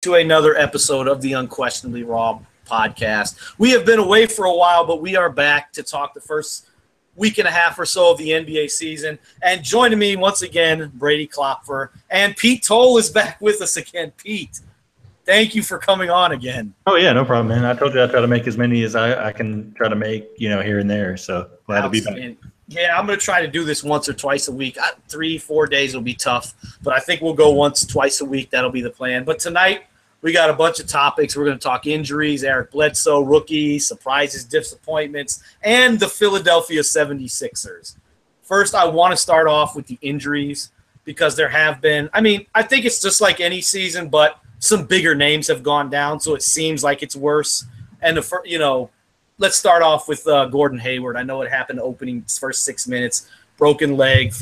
to another episode of the Unquestionably Raw podcast. We have been away for a while, but we are back to talk the first week and a half or so of the NBA season. And joining me once again, Brady Klopfer, and Pete Toll is back with us again. Pete, thank you for coming on again. Oh, yeah, no problem, man. I told you I try to make as many as I can try to make, here and there. So glad to be back. Yeah, I'm going to try to do this once or twice a week. 3-4 days will be tough, but I think we'll go once, twice a week. That'll be the plan. But tonight, we got a bunch of topics. We're going to talk injuries, Eric Bledsoe, rookies, surprises, disappointments, and the Philadelphia 76ers. First, I want to start off with the injuries because there have been – I think it's just like any season, but some bigger names have gone down, so it seems like it's worse. And, let's start off with Gordon Hayward. I know it happened opening first 6 minutes, broken leg,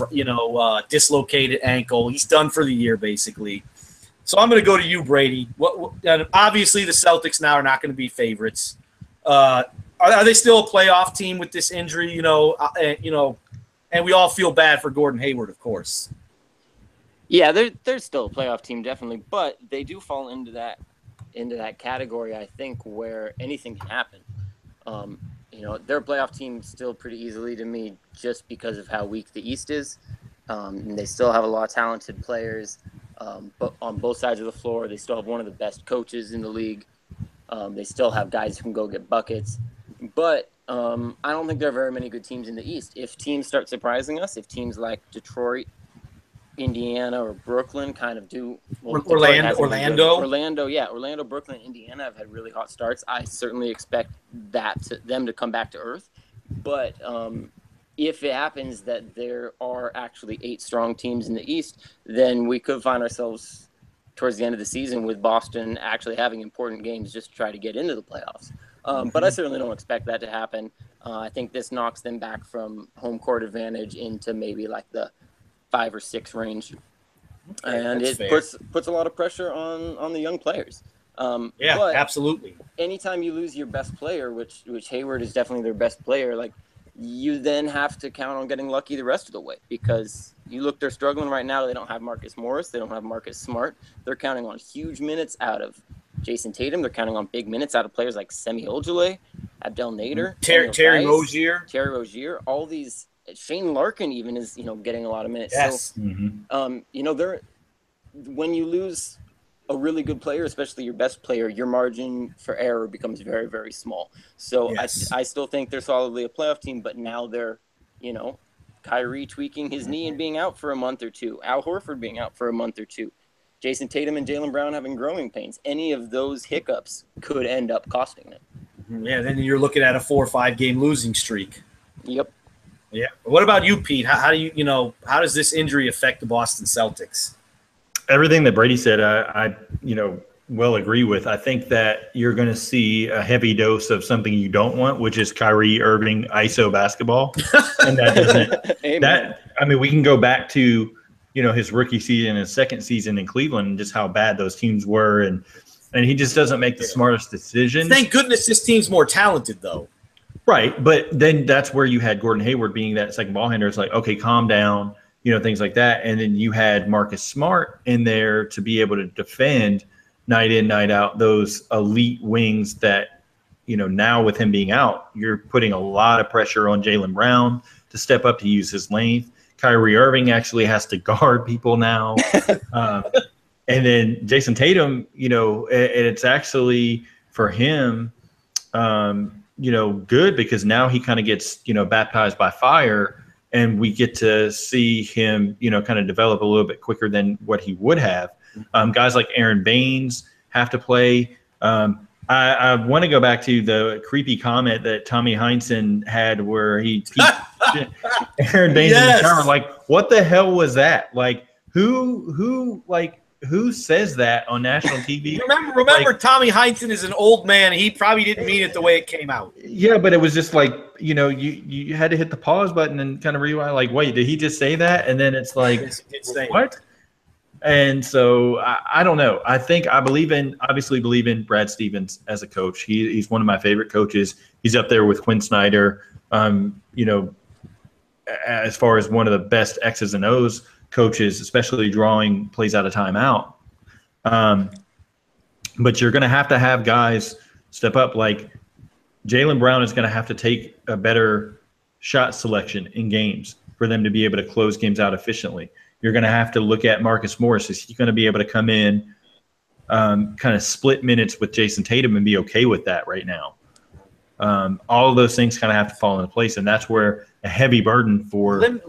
dislocated ankle. He's done for the year, basically. So I'm going to go to you, Brady. Obviously, the Celtics now are not going to be favorites. Are they still a playoff team with this injury? And we all feel bad for Gordon Hayward, of course. Yeah, they're still a playoff team, definitely, but they do fall into that category, I think, where anything can happen. They're a playoff team still pretty easily to me just because of how weak the East is. And they still have a lot of talented players, but on both sides of the floor. They still have one of the best coaches in the league. They still have guys who can go get buckets. But I don't think there are very many good teams in the East. If teams start surprising us, if teams like Detroit, Indiana, or Brooklyn kind of do. Well, Orlando, Brooklyn, Indiana have had really hot starts. I certainly expect them to come back to earth. But if it happens that there are actually 8 strong teams in the East, then we could find ourselves towards the end of the season with Boston actually having important games just to try to get into the playoffs. But I certainly don't expect that to happen. I think this knocks them back from home court advantage into maybe like the 5 or 6 range, and it puts a lot of pressure on the young players. But absolutely. Anytime you lose your best player, which Hayward is definitely their best player, like you then have to count on getting lucky the rest of the way because they're struggling right now. They don't have Marcus Morris, they don't have Marcus Smart. They're counting on huge minutes out of Jason Tatum. They're counting on big minutes out of players like Semi Ojeleye, Abdel Nader, Terry Rozier, all these. Shane Larkin even is, getting a lot of minutes. Yes. So, when you lose a really good player, especially your best player, your margin for error becomes very, very small. So yes. I still think they're solidly a playoff team, but now they're, Kyrie tweaking his knee and being out for a month or two, Al Horford being out for a month or two, Jason Tatum and Jaylen Brown having growing pains. Any of those hiccups could end up costing them. Yeah, then you're looking at a 4 or 5 game losing streak. Yep. Yeah. What about you, Pete? How do how does this injury affect the Boston Celtics? Everything that Brady said, I will agree with. I think that you're going to see a heavy dose of something you don't want, which is Kyrie Irving ISO basketball. And we can go back to, his rookie season and second season in Cleveland and just how bad those teams were. And he just doesn't make the smartest decisions. Thank goodness this team's more talented, though. Right, but then that's where you had Gordon Hayward being that second ball handler. It's like, okay, calm down, things like that. And then you had Marcus Smart in there to be able to defend night in, night out, those elite wings that, now with him being out, you're putting a lot of pressure on Jaylen Brown to step up to use his length. Kyrie Irving actually has to guard people now. And then Jason Tatum, it's actually for him good because now he kind of gets, baptized by fire and we get to see him, kind of develop a little bit quicker than what he would have. Guys like Aaron Baines have to play. I want to go back to the creepy comment that Tommy Heinsohn had where he Aaron Baines in the camera, like, what the hell was that? Like, who says that on national TV? Remember, Tommy Heinsohn is an old man. He probably didn't mean it the way it came out. Yeah, but it was just like, you had to hit the pause button and kind of rewind. Like, wait, did he just say that? And then it's like, what? And so I don't know. I obviously believe in Brad Stevens as a coach. He's one of my favorite coaches. He's up there with Quinn Snyder. As far as one of the best X's and O's coaches, especially drawing plays out of timeout. But you're going to have guys step up. Like Jaylen Brown is going to have to take a better shot selection in games for them to be able to close games out efficiently. You're going to have to look at Marcus Morris. Is he going to be able to come in, kind of split minutes with Jason Tatum and be okay with that right now? All of those things kind of have to fall into place, and that's where a heavy burden for Let me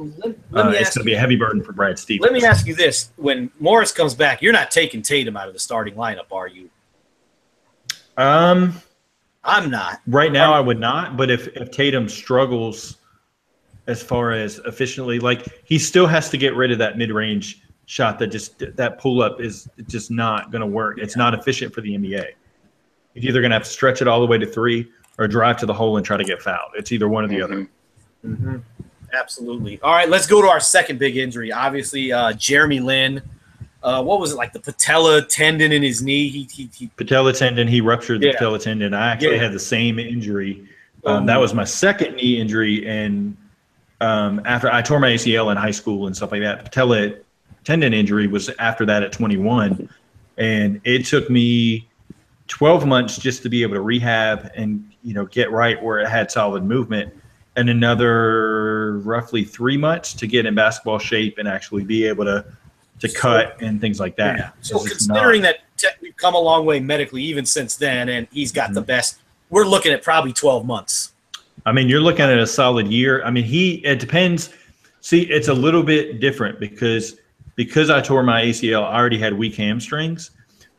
it's going to be a heavy burden for Brad Stevens. Let me ask you this: when Morris comes back, you're not taking Tatum out of the starting lineup, are you? I'm not. Right now, I would not. But if Tatum struggles as far as efficiently, like he still has to get rid of that mid-range shot that pull-up is just not going to work. It's not efficient for the NBA. You're either going to have to stretch it all the way to three or drive to the hole and try to get fouled. It's either one or the other. Mm-hmm. Absolutely. All right, let's go to our second big injury. Obviously, Jeremy Lin. What was it, like the patella tendon in his knee? He patella tendon. He ruptured the patella tendon. I actually had the same injury. That was my second knee injury, and after I tore my ACL in high school and stuff like that. Patella tendon injury was after that at 21, and it took me 12 months just to be able to rehab and get right where it had solid movement, and another roughly 3 months to get in basketball shape and actually be able to cut and things like that. Yeah. So considering that we've come a long way medically even since then, and he's got the best, we're looking at probably 12 months. I mean, you're looking at a solid year. I mean, it depends. See, it's a little bit different because I tore my ACL, I already had weak hamstrings.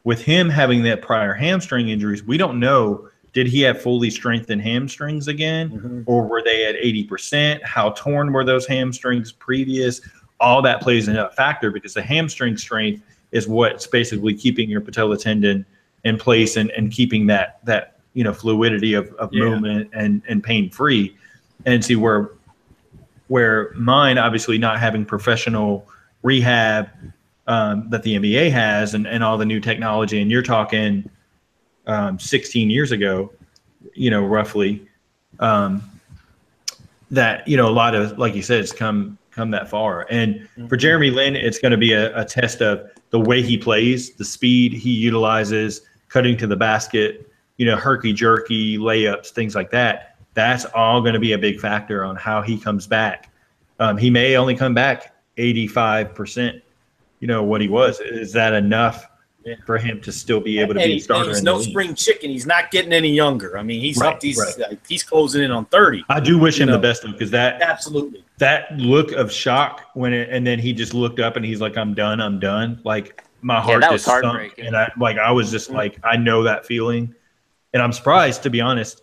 With him having that prior hamstring injuries, we don't know, did he have fully strengthened hamstrings again, or were they at 80%? How torn were those hamstrings previous? All that plays in a factor because the hamstring strength is what's basically keeping your patella tendon in place and keeping that fluidity of movement and pain free. And see where mine, obviously not having professional rehab that the NBA has and all the new technology, and you're talking 16 years ago, roughly, that a lot of, like you said, it's come that far. And for Jeremy Lin, it's going to be a test of the way he plays, the speed he utilizes, cutting to the basket, herky jerky layups, things like that. That's all going to be a big factor on how he comes back. He may only come back 85%, what he was. Is that enough for him to still be able to be a starter? He's no spring chicken. He's not getting any younger. I mean, he's he's closing in on 30. I do wish him the best of, because absolutely that look of shock and then he just looked up and he's like, I'm done. Like my heart just sunk, and I was just like, I know that feeling, and I'm surprised, to be honest.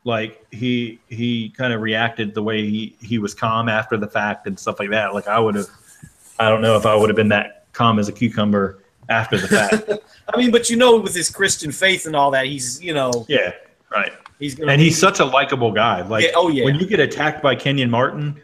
Like he kind of reacted the way he was calm after the fact and stuff like that. Like I don't know if I would have been that calm as a cucumber after the fact. I mean, but with his Christian faith and all that, he's yeah, right. He's such a likable guy. Like when you get attacked by Kenyon Martin,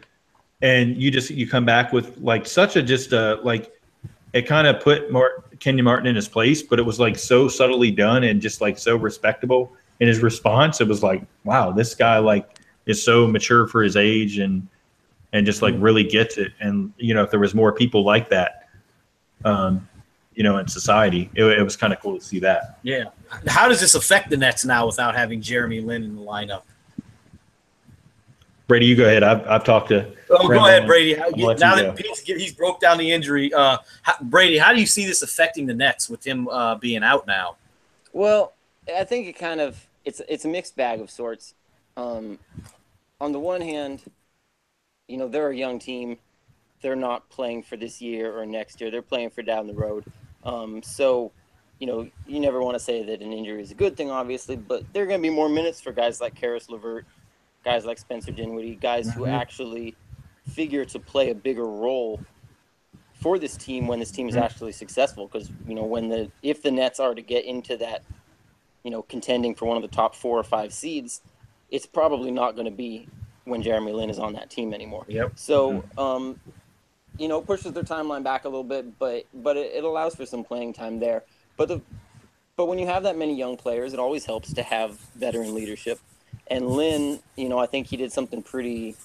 and you come back with like such it kind of put Kenyon Martin in his place, but it was like so subtly done and just like so respectable in his response. It was like, wow, this guy like is so mature for his age and just like really gets it. And if there was more people like that, in society, it was kind of cool to see that. Yeah. How does this affect the Nets now without having Jeremy Lin in the lineup? Brady, you go ahead. I've talked to. Oh, go ahead, Brady. Now that he's broke down the injury, Brady, how do you see this affecting the Nets with him being out now? Well, I think it's a mixed bag of sorts. On the one hand, they're a young team. They're not playing for this year or next year. They're playing for down the road. So, you never want to say that an injury is a good thing, obviously, but there are going to be more minutes for guys like Karis LeVert, guys like Spencer Dinwiddie, guys who actually figure to play a bigger role for this team when this team is actually successful. Because, if the Nets are to get into that, contending for one of the top 4 or 5 seeds, it's probably not going to be when Jeremy Lin is on that team anymore. Yep. So, pushes their timeline back a little bit, but it allows for some playing time there. But when you have that many young players, it always helps to have veteran leadership. And Lin, I think he did something pretty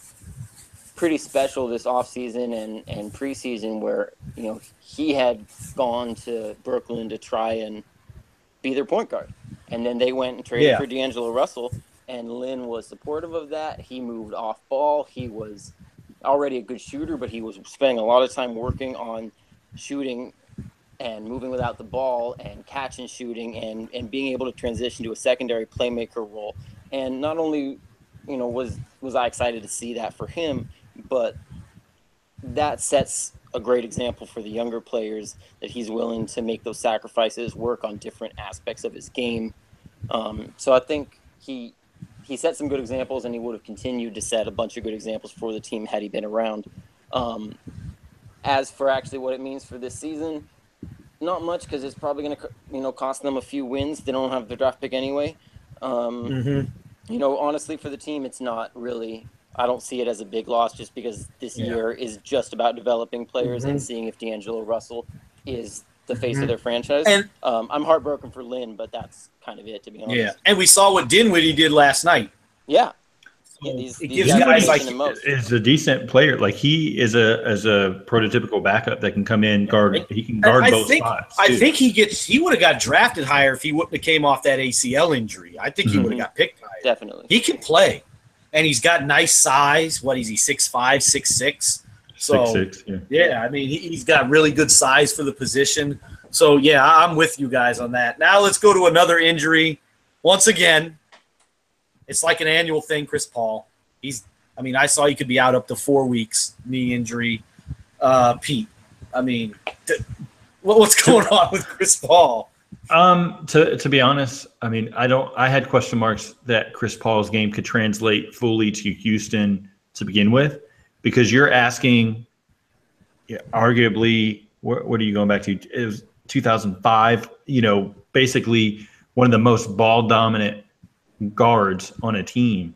special this offseason and preseason where, he had gone to Brooklyn to try and be their point guard. And then they went and traded for D'Angelo Russell, and Lin was supportive of that. He moved off ball. He was already a good shooter, but he was spending a lot of time working on shooting and moving without the ball and catch and shooting and being able to transition to a secondary playmaker role. And not only, was I excited to see that for him, but that sets a great example for the younger players that he's willing to make those sacrifices, work on different aspects of his game. So I think he set some good examples, and he would have continued to set a bunch of good examples for the team had he been around. As for actually what it means for this season, not much, because it's probably going to cost them a few wins. They don't have the draft pick anyway. Honestly, for the team, it's not really. I don't see it as a big loss, just because this year is just about developing players and seeing if D'Angelo Russell is the face of their franchise. And I'm heartbroken for Lin, but that's kind of it, to be honest. Yeah, and we saw what Dinwiddie did last night. Yeah. These guys is a decent player. Like, he is a prototypical backup that can come in, guard. He can guard both spots. I think he would have got drafted higher if he wouldn't have came off that ACL injury. I think he would have got picked higher. Definitely. He can play, and he's got nice size. What is he? 6'5", 6'6"? So 6'6", yeah. I mean, he's got really good size for the position. So yeah, I'm with you guys on that. Now let's go to another injury. Once again, it's like an annual thing, Chris Paul. I saw he could be out up to 4 weeks, knee injury. Pete, what's going on with Chris Paul? To be honest, I had question marks that Chris Paul's game could translate fully to Houston to begin with, because you're asking, arguably, what are you going back to? It was 2005, basically one of the most ball dominant guards on a team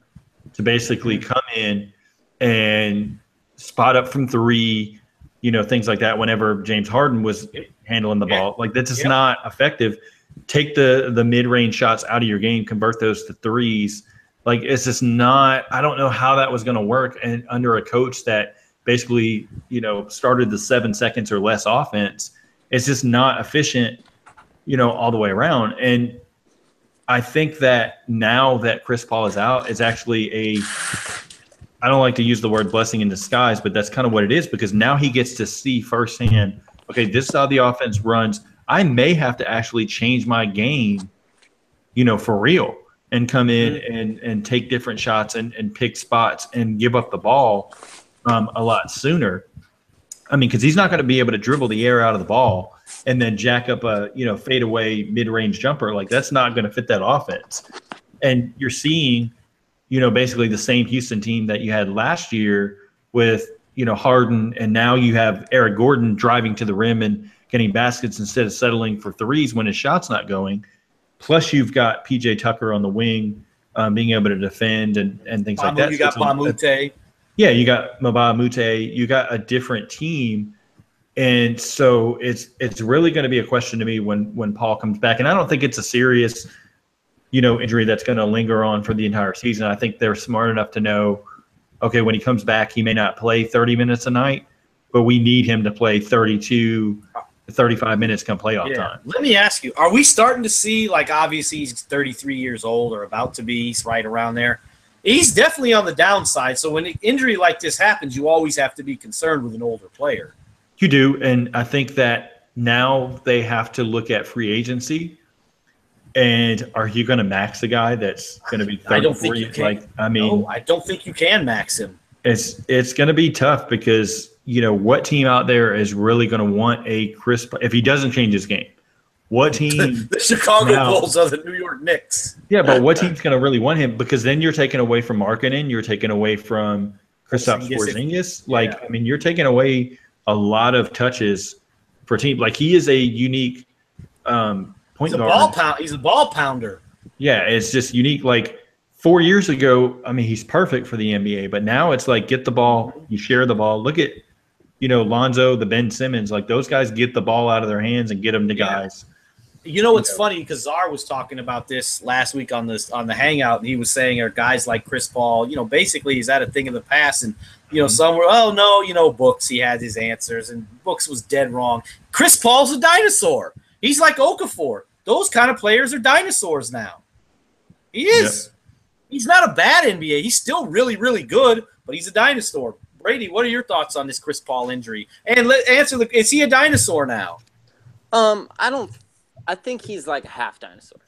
to basically come in and spot up from three, things like that whenever James Harden was handling the ball. Like, that's just not effective. Take the mid-range shots out of your game, convert those to threes. Like, it's just not – I don't know how that was going to work and under a coach that basically, started the 7 seconds or less offense. It's just not efficient, all the way around. And I think that now that Chris Paul is out, it's actually I don't like to use the word blessing in disguise, but that's kind of what it is, because now he gets to see firsthand, okay, this is how the offense runs. I may have to actually change my game, for real, and come in and take different shots and pick spots and give up the ball a lot sooner. Because he's not going to be able to dribble the air out of the ball and then jack up a, fadeaway mid-range jumper. Like, that's not going to fit that offense. And you're seeing, basically the same Houston team that you had last year with, Harden, and now you have Eric Gordon driving to the rim and getting baskets instead of settling for threes when his shot's not going. Plus, you've got P.J. Tucker on the wing, being able to defend and things like that. You got Bamute. Yeah, you got Mbah a Moute. You got a different team. And so it's really going to be a question to me when Paul comes back. And I don't think it's a serious, injury that's going to linger on for the entire season. I think they're smart enough to know, okay, when he comes back, he may not play 30 minutes a night, but we need him to play 32, 35 minutes come playoff time. Let me ask you, are we starting to see, like, obviously he's 33 years old or about to be, he's right around there. He's definitely on the downside. So when an injury like this happens, you always have to be concerned with an older player. You do, and I think that now they have to look at free agency. And are you going to max a guy that's going to be 30? I don't think you can. No, I don't think you can max him. It's going to be tough because, what team out there is really going to want a Chris – if he doesn't change his game? What team? The Chicago Bulls are the New York Knicks. Yeah, but what team's going to really want him? Because then you're taking away from Markkanen, you're taking away from Kristaps Porzingis. You're taking away a lot of touches for a team. Like, he is a unique point guard. He's a ball pounder. Yeah, it's just unique. Like, 4 years ago, he's perfect for the NBA. But now it's like, get the ball, you share the ball. Look at, Lonzo, the Ben Simmons. Like, those guys get the ball out of their hands and get them to guys. It's funny because Czar was talking about this last week on the Hangout, and he was saying, are guys like Chris Paul, basically is that a thing of the past? And, some were, oh, no, Books, he had his answers, and Books was dead wrong. Chris Paul's a dinosaur. He's like Okafor. those kind of players are dinosaurs now. He is. Yep. He's not a bad NBA. He's still really, really good, but he's a dinosaur. Brady, what are your thoughts on this Chris Paul injury? And is he a dinosaur now? I think he's like a half dinosaur.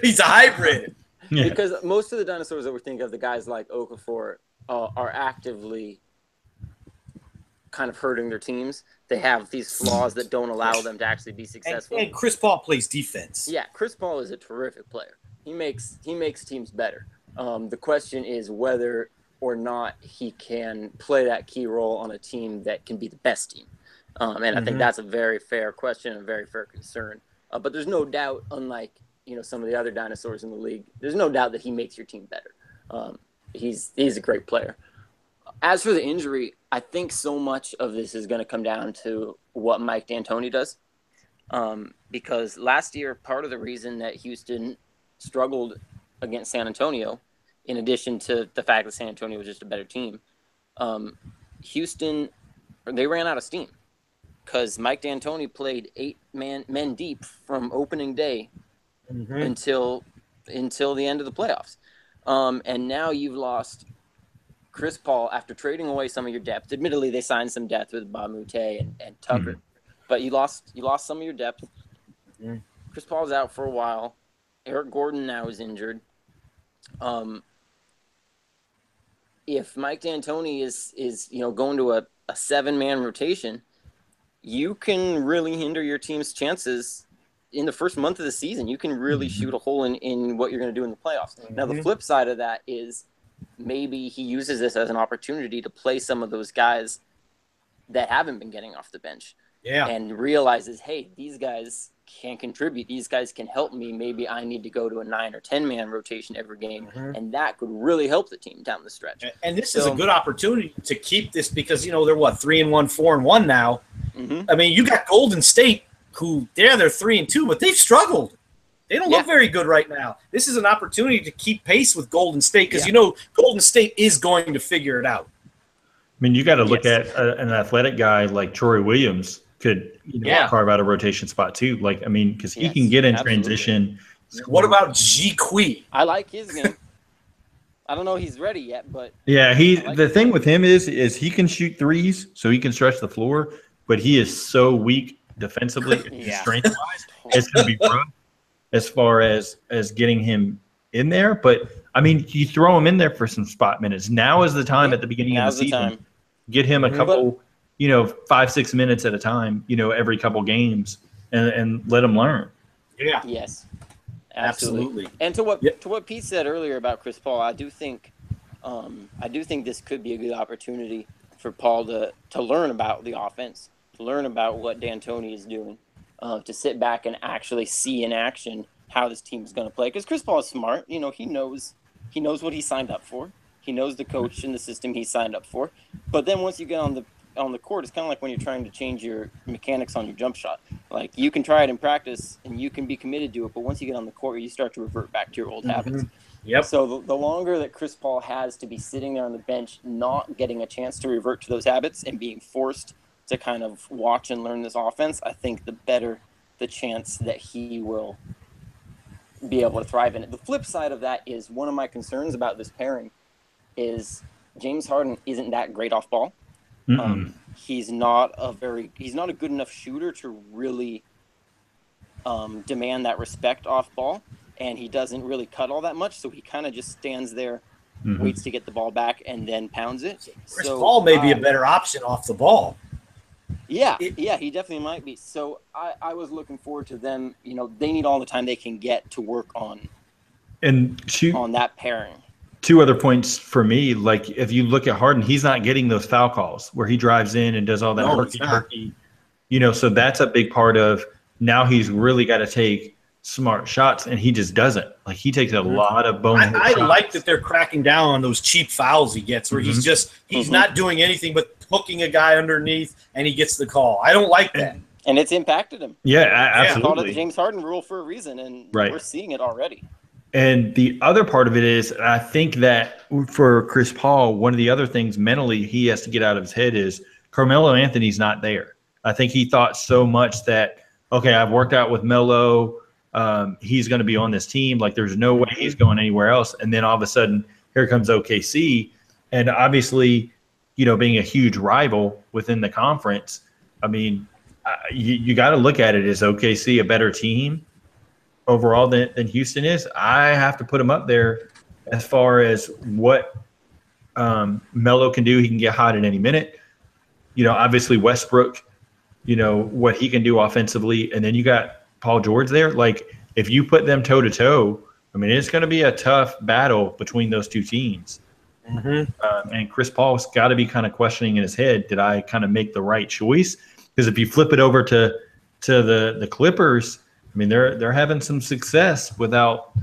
He's a hybrid. Because most of the dinosaurs that we think of, the guys like Okafor, are actively kind of hurting their teams. They have these flaws that don't allow them to actually be successful. And Chris Paul plays defense. Yeah, Chris Paul is a terrific player. He makes teams better. The question is whether or not he can play that key role on a team that can be the best team. And I think that's a very fair question and a very fair concern. But there's no doubt, unlike some of the other dinosaurs in the league, there's no doubt that he makes your team better. He's a great player. As for the injury, I think so much of this is going to come down to what Mike D'Antoni does. Because last year, part of the reason that Houston struggled against San Antonio, in addition to the fact that San Antonio was just a better team, Houston, they ran out of steam because Mike D'Antoni played 8 men deep from opening day until the end of the playoffs. And now you've lost Chris Paul after trading away some of your depth. Admittedly, they signed some depth with Ba Mute and Tucker, but you lost some of your depth. Chris Paul's out for a while. Eric Gordon now is injured. If Mike D'Antoni is going to a 7-man rotation, you can really hinder your team's chances in the first month of the season. You can really shoot a hole in what you're going to do in the playoffs. Now, the flip side of that is maybe he uses this as an opportunity to play some of those guys that haven't been getting off the bench. Yeah. And realizes, hey, these guys can contribute. These guys can help me. Maybe I need to go to a 9 or 10-man rotation every game, and that could really help the team down the stretch. And this is a good opportunity to keep this because, they're 3-1, 4-1 now. I mean, you got Golden State, who they're 3-2, but they've struggled. They don't look very good right now. This is an opportunity to keep pace with Golden State because, Golden State is going to figure it out. I mean, you got to look at an athletic guy like Troy Williams could carve out a rotation spot too. Because he can get in transition. What about G Kui? I like his game. I don't know if he's ready yet, but the thing with him is he can shoot threes, so he can stretch the floor, but he is so weak defensively, strength-wise. It's going to be rough as far as getting him in there. But I mean, you throw him in there for some spot minutes. Now is the time at the beginning of the season. Get him a couple. 5-6 minutes at a time, every couple games and let them learn. Yeah. Yes, absolutely. And to what Pete said earlier about Chris Paul, I do think this could be a good opportunity for Paul to learn about the offense, to learn about what D'Antoni is doing, to sit back and actually see in action how this team is going to play. Because Chris Paul is smart. He knows what he signed up for. He knows the coach and the system he signed up for. But then once you get on the court, it's kind of like when you're trying to change your mechanics on your jump shot. Like, you can try it in practice and you can be committed to it, but once you get on the court, you start to revert back to your old habits. Yep. So the longer that Chris Paul has to be sitting there on the bench, not getting a chance to revert to those habits and being forced to kind of watch and learn this offense, I think the better the chance that he will be able to thrive in it. The flip side of that is one of my concerns about this pairing is James Harden isn't that great off ball. He's not a good enough shooter to really demand that respect off ball, and he doesn't really cut all that much. So he kind of just stands there, waits to get the ball back, and then pounds it. Chris Paul may be a better option off the ball. Yeah, he definitely might be. So I was looking forward to them. They need all the time they can get to work on that pairing. 2 other points for me, like if you look at Harden, he's not getting those foul calls where he drives in and does all that herky. So that's a big part of now he's really got to take smart shots, and he just doesn't. Like, he takes a lot of bonehead shots. I like that they're cracking down on those cheap fouls he gets where he's not doing anything but hooking a guy underneath and he gets the call. I don't like that. And it's impacted him. Yeah, absolutely. They called it the James Harden rule for a reason, and we're seeing it already. And the other part of it is, I think that for Chris Paul, one of the other things mentally he has to get out of his head is Carmelo Anthony's not there. I think he thought so much that, okay, I've worked out with Melo. he's going to be on this team. Like, there's no way he's going anywhere else. And then all of a sudden, here comes OKC. And obviously, being a huge rival within the conference, I mean, you got to look at it as OKC a better team overall than Houston is. I have to put him up there as far as what Melo can do. He can get hot at any minute. Obviously Westbrook, what he can do offensively. And then you got Paul George there. Like, if you put them toe to toe, I mean, it's going to be a tough battle between those two teams. Mm-hmm. And Chris Paul's got to be kind of questioning in his head, did I kind of make the right choice? Because if you flip it over to the Clippers, I mean, they're having some success without,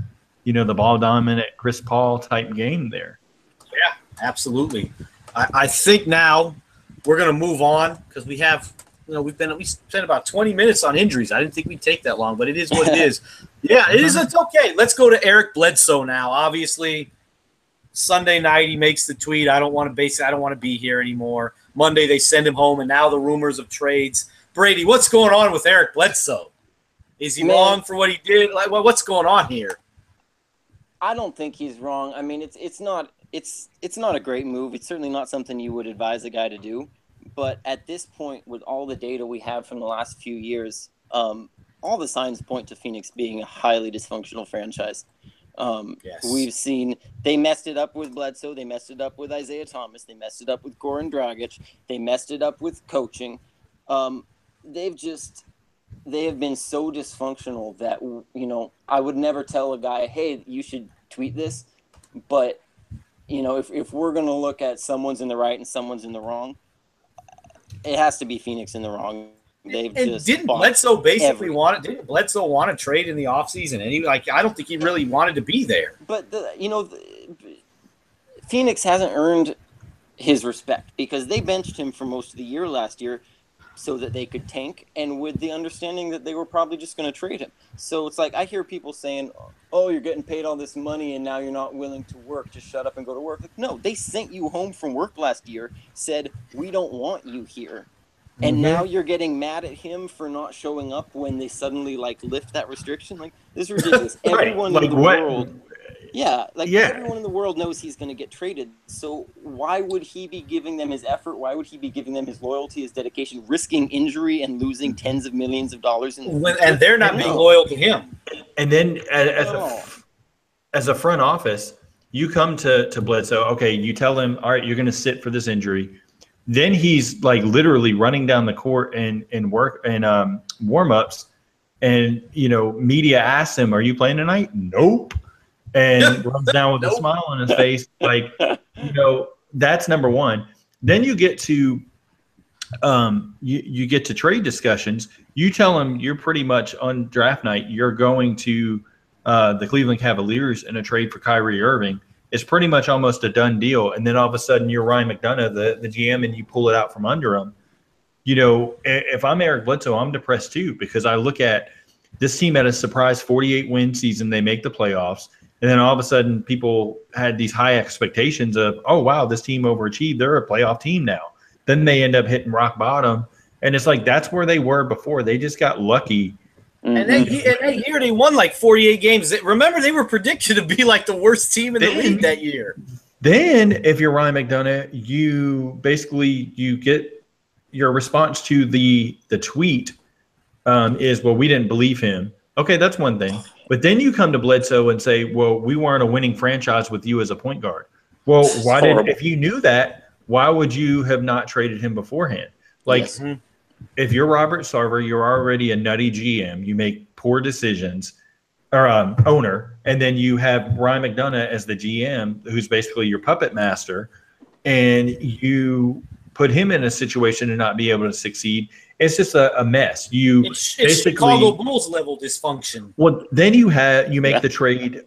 the ball dominant Chris Paul type game there. Yeah, absolutely. I think now we're going to move on because we have, we spent about 20 minutes on injuries. I didn't think we'd take that long, but it is what it is. Yeah, it is. It's okay. Let's go to Eric Bledsoe now. Obviously, Sunday night he makes the tweet, I don't want to be here anymore. Monday they send him home, and now the rumors of trades. Brady, what's going on with Eric Bledsoe? Is he wrong for what he did? Like, what's going on here? I don't think he's wrong. I mean, it's not a great move. It's certainly not something you would advise a guy to do. But at this point, with all the data we have from the last few years, all the signs point to Phoenix being a highly dysfunctional franchise. Yes. We've seen they messed it up with Bledsoe. They messed it up with Isaiah Thomas. They messed it up with Goran Dragic. They messed it up with coaching. They have been so dysfunctional that, I would never tell a guy, hey, you should tweet this. But, if we're going to look at someone's in the right and someone's in the wrong, it has to be Phoenix in the wrong. Didn't Bledsoe basically want to trade in the offseason? And I don't think he really wanted to be there. But Phoenix hasn't earned his respect because they benched him for most of the year last year so that they could tank, and with the understanding that they were probably just going to trade him. So it's like I hear people saying, "Oh, you're getting paid all this money, and now you're not willing to work. Just shut up and go to work." Like, no, they sent you home from work last year, said we don't want you here. And now you're getting mad at him for not showing up when they suddenly lift that restriction. Like, this is ridiculous. Right. Everyone in the world, everyone in the world knows he's going to get traded. So why would he be giving them his effort? Why would he be giving them his loyalty, his dedication, risking injury and losing tens of millions of dollars? And they're not being loyal to him. And then as a front office, you come to Bledsoe. Okay, you tell him, all right, you're going to sit for this injury. Then he's literally running down the court and work and warm-ups, and media asks him, "Are you playing tonight?" Nope, and runs down with a smile on his face. That's number one. Then you get to you get to trade discussions. You tell him you're pretty much on draft night. You're going to the Cleveland Cavaliers in a trade for Kyrie Irving. It's pretty much almost a done deal. And then all of a sudden you're Ryan McDonough, the GM, and you pull it out from under him. If I'm Eric Bledsoe, I'm depressed too, because I look at this team at a surprise 48-win season. They make the playoffs. And then all of a sudden people had these high expectations of, oh, wow, this team overachieved. They're a playoff team now. Then they end up hitting rock bottom. And it's that's where they were before. They just got lucky. And that year they won 48 games. Remember, they were predicted to be the worst team in the league that year. Then, if you're Ryan McDonough, you get your response to the tweet is, well, we didn't believe him. Okay, that's one thing. But then you come to Bledsoe and say, well, we weren't a winning franchise with you as a point guard. Well, if you knew that, why would you have not traded him beforehand? Yes. If you're Robert Sarver, you're already a nutty GM. You make poor decisions, or owner, and then you have Ryan McDonough as the GM, who's basically your puppet master, and you put him in a situation to not be able to succeed. It's just a mess. It's Chicago Bulls level dysfunction. Well, then you make the trade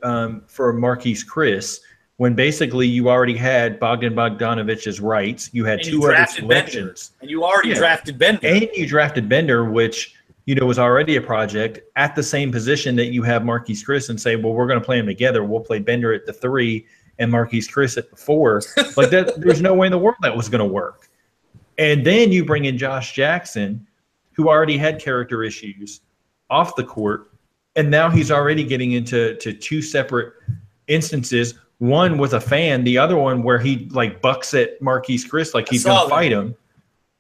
for Marquise Chris, when basically you already had Bogdan Bogdanovich's rights. You had two other selections. And you already drafted Bender. And you drafted Bender, which, was already a project at the same position that you have Marquise Chris, and say, well, we're going to play them together. We'll play Bender at the 3 and Marquise Chris at the 4. There's no way in the world that was going to work. And then you bring in Josh Jackson, who already had character issues off the court, And now he's already getting into two separate instances. One with a fan, the other one where he like bucks at Marquise Chris like he's going to fight him.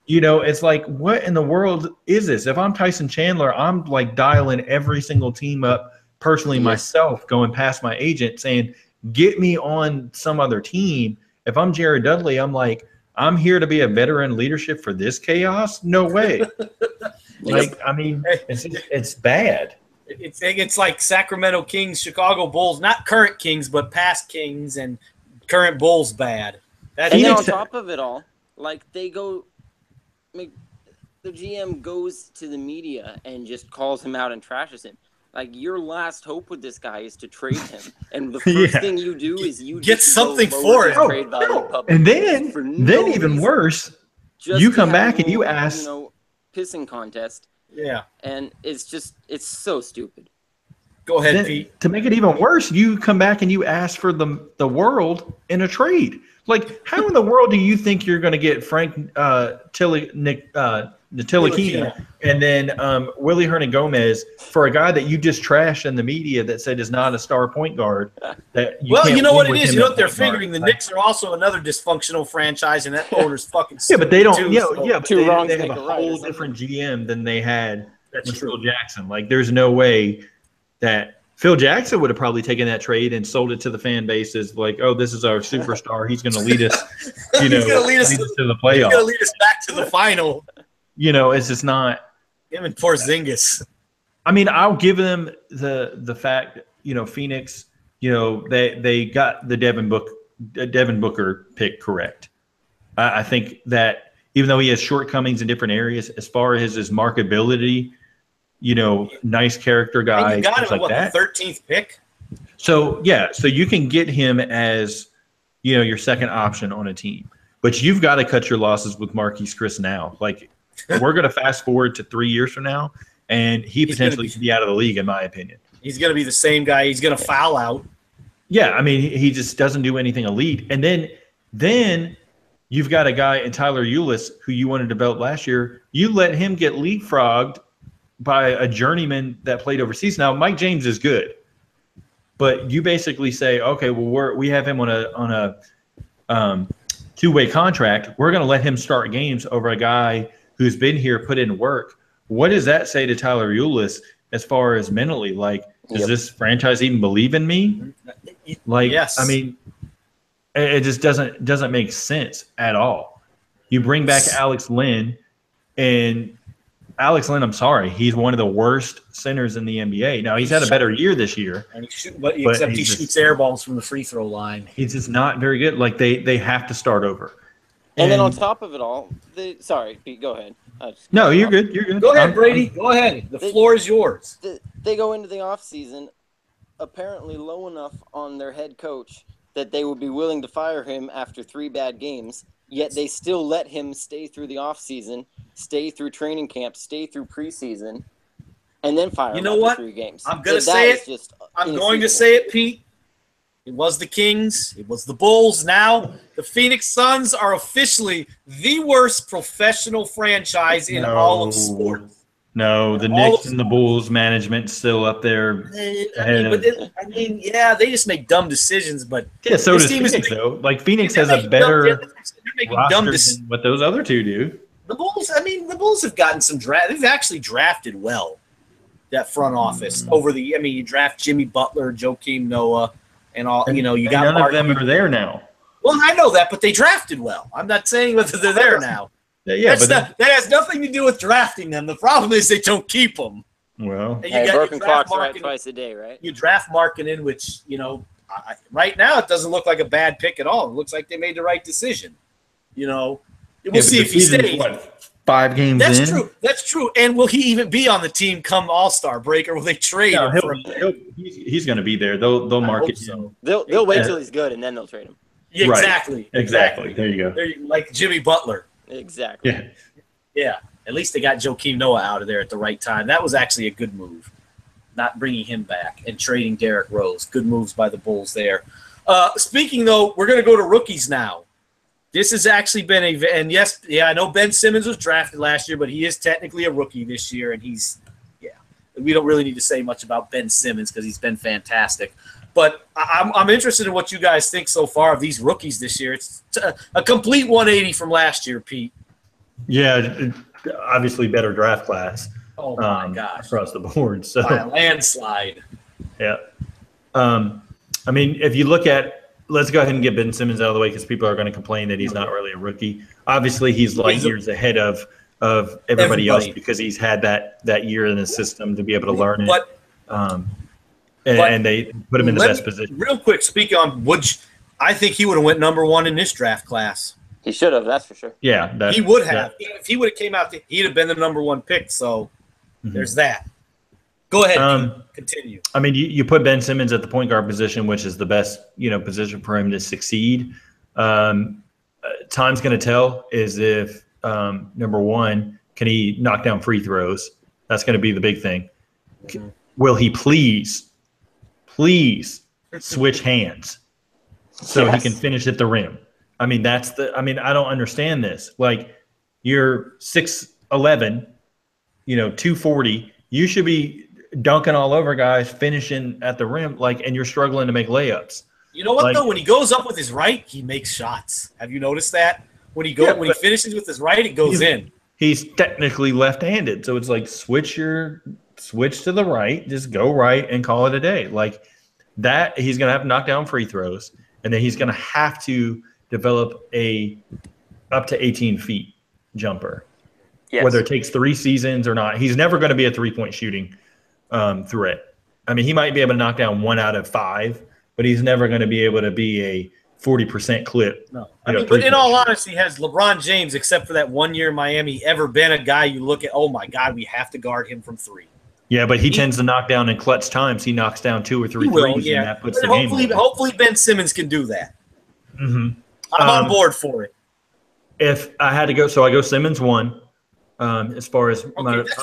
You know, it's like, what in the world is this? If I'm Tyson Chandler, I'm like dialing every single team up personally myself, going past my agent saying, get me on some other team. If I'm Jared Dudley, I'm like, I'm here to be a veteran leadership for this chaos? No way. Like, I mean, it's bad. It's like Sacramento Kings, Chicago Bulls, not current Kings, but past Kings and current Bulls bad. And then on top of it all, like they go – the GM goes to the media and just calls him out and trashes him. Like, your last hope with this guy is to trade him, and the first thing you do is you get something for it. And then even worse, you come back and you ask, pissing contest. Yeah, and it's so stupid. Go ahead, Pete. To make it even worse, you come back and you ask for the world in a trade. Like, how in the world do you think you're going to get Frank Ntilikina and then Willie Hernangomez for a guy that you just trashed in the media that said is not a star point guard? That you know what it is. You know what they're figuring? The Knicks are also another dysfunctional franchise, and that owner's fucking yeah, but they don't. Too, but they have a whole different GM than they had with Phil Jackson. Like, there's no way that Phil Jackson would have probably taken that trade and sold it to the fan base as like, oh, this is our superstar. He's going to lead us, he's going to lead us to the playoffs. He's going to lead us back to the final. It's just not him and Porzingis. I mean, I'll give them the fact, Phoenix, they got the Devin Booker pick correct. I think that even though he has shortcomings in different areas, as far as his marketability, nice character guy. And you got him like at the 13th pick. So you can get him as, your second option on a team, but you've got to cut your losses with Marquise Chris now. Like, we're going to fast forward to 3 years from now, and he potentially could be out of the league, in my opinion. He's going to be the same guy. He's going to foul out. Yeah, I mean, he just doesn't do anything elite. And then you've got a guy in Tyler Ulis who you wanted to develop last year. You let him get leapfrogged by a journeyman that played overseas. Now, Mike James is good, but you basically say, okay, well, we have him on a two-way contract. We're going to let him start games over a guy who's been here, put in work. What does that say to Tyler Ulis as far as mentally? Like, does this franchise even believe in me? Like, yes. I mean, it just doesn't make sense at all. You bring back Alex Len, and Alex Len, I'm sorry, he's one of the worst centers in the NBA. Now, he's had a better year this year. And except he shoots air balls from the free throw line. He's just not very good. Like, they have to start over. And then on top of it all, sorry, Pete, go ahead. No, you're good. You're good. Go ahead, Brady. Go ahead. The floor is yours. They go into the offseason apparently low enough on their head coach that they would be willing to fire him after 3 bad games, yet they still let him stay through the offseason, stay through training camp, stay through preseason, and then fire him after 3 games. I'm going to say it. I'm going to say it, Pete. It was the Kings. It was the Bulls. Now the Phoenix Suns are officially the worst professional franchise in all of sports. No, the Knicks and the Bulls management still up there. They just make dumb decisions. But yeah, so does Phoenix, though. Like, Phoenix has a better roster than what those other two do. The Bulls have gotten some draft. They've actually drafted well. That front office you draft Jimmy Butler, Joakim Noah. And all you got. None of them are there now. Well, I know that, but they drafted well. I'm not saying whether they're there now. That has nothing to do with drafting them. The problem is they don't keep them. Well, broken clocks right twice a day, right? You draft Markkanen, which right now it doesn't look like a bad pick at all. It looks like they made the right decision. We'll see if he stays. 5 games in. That's true. And will he even be on the team come All-Star break, or will they trade him? He's going to be there. They'll market him. They'll wait till he's good, and then they'll trade him. Yeah, exactly. Right. Exactly. There you go. They're like Jimmy Butler. Exactly. Yeah. At least they got Joakim Noah out of there at the right time. That was actually a good move, not bringing him back and trading Derrick Rose. Good moves by the Bulls there. Speaking, though, we're going to go to rookies now. This has actually been I know Ben Simmons was drafted last year, but he is technically a rookie this year, and we don't really need to say much about Ben Simmons because he's been fantastic. But I'm interested in what you guys think so far of these rookies this year. It's a complete 180 from last year, Pete. Yeah, obviously better draft class. Oh, my gosh. Across the board. So by a landslide. Yeah. I mean, if you look at – let's go ahead and get Ben Simmons out of the way because people are going to complain that he's not really a rookie. Obviously, he's light years ahead of everybody else because he's had that year in the system to be able to learn it. And they put him in the best position. Real quick, speaking on Woods, I think he would have went number 1 in this draft class. He should have, that's for sure. Yeah. He would have. If he would have came out, he'd have been the number 1 pick. So there's that. Go ahead, continue. I mean, you put Ben Simmons at the point guard position, which is the best, position for him to succeed. Time's going to tell is if, number 1, can he knock down free throws? That's going to be the big thing. Will he please switch hands so he can finish at the rim? I mean, I don't understand this. Like, you're 6'11", 240. You should be dunking all over guys, finishing at the rim, and you're struggling to make layups. You know what, though? When he goes up with his right, he makes shots. Have you noticed that? When he finishes with his right, it goes in. He's technically left-handed, so it's like switch to the right, just go right and call it a day. Like that, he's going to have to knock down free throws, and then he's going to have to develop a up to 18 feet jumper. Yes. Whether it takes 3 seasons or not, he's never going to be a three-point shooting threat. I mean, he might be able to knock down 1 out of 5, but he's never going to be able to be a 40% clip. No, but in all honesty, has LeBron James, except for that 1 year in Miami, ever been a guy you look at, oh my God, we have to guard him from 3? Yeah, but he tends to knock down in clutch times. He knocks down 2 or 3 threes, and that puts the game away. Hopefully Ben Simmons can do that. I'm on board for it. If I had to go, so I go Simmons 1. As far as that's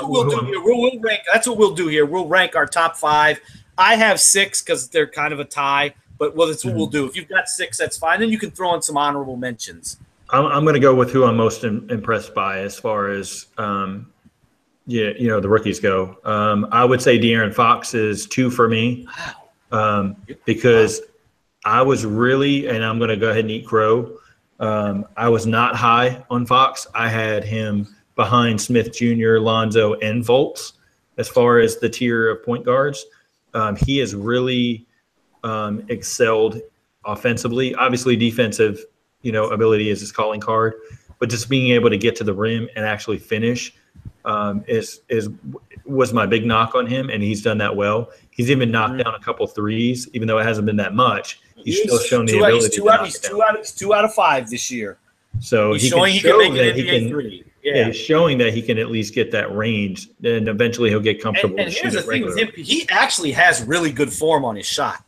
what we'll do here. We'll rank. That's what we'll do here. We'll rank our top 5. I have 6 because they're kind of a tie. But that's what we'll do. If you've got 6, that's fine. Then you can throw in some honorable mentions. I'm going to go with who I'm most impressed by as far as the rookies go. I would say De'Aaron Fox is 2 for me. Because I was really, and I'm going to go ahead and eat crow. I was not high on Fox. I had him behind Smith Jr., Lonzo, and Fultz as far as the tier of point guards. He has really excelled offensively. Obviously, defensive, ability is his calling card, but just being able to get to the rim and actually finish was my big knock on him, and he's done that well. He's even knocked down a couple threes, even though it hasn't been that much. He's still shown the ability to knock down. He's 2 out of 5 this year. So he's showing he can make an NBA 3. Yeah, he's showing that he can at least get that range, and eventually he'll get comfortable. And here's the thing with him: he actually has really good form on his shot.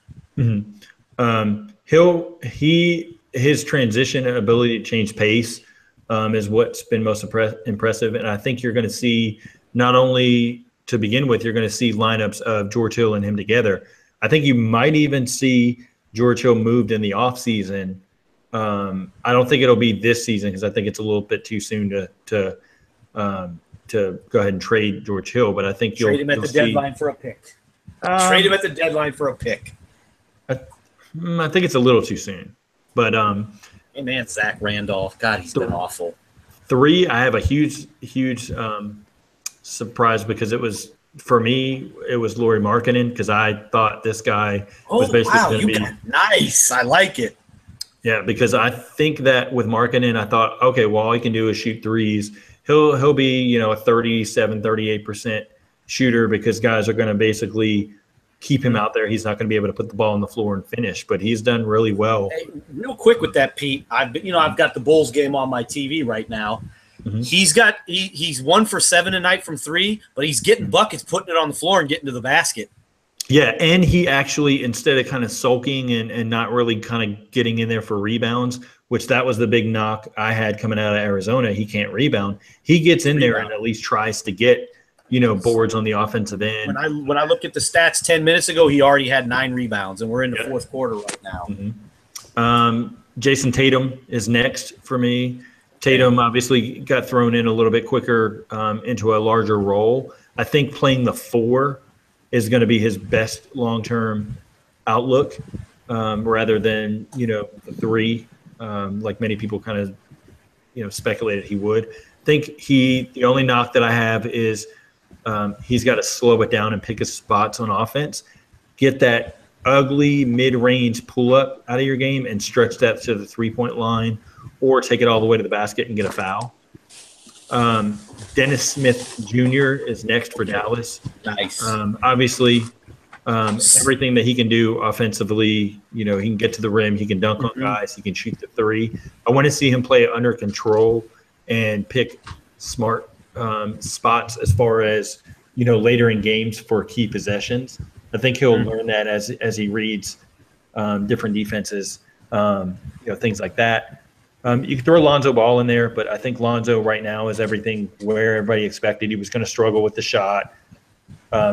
His transition ability to change pace is what's been most impressive, and I think you're going to see not only to begin with, you're going to see lineups of George Hill and him together. I think you might even see George Hill moved in the offseason. I don't think it'll be this season because I think it's a little bit too soon to go ahead and trade George Hill. But I think trade him at the deadline for a pick. Trade him at the deadline for a pick. I think it's a little too soon. But hey man, Zach Randolph, God, he's been awful. 3, I have a huge surprise because it was for me. It was Lauri Markkanen because I thought this guy was basically going to be nice. I like it. Yeah, because I think that with Markkanen, I thought, okay, well, all he can do is shoot threes. He'll be, a 37, 38% shooter because guys are going to basically keep him out there. He's not going to be able to put the ball on the floor and finish, but he's done really well. Hey, real quick with that, Pete, I've got the Bulls game on my TV right now. He's 1 for 7 tonight from 3, but he's getting buckets, putting it on the floor and getting to the basket. Yeah, and he actually, instead of kind of sulking and not really kind of getting in there for rebounds, which that was the big knock I had coming out of Arizona, he can't rebound. He gets in there and at least tries to get, boards on the offensive end. When I look at the stats 10 minutes ago, he already had 9 rebounds, and we're in the fourth quarter right now. Jason Tatum is next for me. Tatum obviously got thrown in a little bit quicker into a larger role. I think playing the 4 is going to be his best long-term outlook, rather than the 3, like many people kind of speculated he would. I think the only knock that I have is he's got to slow it down and pick his spots on offense, get that ugly mid-range pull-up out of your game and stretch that to the 3-point line, or take it all the way to the basket and get a foul. Dennis Smith Jr. is next for Dallas. Nice. Obviously, everything that he can do offensively, he can get to the rim, he can dunk on guys, he can shoot the 3. I want to see him play under control and pick smart spots as far as later in games for key possessions. I think he'll learn that as he reads different defenses, things like that. You can throw Lonzo Ball in there, but I think Lonzo right now is everything where everybody expected. He was going to struggle with the shot.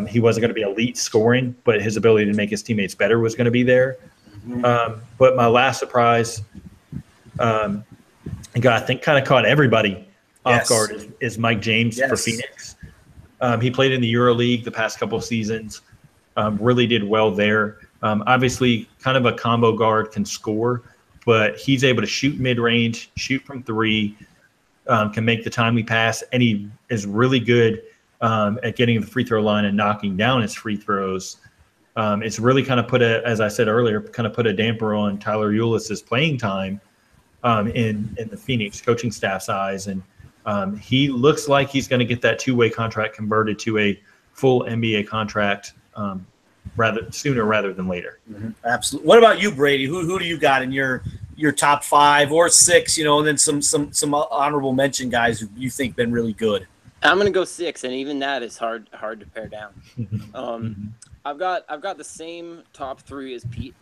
He wasn't going to be elite scoring, but his ability to make his teammates better was going to be there. But my last surprise, I think kind of caught everybody off guard is Mike James for Phoenix. He played in the EuroLeague the past couple of seasons, really did well there. Obviously, kind of a combo guard, can score, but he's able to shoot mid-range, shoot from 3, can make the timely pass, and he is really good at getting the free throw line and knocking down his free throws. It's really kind of as I said earlier, kind of put a damper on Tyler Ulis's playing time in the Phoenix coaching staff's eyes. And he looks like he's going to get that 2-way contract converted to a full NBA contract sooner rather than later. Absolutely. What about you, Brady? Who do you got in your top 5 or 6? And then some honorable mention guys who you think been really good. I'm gonna go 6, and even that is hard to pare down. I've got the same top 3 as Pete,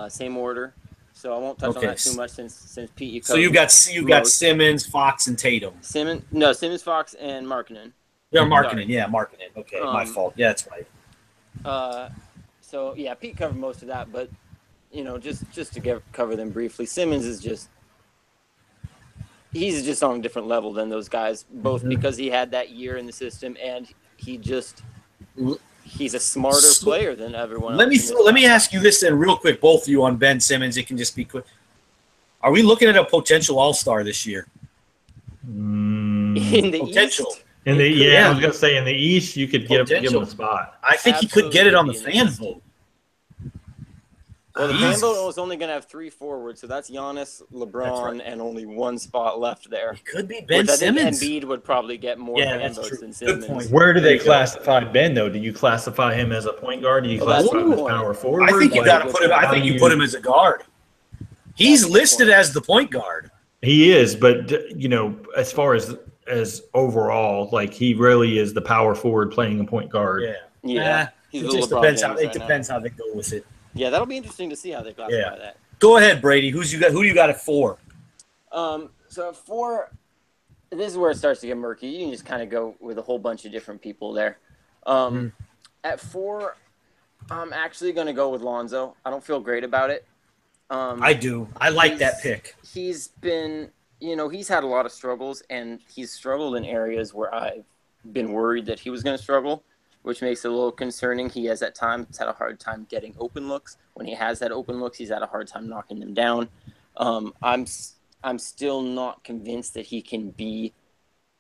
same order, so I won't touch on that too much since Pete. You got Simmons, Fox, and Tatum. Simmons, Fox, and Markkanen. Yeah, Markkanen. Okay, my fault. Yeah, that's right. So yeah, Pete covered most of that, but just to cover them briefly, Simmons is he's just on a different level than those guys, both because he had that year in the system and he's a smarter player than everyone else. Let me ask you this then real quick, both of you, on Ben Simmons. It can just be quick. Are we looking at a potential all-star this year? In the potential. East? I was going to say in the East, you could give him a spot. I think he could get it on the fan vote. Well, the fan vote was only going to have 3 forwards, so that's Giannis, LeBron, and only 1 spot left there. It could be Ben Simmons. I think Embiid would probably get more fan votes than Simmons. Good point. Where do they classify Ben, though? Do you classify him as a point guard? Do you classify him as power forward? I think you got to put him. I think you put him as a guard. He's listed as the point guard. He is, but as far as overall, like, he really is the power forward playing a point guard. Yeah. It just depends how they go with it. Yeah, that'll be interesting to see how they classify that. Go ahead, Brady. Who do you got at 4? So at 4, this is where it starts to get murky. You can just kind of go with a whole bunch of different people there. At 4, I'm actually going to go with Lonzo. I don't feel great about it. I do. I like that pick. He's been, he's had a lot of struggles, and he's struggled in areas where I've been worried that he was going to struggle, which makes it a little concerning. He has at times had a hard time getting open looks. When he has that open looks, he's had a hard time knocking them down. I'm still not convinced that he can be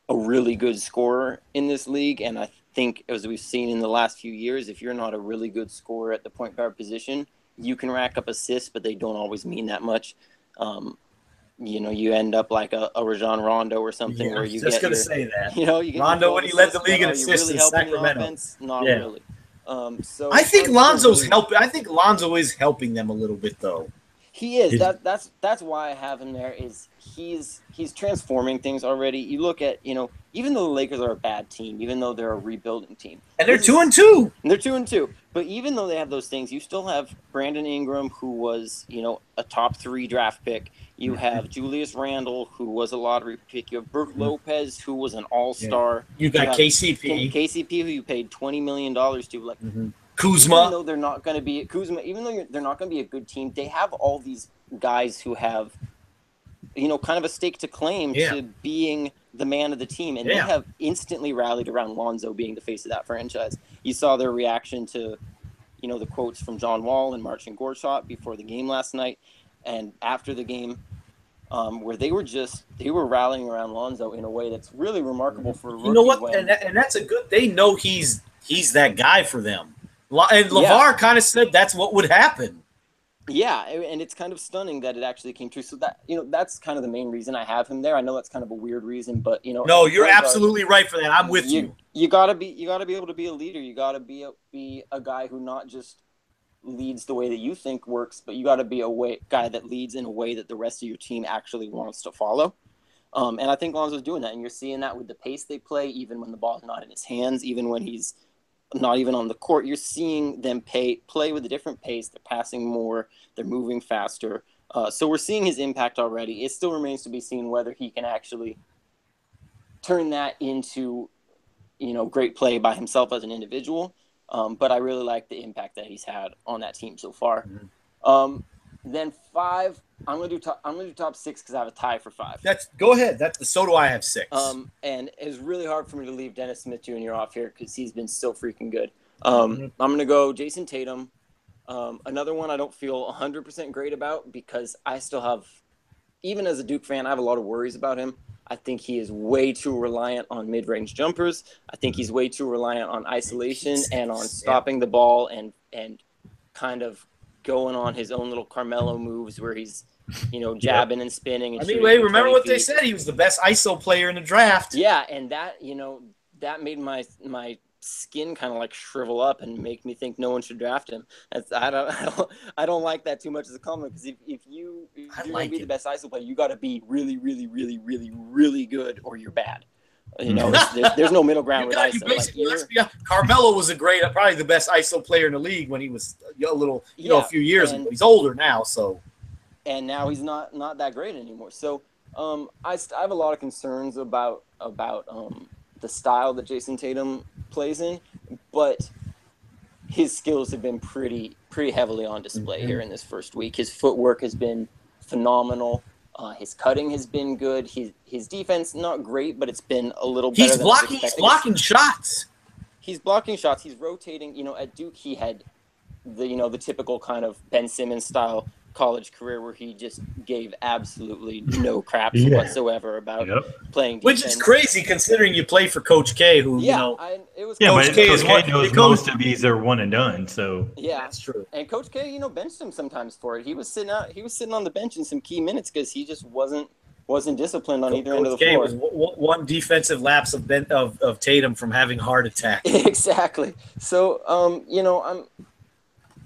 a really good scorer in this league. And I think, as we've seen in the last few years, if you're not a really good scorer at the point guard position, you can rack up assists, but they don't always mean that much. You end up like a Rajon Rondo or something where you just going to say that. You get Rondo when he led the league in assists in Sacramento. Offense? Not really. So I think Lonzo's helping. I think Lonzo is helping them a little bit, though. He is. That's why I have him there. Is he's transforming things already. You look at even though the Lakers are a bad team, even though they're a rebuilding team, and they're 2-2. They're 2-2. But even though they have those things, you still have Brandon Ingram, who was a top 3 draft pick. You have Julius Randle, who was a lottery pick. You have Brook Lopez, who was an all-star. You got KCP. KCP, who you paid $20 million to. Like Kuzma. Even though they're not going to be they're not going to be a good team, they have all these guys who have kind of a stake to claim to being the man of the team. And they have instantly rallied around Lonzo being the face of that franchise. You saw their reaction to, the quotes from John Wall and Marcin Gortat before the game last night and after the game, where they were rallying around Lonzo in a way that's really remarkable for a rookie. You know what? And that's a good – they know he's that guy for them. And LeVar kind of said that's what would happen. Yeah, and it's kind of stunning that it actually came true. So that that's kind of the main reason I have him there. I know that's kind of a weird reason, but no, you're absolutely right for that. I'm with you. You gotta be able to be a leader. You gotta be a guy who not just leads the way that you think works, but you gotta be a guy that leads in a way that the rest of your team actually wants to follow. And I think Lonzo's doing that, and you're seeing that with the pace they play, even when the ball's not in his hands, even when he's not even on the court. You're seeing them play with a different pace. They're passing more. They're moving faster. So we're seeing his impact already. It still remains to be seen whether he can actually turn that into, great play by himself as an individual. But I really like the impact that he's had on that team so far. Mm-hmm. Then 5, I'm gonna do top 6 because I have a tie for 5. Go ahead. So do I have 6. And it's really hard for me to leave Dennis Smith Jr. off here because he's been so freaking good. I'm gonna go Jason Tatum. Another one I don't feel 100% great about because I still have, even as a Duke fan, I have a lot of worries about him. I think he is way too reliant on mid-range jumpers. I think he's way too reliant on isolation and on stopping the ball and kind of going on his own little Carmelo moves where he's, jabbing and spinning. And remember what they said? He was the best ISO player in the draft. Yeah, and that, that made my skin kind of like shrivel up and make me think no one should draft him. I don't like that too much as a comment because if you're going to be the best ISO player, you got to be really, really, really, really, really good or you're bad. There's no middle ground with ISO. Carmelo was probably the best ISO player in the league when he was a few years ago. He's older now, so. And now he's not that great anymore. So I have a lot of concerns about the style that Jason Tatum plays in, but his skills have been pretty heavily on display here in this first week. His footwork has been phenomenal. His cutting has been good. His defense, not great, but it's been a little better. He's blocking shots. He's blocking shots. He's rotating. At Duke, he had the typical kind of Ben Simmons style college career where he just gave absolutely no craps whatsoever about playing defense. Which is crazy considering you play for Coach K, who Coach K knows most of these are one and done. So that's true. And Coach K, benched him sometimes for it. He was sitting on the bench in some key minutes because he just wasn't disciplined on either end of the floor. Coach K was one defensive lapse of Tatum from having a heart attack. Exactly. So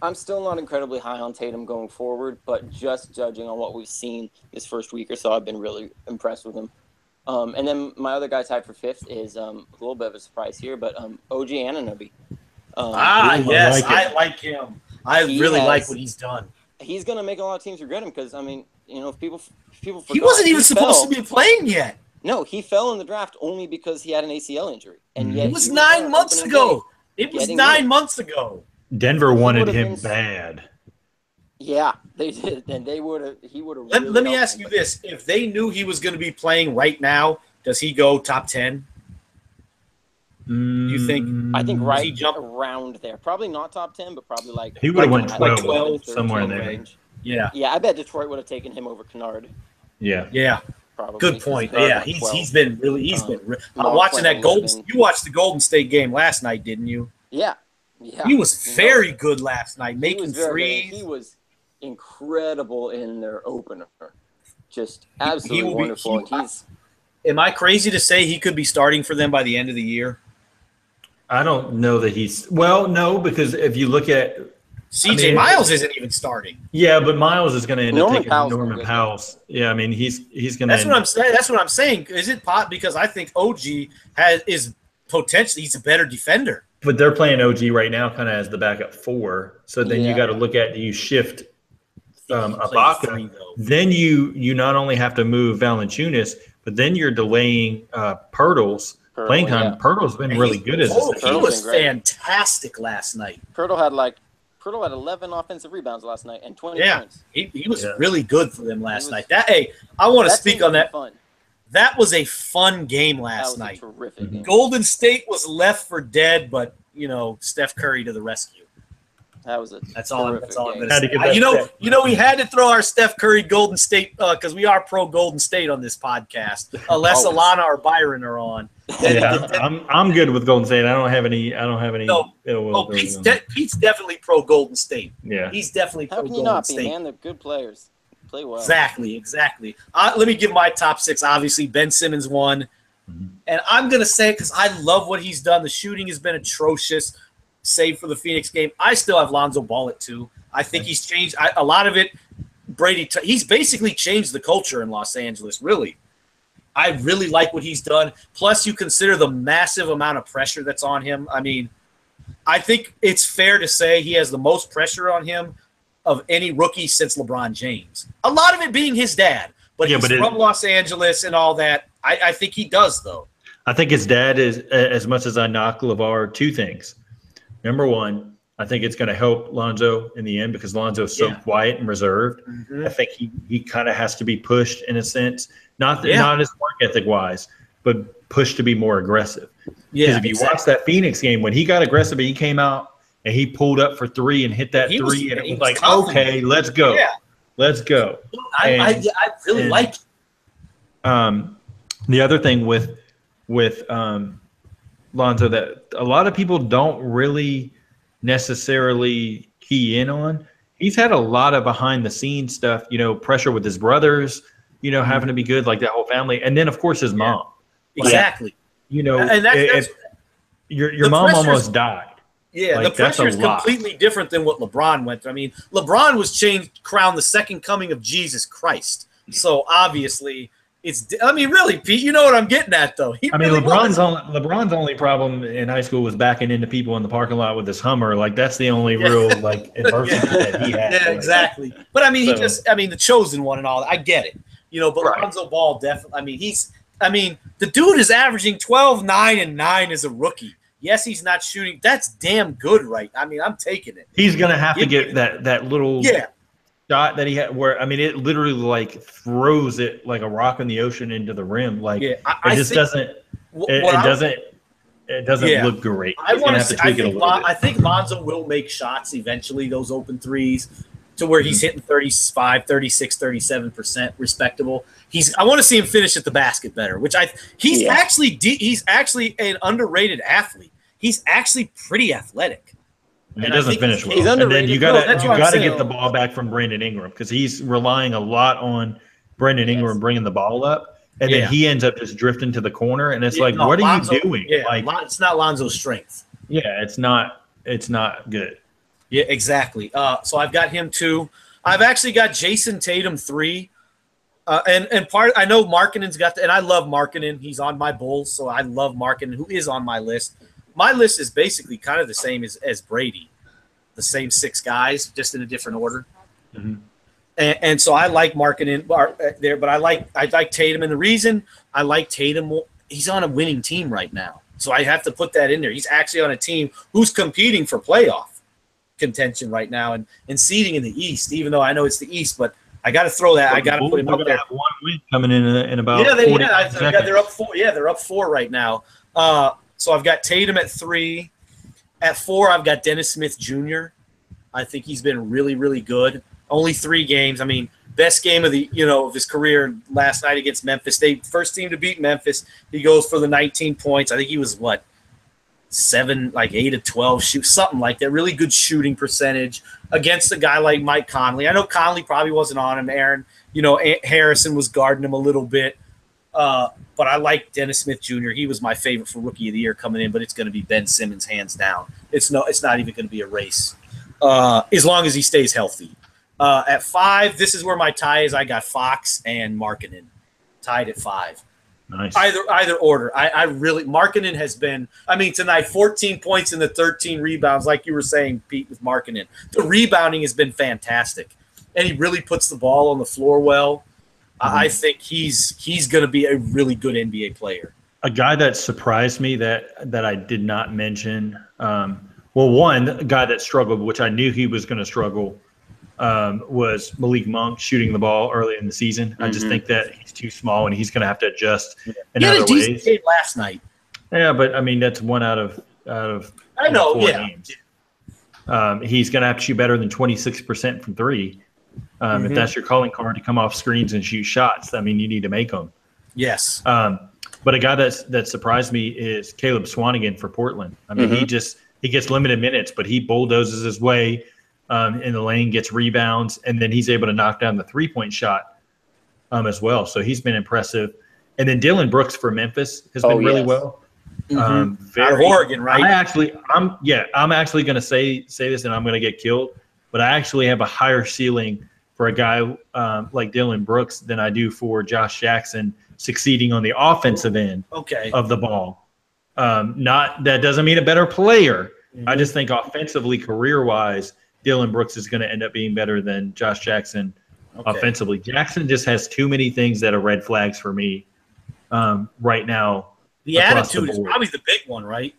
I'm still not incredibly high on Tatum going forward, but just judging on what we've seen this first week or so, I've been really impressed with him. And then my other guy tied for 5th is a little bit of a surprise here, but OG Anunoby. Yes, I like him. I really like what he's done. He's going to make a lot of teams regret him because, if people forgot, he wasn't even supposed to be playing yet. No, he fell in the draft only because he had an ACL injury. And yet it was 9 months ago. It was 9 months ago. Denver wanted him bad. Yeah, they did. And he would have. Let me ask you this: if they knew he was going to be playing right now, does he go top 10? You think? I think right around there. Probably not top 10, but probably like he would have went 12 somewhere in there. Range. Yeah. Yeah, I bet Detroit would have taken him over Kennard. Yeah. Yeah. Probably. Good point. Yeah, he's been. I'm watching that You watched the Golden State game last night, didn't you? Yeah. Yeah. He was very good last night, making threes. He was incredible in their opener. Just absolutely wonderful. Am I crazy to say he could be starting for them by the end of the year? I don't know that he's – well, no, because if you look at – CJ Miles isn't even starting. Yeah, but Miles is going to end up taking Norman Powell's. Yeah, I mean, he's going to – That's what I'm saying. Is it pot? Because I think OG is potentially – he's a better defender. But they're playing OG right now kind of as the backup 4. So then you got to look at, do you shift Ibaka? Then you not only have to move Valanciunas, but then you're delaying Pirtle's playing time. Yeah. Pirtle's been really good as a He was fantastic last night. Pirtle had like Pirtle had 11 offensive rebounds last night and 20 points. He was really good for them last night. I want to speak on that. Fun. That was a fun game last night. That was a terrific game. Golden State was left for dead, but Steph Curry to the rescue. That's all I'm going to say. We had to throw our Steph Curry Golden State because we are pro Golden State on this podcast, unless Alana or Byron are on. I'm good with Golden State. I don't have any. No, Pete's definitely pro Golden State. Yeah, he's definitely pro Golden State. How can you not be, man? They're good players. Play well. Exactly. Let me give my top 6. Obviously, Ben Simmons won. And I'm going to say it because I love what he's done. The shooting has been atrocious, save for the Phoenix game. I still have Lonzo Ball at 2. I think he's changed a lot of it. Brady, he's basically changed the culture in Los Angeles, really. I really like what he's done. Plus, you consider the massive amount of pressure that's on him. I mean, I think it's fair to say he has the most pressure on him of any rookie since LeBron James. A lot of it being his dad, but he's from Los Angeles and all that. I think he does, though. I think his dad is, as much as I knock LeVar, 2 things. Number one, I think it's going to help Lonzo in the end because Lonzo is so quiet and reserved. I think he kind of has to be pushed in a sense, not his work ethic wise, but pushed to be more aggressive. Because if you watch that Phoenix game, when he got aggressive, he came out and he pulled up for 3 and hit that 3, and it was like, confident. Okay, let's go. Yeah. Let's go. I really like it. The other thing with Lonzo that a lot of people don't really necessarily key in on, he's had a lot of behind the scenes stuff, pressure with his brothers, having to be good, like that whole family. And then, of course, his mom. Exactly. And that's your mom almost died. Yeah, the pressure is completely different than what LeBron went through. I mean, LeBron was crowned the second coming of Jesus Christ. So obviously, really, Pete, you know what I'm getting at, though. LeBron's only problem in high school was backing into people in the parking lot with his Hummer. Like that's the only real adversity that he had. Yeah, exactly. But I mean, the chosen one and all that. I get it. But Lonzo Ball definitely. The dude is averaging 12, 9, and 9 as a rookie. Yes, he's not shooting. That's damn good, right? I'm taking it. He's gonna have to get that little shot that he had, where it literally throws it like a rock in the ocean into the rim. It doesn't look great. I think Lonzo will make shots eventually. Those open threes to where he's hitting 35, 36, 37% respectable. I want to see him finish at the basket better, which he's actually an underrated athlete. He's actually pretty athletic. He doesn't finish well. And then you gotta get the ball back from Brandon Ingram because he's relying a lot on Brandon Ingram bringing the ball up, and then he ends up just drifting to the corner, and it's what are you doing? Yeah, it's not Lonzo's strength. Yeah, it's not good. Yeah, exactly. So I've got him 2. I've actually got Jason Tatum 3. And I know Markkanen's got and I love Markkanen. He's on my Bulls, so I love Markkanen, who is on my list. My list is basically kind of the same as Brady, the same 6 guys, just in a different order. Mm-hmm. And so I like Markkanen there, but I like Tatum, and the reason I like Tatum, he's on a winning team right now, so I have to put that in there. He's actually on a team who's competing for playoff contention right now and seeding in the East, even though I know it's the East, but I got to throw that. I got to put him up there. Have 1 win coming in about. They're up 4. Yeah, they're up 4 right now. So I've got Tatum at 3. At 4, I've got Dennis Smith Jr. I think he's been really, really good. Only 3 games. Best game of of his career last night against Memphis. They first team to beat Memphis. He goes for the 19 points. I think he was 8 of 12 shoot, something like that. Really good shooting percentage against a guy like Mike Conley. I know Conley probably wasn't on him, Aaron. Harrison was guarding him a little bit. But I like Dennis Smith Jr. He was my favorite for Rookie of the Year coming in, but it's going to be Ben Simmons hands down. It's not even going to be a race as long as he stays healthy. At 5, this is where my tie is. I got Fox and Markkanen tied at 5. Nice. Either order. I really Markkanen has been. Tonight 14 points and the 13 rebounds, like you were saying, Pete, with Markkanen. The rebounding has been fantastic, and he really puts the ball on the floor well. I think he's going to be a really good NBA player. A guy that surprised me that I did not mention Well, one guy that struggled, which I knew he was going to struggle, was Malik Monk shooting the ball early in the season. Mm-hmm. I just think that he's too small and he's going to have to adjust in other ways. Game last night. Yeah, but I mean that's one out of I know, 4 games. He's going to have to shoot better than 26% from three. If that's your calling card to come off screens and shoot shots, I mean you need to make them. Yes. But a guy that surprised me is Caleb Swanigan for Portland. I mean he gets limited minutes, but he bulldozes his way in the lane, gets rebounds, and then he's able to knock down the 3-point shot as well. So he's been impressive. And then Dylan Brooks for Memphis has been really well. Out of Oregon, right? I'm actually going to say this, and I'm going to get killed, but I actually have a higher ceiling for a guy like Dylan Brooks than I do for Josh Jackson succeeding on the offensive end of the ball. Not that doesn't mean a better player. I just think offensively, career-wise, Dylan Brooks is going to end up being better than Josh Jackson offensively. Jackson just has too many things that are red flags for me right now. The attitude is probably the big one, right?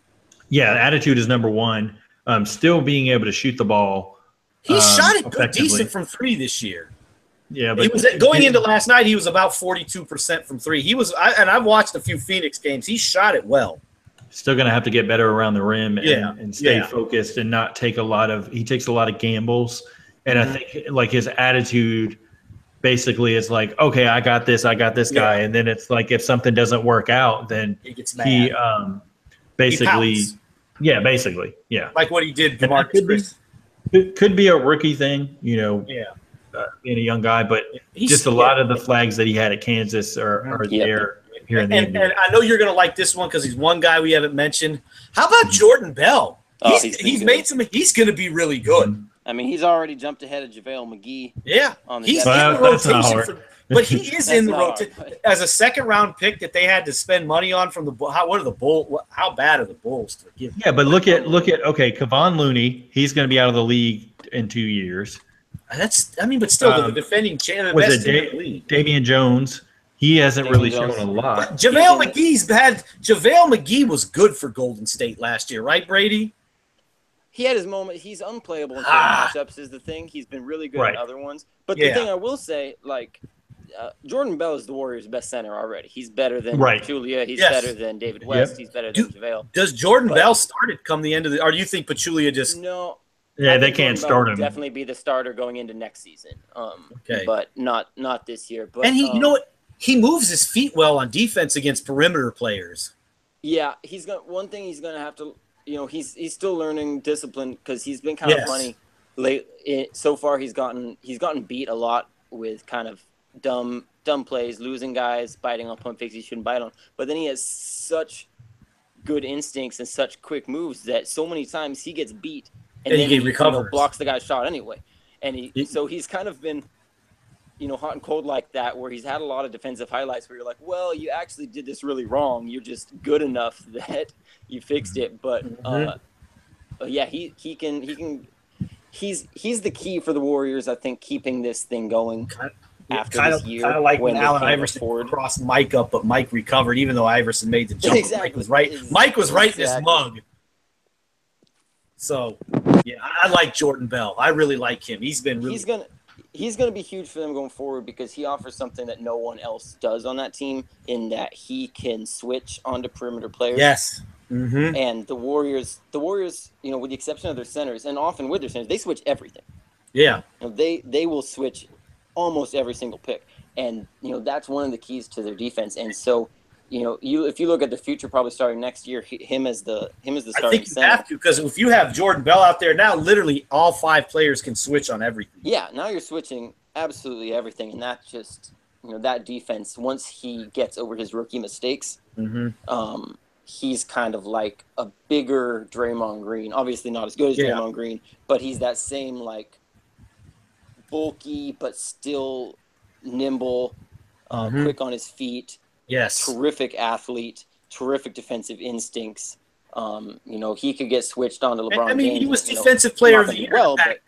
Yeah, attitude is number one. Still being able to shoot the ball. He shot it good, decent from three this year. Yeah, but he was going into last night. He was about 42% from three. He was, and I've watched a few Phoenix games. He shot it well. Still going to have to get better around the rim and stay focused and not take a lot of. He takes a lot of gambles, and I think like his attitude basically is like, okay, I got this guy, and then it's like if something doesn't work out, then he gets mad. He basically, like what he did to Marcus. It could be a rookie thing, being a young guy, but just a lot of the flags that he had at Kansas are there here in the NBA. And I know you're going to like this one because he's one guy we haven't mentioned. How about Jordan Bell? He's made some. He's going to be really good. I mean, he's already jumped ahead of JaVale McGee. Yeah, he's in the rotation. But he is in the rotation as a second-round pick that they had to spend money on from the. How bad are the Bulls to give? Yeah, but look at Kevon Looney. He's going to be out of the league in 2 years. But still, the defending champion. Was it Damian Jones? He hasn't really shown a lot. But JaVale McGee was good for Golden State last year, right, Brady? He had his moment. He's unplayable in certain matchups is the thing. He's been really good in other ones. But the thing I will say, Jordan Bell is the Warriors' best center already. He's better than Pachulia. He's better than David West. He's better than JaVale. Does Jordan Bell start it come the end of the – or do you think Pachulia just – No. Yeah, they can't start him. Definitely be the starter going into next season. But not this year. But and you know what? He moves his feet well on defense against perimeter players. Yeah, one thing he's going to have to – he's still learning discipline because he's been kind of funny late. So far, he's gotten beat a lot with kind of dumb plays, losing guys, biting on pump fakes he shouldn't bite on. But then he has such good instincts and such quick moves that so many times he gets beat and then he blocks the guy's shot anyway. And so he's kind of been hot and cold like that, where he's had a lot of defensive highlights where you're like, well, you actually did this really wrong. You're just good enough that you fixed it. But he's the key for the Warriors, I think, keeping this thing going after this year. Kind of like when Allen Iverson crossed Mike up, but Mike recovered, even though Iverson made the jump. Exactly. Mike was right. Mike was right in his mug. So, yeah, I like Jordan Bell. I really like him. He's been really He's going to be huge for them going forward because he offers something that no one else does on that team in that he can switch onto perimeter players. Yes. And the Warriors, with the exception of their centers, and often with their centers, they switch everything. Yeah. They will switch almost every single pick. And, that's one of the keys to their defense. And so, if you look at the future, probably starting next year, him as the starting center. I think you have to, because if you have Jordan Bell out there now, literally all 5 players can switch on everything. Yeah, now you're switching absolutely everything, and that's just that defense. Once he gets over his rookie mistakes, he's kind of like a bigger Draymond Green. Obviously, not as good as Draymond Green, but he's that same bulky but still nimble, quick on his feet. Yes. Terrific athlete, terrific defensive instincts. He could get switched on to LeBron James. He was defensive player of the year.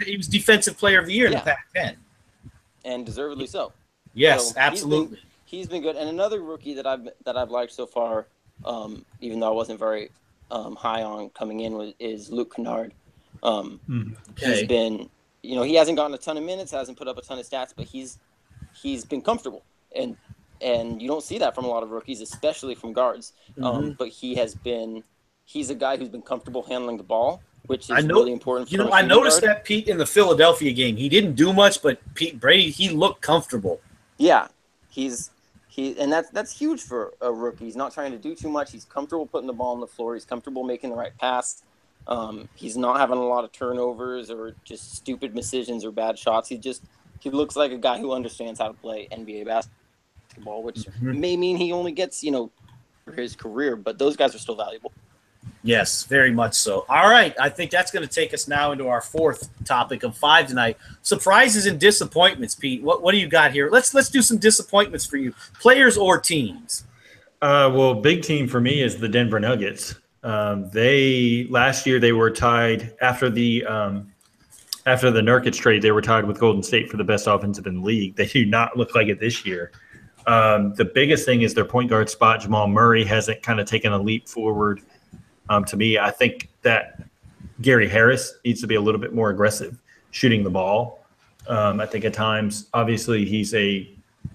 He was defensive player of the year in the Pac-10. And deservedly so. Yes, absolutely. He's been good. And another rookie that I've liked so far, even though I wasn't very high on coming in is Luke Kennard. Okay. He's been, he hasn't gotten a ton of minutes, hasn't put up a ton of stats, but he's been comfortable, and you don't see that from a lot of rookies, especially from guards. But he's a guy who's been comfortable handling the ball, which is really important. I noticed that, Pete, in the Philadelphia game. He didn't do much, but Brady, he looked comfortable. Yeah, and that's huge for a rookie. He's not trying to do too much. He's comfortable putting the ball on the floor. He's comfortable making the right pass. He's not having a lot of turnovers or just stupid decisions or bad shots. He looks like a guy who understands how to play NBA basketball, which may mean he only gets, for his career, but those guys are still valuable. Yes, very much so. All right, I think that's going to take us now into our fourth topic of 5 tonight. Surprises and disappointments, Pete. What do you got here? Let's do some disappointments for you, players or teams. Well, big team for me is the Denver Nuggets. Last year they were tied after the Nurkic trade. They were tied with Golden State for the best offensive in the league. They do not look like it this year. The biggest thing is their point guard spot. Jamal Murray hasn't kind of taken a leap forward. To me, I think that Gary Harris needs to be a little bit more aggressive shooting the ball. I think at times, obviously, he's a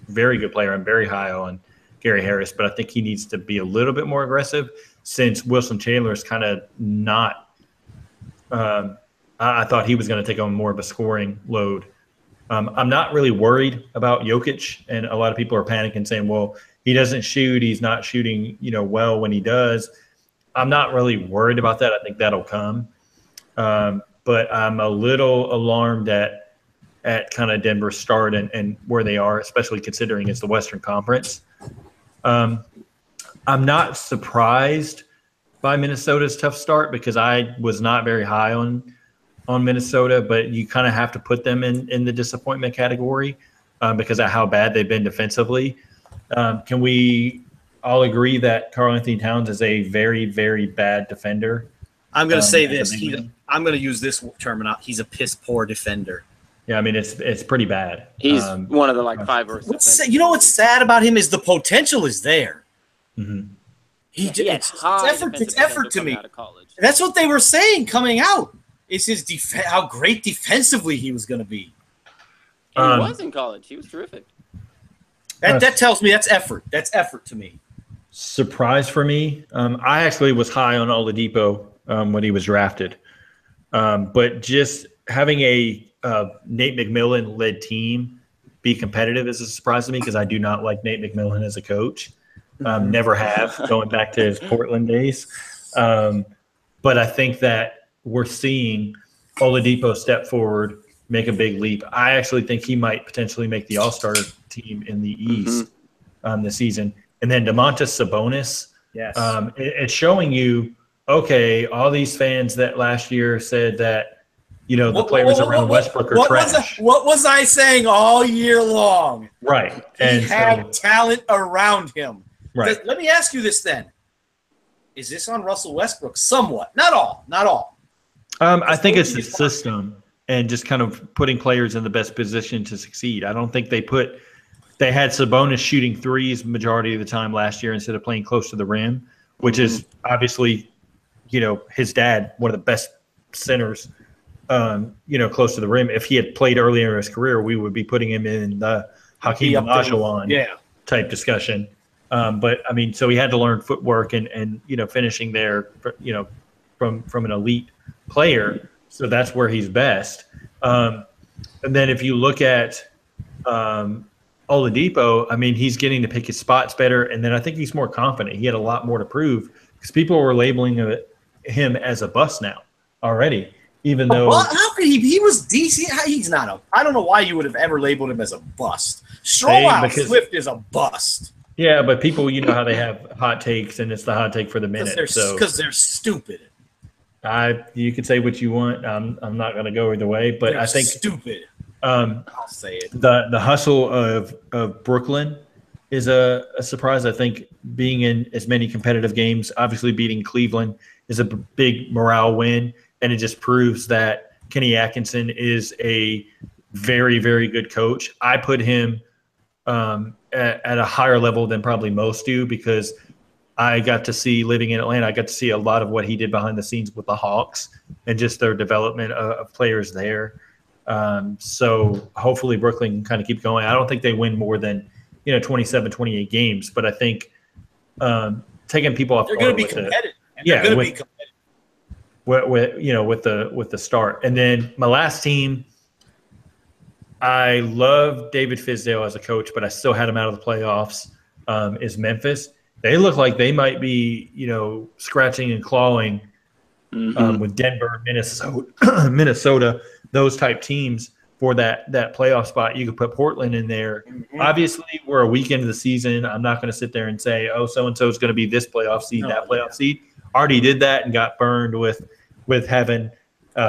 very good player. I'm very high on Gary Harris, but I think he needs to be a little bit more aggressive since Wilson Chandler is kind of not I thought he was going to take on more of a scoring load. I'm not really worried about Jokic, and a lot of people are panicking saying, well, he doesn't shoot. He's not shooting, well when he does. I'm not really worried about that. I think that'll come. But I'm a little alarmed at kind of Denver's start and where they are, especially considering it's the Western Conference. I'm not surprised by Minnesota's tough start because I was not very high on Minnesota, but you kind of have to put them in the disappointment category because of how bad they've been defensively. Can we all agree that Karl-Anthony Towns is a very, very bad defender? I'm going to say this. I'm going to use this term. He's a piss-poor defender. Yeah, I mean, it's pretty bad. He's one of the 5 worst. You know what's sad about him is the potential is there. Mm-hmm. It's effort to me. That's what they were saying coming out. Is how great defensively he was going to be. And he was in college. He was terrific. That tells me that's effort. That's effort to me. Surprise for me. I actually was high on Oladipo when he was drafted. But just having a Nate McMillan-led team be competitive is a surprise to me because I do not like Nate McMillan as a coach. Never have, going back to his Portland days. But I think that we're seeing Oladipo step forward, make a big leap. I actually think he might potentially make the All-Star team in the East this season. And then Domantas Sabonis, yes, it's showing you, okay, all these fans that last year said that, the players around Westbrook are trash. What was I saying all year long? Right. He had talent around him. Right. Let me ask you this then. Is this on Russell Westbrook? Somewhat. Not all. I think it's the system and just kind of putting players in the best position to succeed. I don't think they had Sabonis shooting threes majority of the time last year instead of playing close to the rim, which is obviously, his dad, one of the best centers, close to the rim. If he had played earlier in his career, we would be putting him in the Hakeem Olajuwon type discussion. But I mean, so he had to learn footwork and finishing there, from an elite player. So that's where he's best. And then if you look at Oladipo, I mean, he's getting to pick his spots better. And then I think he's more confident. He had a lot more to prove because people were labeling him as a bust now already, even though. Well, how could he was decent. He's not I don't know why you would have ever labeled him as a bust. Stroll Swift is a bust. Yeah, but people, how they have hot takes, and it's the hot take for the minute. Because they're stupid. You could say what you want. I'm not going to go either way, but I think stupid. I'll say it. The hustle of Brooklyn is a surprise. I think being in as many competitive games, obviously beating Cleveland is a big morale win, and it just proves that Kenny Atkinson is a very, very good coach. I put him at a higher level than probably most do because I got to see living in Atlanta. I got to see a lot of what he did behind the scenes with the Hawks and just their development of players there. So hopefully Brooklyn can kind of keep going. I don't think they win more than 27, 28 games, but I think taking people off they're going to be with competitive. They're going to be competitive. With the start. And then my last team, I love David Fizdale as a coach, but I still had him out of the playoffs. Is Memphis. They look like they might be, scratching and clawing with Denver, Minnesota, those type teams for that playoff spot. You could put Portland in there. Mm-hmm. Obviously, we're a week into the season. I'm not going to sit there and say, oh, so-and-so is going to be this playoff seed, that playoff seed. Already did that and got burned with having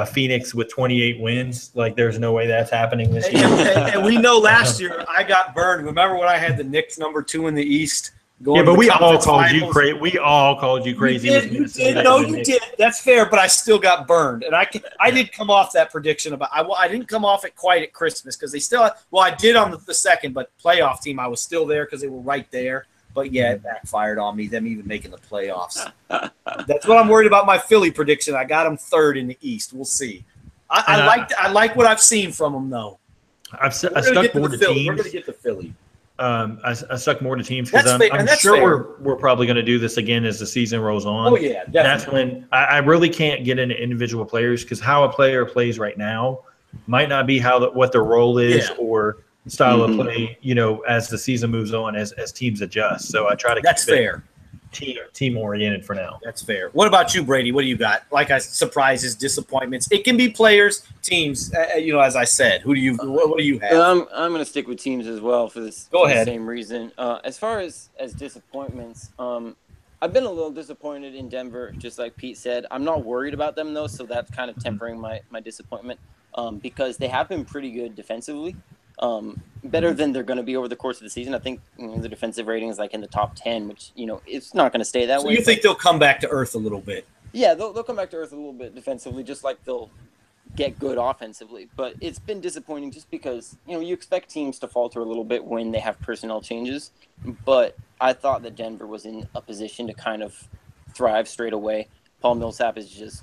Phoenix with 28 wins. Like, there's no way that's happening this year. And we know last year I got burned. Remember when I had the Knicks number 2 in the East? But we all called you crazy. We all called you crazy. You did. No, you did. That's fair, but I still got burned. And I did come off that prediction I didn't come off it quite at Christmas because they still – well, I did on the second, but playoff team I was still there because they were right there. But, yeah, it backfired on me, them even making the playoffs. That's what I'm worried about my Philly prediction. I got them third in the East. We'll see. I like what I've seen from them, though. I stuck more to teams. We're going to get to Philly. I stuck more to teams because I'm sure we're probably going to do this again as the season rolls on. Oh, yeah, definitely. That's when I really can't get into individual players because how a player plays right now might not be what their role is or style of play, as the season moves on, as teams adjust. So I try to keep fair. Team oriented for now. That's fair. What about you, Brady? What do you got? Surprises, disappointments. It can be players, teams. As I said, what do you have? I'm going to stick with teams as well for this. Go ahead. The same reason. As far as disappointments, I've been a little disappointed in Denver, just like Pete said. I'm not worried about them though, so that's kind of tempering my disappointment because they have been pretty good defensively. Better than they're going to be over the course of the season. I think the defensive rating is in the top 10, which it's not going to stay that way. So you think they'll come back to earth a little bit? Yeah, they'll come back to earth a little bit defensively, just like they'll get good offensively. But it's been disappointing just because you expect teams to falter a little bit when they have personnel changes. But I thought that Denver was in a position to kind of thrive straight away. Paul Millsap is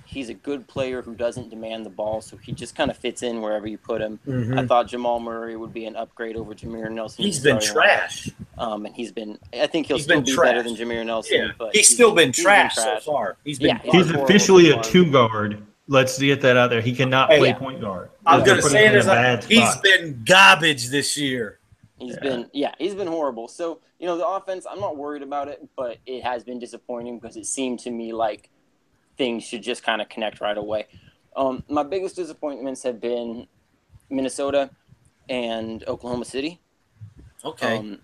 he's a good player who doesn't demand the ball, so he just kind of fits in wherever you put him. Mm-hmm. I thought Jamal Murray would be an upgrade over Jameer Nelson. He's been trash. And I think he'll still be better than Jameer Nelson. Yeah. But he's still been trash so far. He's officially a 2-guard. Let's get that out there. He cannot play point guard. I'm going to say he's been garbage this year. He's been horrible. So, the offense, I'm not worried about it, but it has been disappointing because it seemed to me like things should just kind of connect right away. My biggest disappointments have been Minnesota and Oklahoma City. Okay.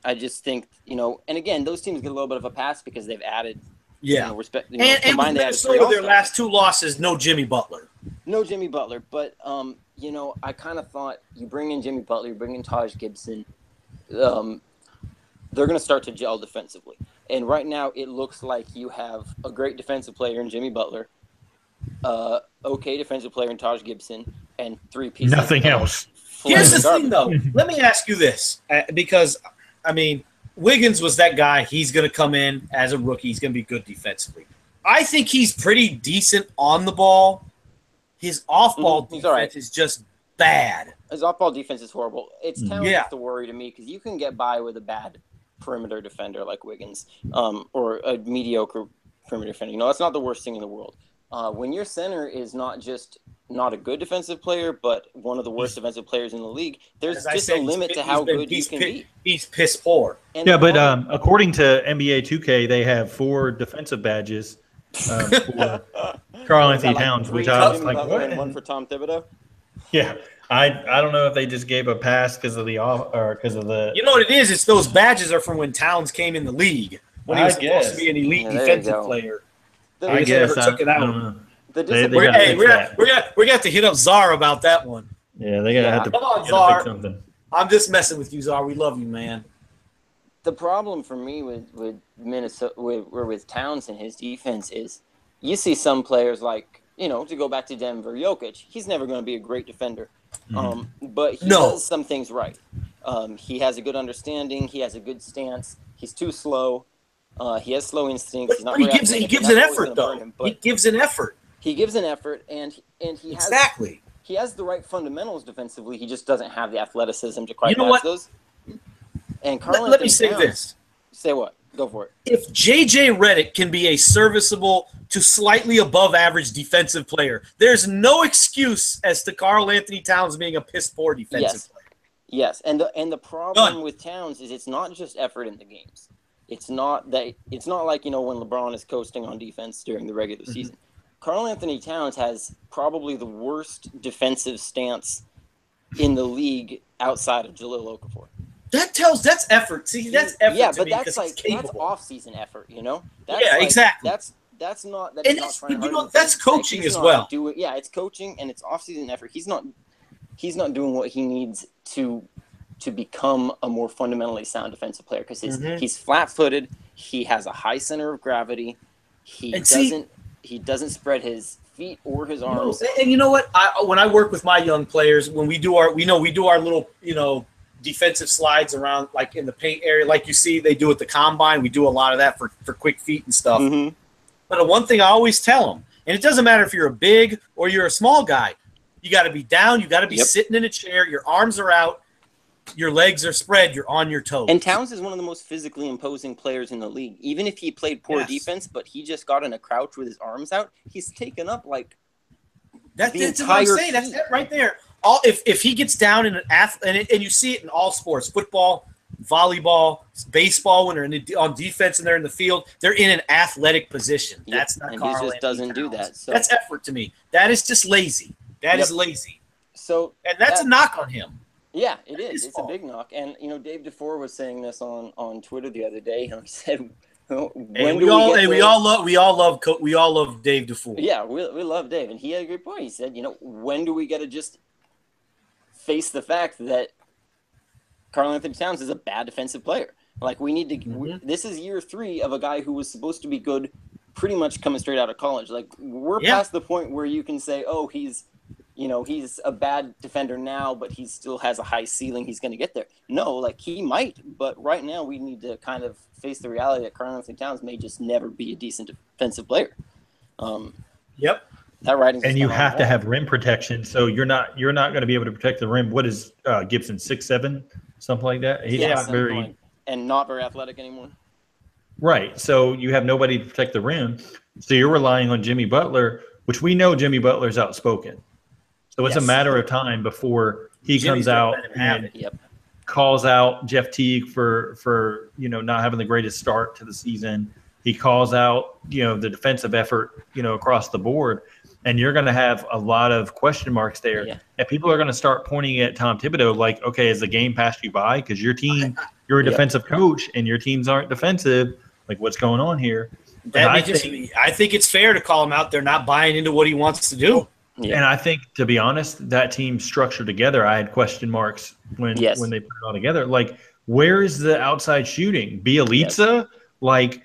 I just think, and again, those teams get a little bit of a pass because they've added respect. And with Minnesota, their last 2 losses, no Jimmy Butler. No Jimmy Butler. But, I kind of thought you bring in Jimmy Butler, you bring in Taj Gibson, they're going to start to gel defensively. And right now, it looks like you have a great defensive player in Jimmy Butler, okay defensive player in Taj Gibson, and 3 pieces. Nothing else. Here's the thing, though. Let me ask you this, because, Wiggins was that guy. He's going to come in as a rookie. He's going to be good defensively. I think he's pretty decent on the ball. His off-ball defense is just bad. His off-ball defense is horrible. It's talent that's the worry to me because you can get by with a bad perimeter defender like Wiggins or a mediocre perimeter defender. That's not the worst thing in the world. When your center is not a good defensive player, but one of the worst defensive players in the league, there's just a limit to how good you can be. He's piss poor. But according to NBA 2K, they have 4 defensive badges for Karl Anthony Towns, which I was like, what? And one for Tom Thibodeau? Yeah. I don't know if they just gave a pass because of the You know what it is? It's those badges are from when Towns came in the league when he was supposed to be an elite defensive player. I guess took it out. We're gonna have to hit up Czar about that one. Yeah, they gotta have to. Come on, Czar. Something. I'm just messing with you, Czar. We love you, man. The problem for me with Minnesota, with Towns and his defense is, you see some players like to go back to Denver, Jokic. He's never going to be a great defender, but he does some things right. He has a good understanding. He has a good stance. He's too slow. He has slow instincts. He's not But he very gives athletic, he gives and an that's always effort gonna burn though. him, He but gives an effort. he gives an effort, and he has Exactly. he has the right fundamentals defensively. He just doesn't have the athleticism to You quite know match what? those. And Karl Let me Anthony say Towns, this. say what? Go for it. If J.J. Redick can be a serviceable to slightly above average defensive player, there's no excuse as to Karl Anthony Towns being a piss poor defensive player. Yes, and the problem with Towns is it's not just effort in the games. It's not like when LeBron is coasting on defense during the regular season. Karl Anthony Towns has probably the worst defensive stance in the league outside of Jahlil Okafor. That's effort. See, that's effort. Yeah, to but me that's he's capable. off-season effort. Exactly. That's not that. And He's not trying hard. that's coaching as well. It's coaching and it's off-season effort. He's not doing what he needs to become a more fundamentally sound defensive player because he's flat-footed. He has a high center of gravity. He doesn't spread his feet or his arms. And you know what? When I work with my young players, when we do our little defensive slides around like in the paint area, like you see they do at the combine. We do a lot of that for quick feet and stuff. Mm-hmm. But one thing I always tell them, and it doesn't matter if you're a big or you're a small guy, you got to be down. You got to be sitting in a chair. Your arms are out. Your legs are spread. You're on your toes. And Towns is one of the most physically imposing players in the league. Even if he played poor defense, but he just got in a crouch with his arms out, he's taken up like that's what I'm saying. That's it right there. If he gets down in an athlete, and you see it in all sports, football, volleyball, baseball, when they're on defense and they're in the field, they're in an athletic position. That's not Karl Anthony Towns. Doesn't do that. So that's effort to me. That is just lazy. That is lazy. So and that's a knock on him. Yeah, it is. It's a big knock. And Dave DeFore was saying this on Twitter the other day. He said, we all love Dave DeFore. Yeah, we love Dave, and he had a great point. He said, when do we get to just face the fact that Karl Anthony Towns is a bad defensive player? Like we need to. This is year 3 of a guy who was supposed to be good, pretty much coming straight out of college. Like we're past the point where you can say, oh, he's a bad defender now, but he still has a high ceiling. He's going to get there. No, like he might, but right now we need to kind of face the reality that Karl Anthony Towns may just never be a decent defensive player. That writing. And you have to have rim protection, so you're not going to be able to protect the rim. What is Gibson, 6'7", something like that? He's not very and not very athletic anymore. Right. So you have nobody to protect the rim. So you're relying on Jimmy Butler, which we know Jimmy Butler's outspoken. So it's a matter of time before he comes out and calls out Jeff Teague for not having the greatest start to the season. He calls out the defensive effort across the board, and you're going to have a lot of question marks there. Yeah. And people are going to start pointing at Tom Thibodeau like, okay, has the game passed you by? Because you're a defensive coach and your teams aren't defensive. Like, what's going on here? I think it's fair to call him out. They're not buying into what he wants to do. Yeah. And I think, to be honest, that team structured together, I had question marks when they put it all together. Like, where is the outside shooting? Bielitsa? Yes.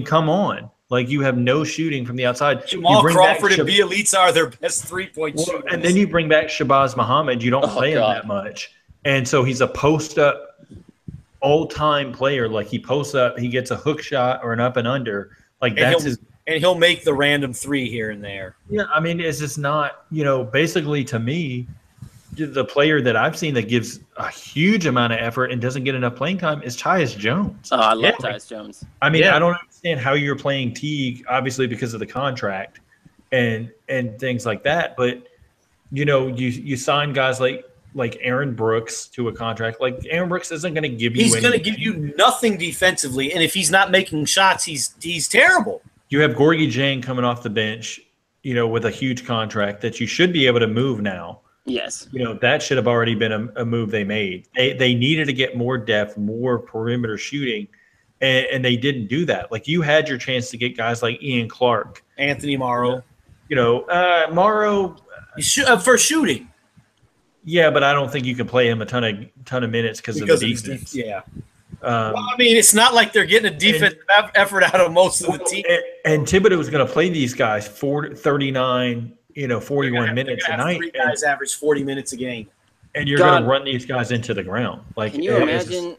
Come on. Like, you have no shooting from the outside. Jamal Crawford and Bielitsa are their best three-point shooters. And then you bring back Shabazz Muhammad. You don't play him that much. And so he's a post-up, old-time player. Like, he posts up, he gets a hook shot or an up and under. Like, that's his – and he'll make the random three here and there. Yeah, it's just not, basically to me, the player that I've seen that gives a huge amount of effort and doesn't get enough playing time is Tyus Jones. Oh, I love Tyus Jones. I don't understand how you're playing Teague, obviously because of the contract and things like that. But, you sign guys like Aaron Brooks to a contract. Like, Aaron Brooks isn't going to give you anything. He's going to give you nothing defensively. And if he's not making shots, he's terrible. You have Gorgie Jang coming off the bench, with a huge contract that you should be able to move now. Yes. That should have already been a move they made. They needed to get more depth, more perimeter shooting, and they didn't do that. Like, you had your chance to get guys like Ian Clark. Anthony Morrow. Morrow. For shooting. Yeah, but I don't think you can play him a ton of minutes because of the defense. Yeah. It's not like they're getting a defensive effort out of most of the team. And Thibodeau was going to play these guys 39, 41 minutes a night. 3 guys average 40 minutes a game. And you're going to run these guys into the ground. Like, can you imagine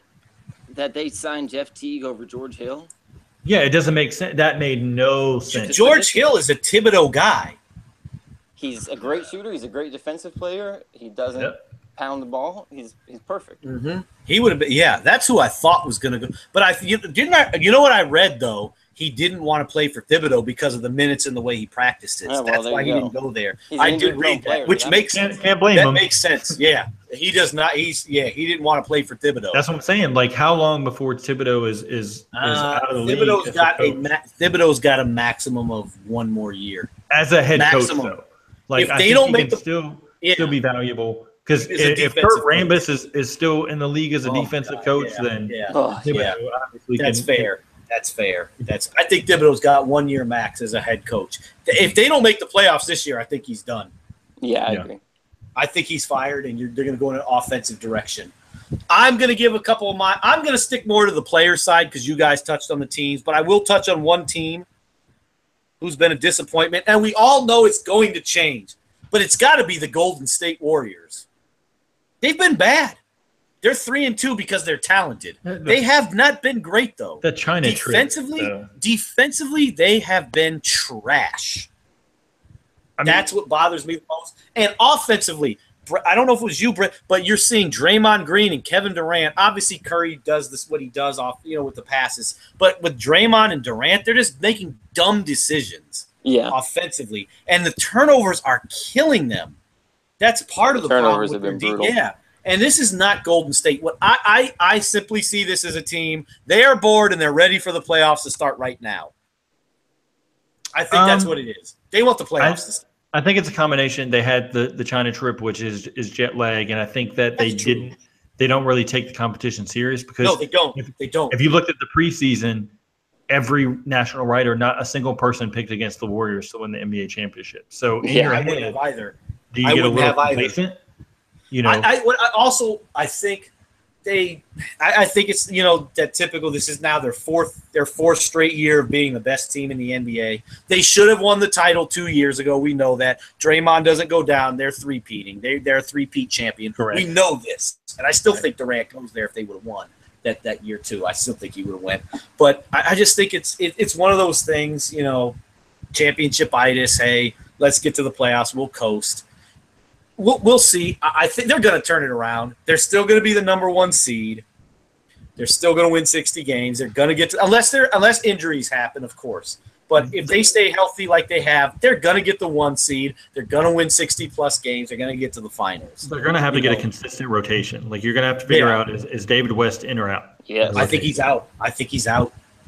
that they signed Jeff Teague over George Hill? Yeah, it doesn't make sense. That made no sense. George Hill is a Thibodeau guy. He's a great shooter. He's a great defensive player. He doesn't pound the ball. He's perfect. Mm-hmm. He would have been. Yeah, that's who I thought was going to go. But you know what I read though. He didn't want to play for Thibodeau because of the minutes and the way he practiced it. That's why he didn't go there. I did read that, which makes sense. Can't blame him. That makes sense. Yeah, he does not. He didn't want to play for Thibodeau. That's what I'm saying. Like, how long before Thibodeau is out of the league? Thibodeau's got a maximum of 1 more year as a head coach, though. Like, if they don't make still be valuable. Because if Kurt Rambis is still in the league as a defensive coach, then obviously that's fair. That's fair. I think Thibodeau's got 1 year max as a head coach. If they don't make the playoffs this year, I think he's done. Yeah, I agree. I think he's fired, and they're going to go in an offensive direction. I'm going to give a couple of my – I'm going to stick more to the player side because you guys touched on the teams, but I will touch on one team who's been a disappointment, and we all know it's going to change, but it's got to be the Golden State Warriors. They've been bad. They're 3-2 because they're talented. They have not been great though. The China defensively, they have been trash. That's what bothers me the most. And offensively, I don't know if it was you, Brett, but you're seeing Draymond Green and Kevin Durant. Obviously, Curry does what he does with the passes. But with Draymond and Durant, they're just making dumb decisions. Offensively, and the turnovers are killing them. That's part of the turnovers problem. Have been brutal. Yeah. And this is not Golden State. What I simply see this as a team. They are bored and they're ready for the playoffs to start right now. I think that's what it is. They want the playoffs to start. I think it's a combination. They had the China trip, which is jet lag, and I think that they don't really take the competition serious because no, they don't. They don't. If you looked at the preseason, every national writer, not a single person picked against the Warriors to win the NBA championship. So in your head, wouldn't have either. Do you get a little complacent? You know, I think it's that typical. This is now their fourth straight year of being the best team in the NBA. They should have won the title 2 years ago. We know that. Draymond doesn't go down. They're three-peating. They're a three-peat champion. Correct. We know this, and I still think Durant goes there if they would have won that year too. I still think he would have went, but I just think it's one of those things. Championship-itis. Hey, let's get to the playoffs. We'll coast. We'll see. I think they're going to turn it around. They're still going to be the number 1 seed. They're still going to win 60 games. They're going to get to, unless injuries happen, of course. But if they stay healthy like they have, they're going to get the 1 seed. They're going to win 60-plus games. They're going to get to the finals. They're going to have to get a consistent rotation. Like, you're going to have to figure out, is David West in or out? Yeah, I think he's out.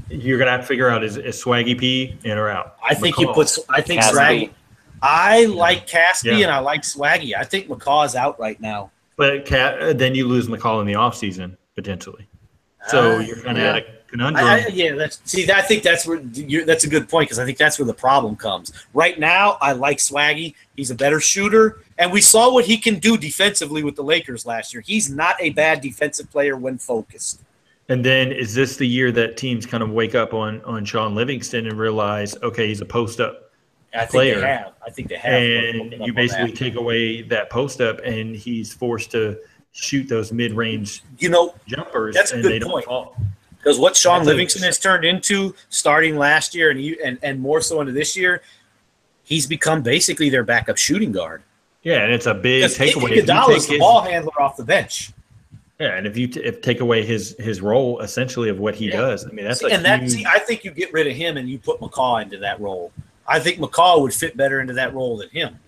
You're going to have to figure out, is Swaggy P in or out? I think Swaggy. I like Caspi and I like Swaggy. I think McCaw's out right now. But then you lose McCaw in the offseason, potentially. So you're kind of at a conundrum. I think that's where that's a good point because I think that's where the problem comes. Right now, I like Swaggy. He's a better shooter, and we saw what he can do defensively with the Lakers last year. He's not a bad defensive player when focused. And then is this the year that teams kind of wake up on Sean Livingston and realize, okay, he's a post-up player. I think they have. And you basically take away that post-up, and he's forced to shoot those mid-range jumpers. That's a good point. Because what Sean Livingston has turned into starting last year and more so into this year, he's become basically their backup shooting guard. Yeah, and it's a big takeaway. Iguodala's the ball handler off the bench. Yeah, and if take away his role essentially of what he does, I mean that's I think you get rid of him and you put McCaw into that role. I think McCaw would fit better into that role than him.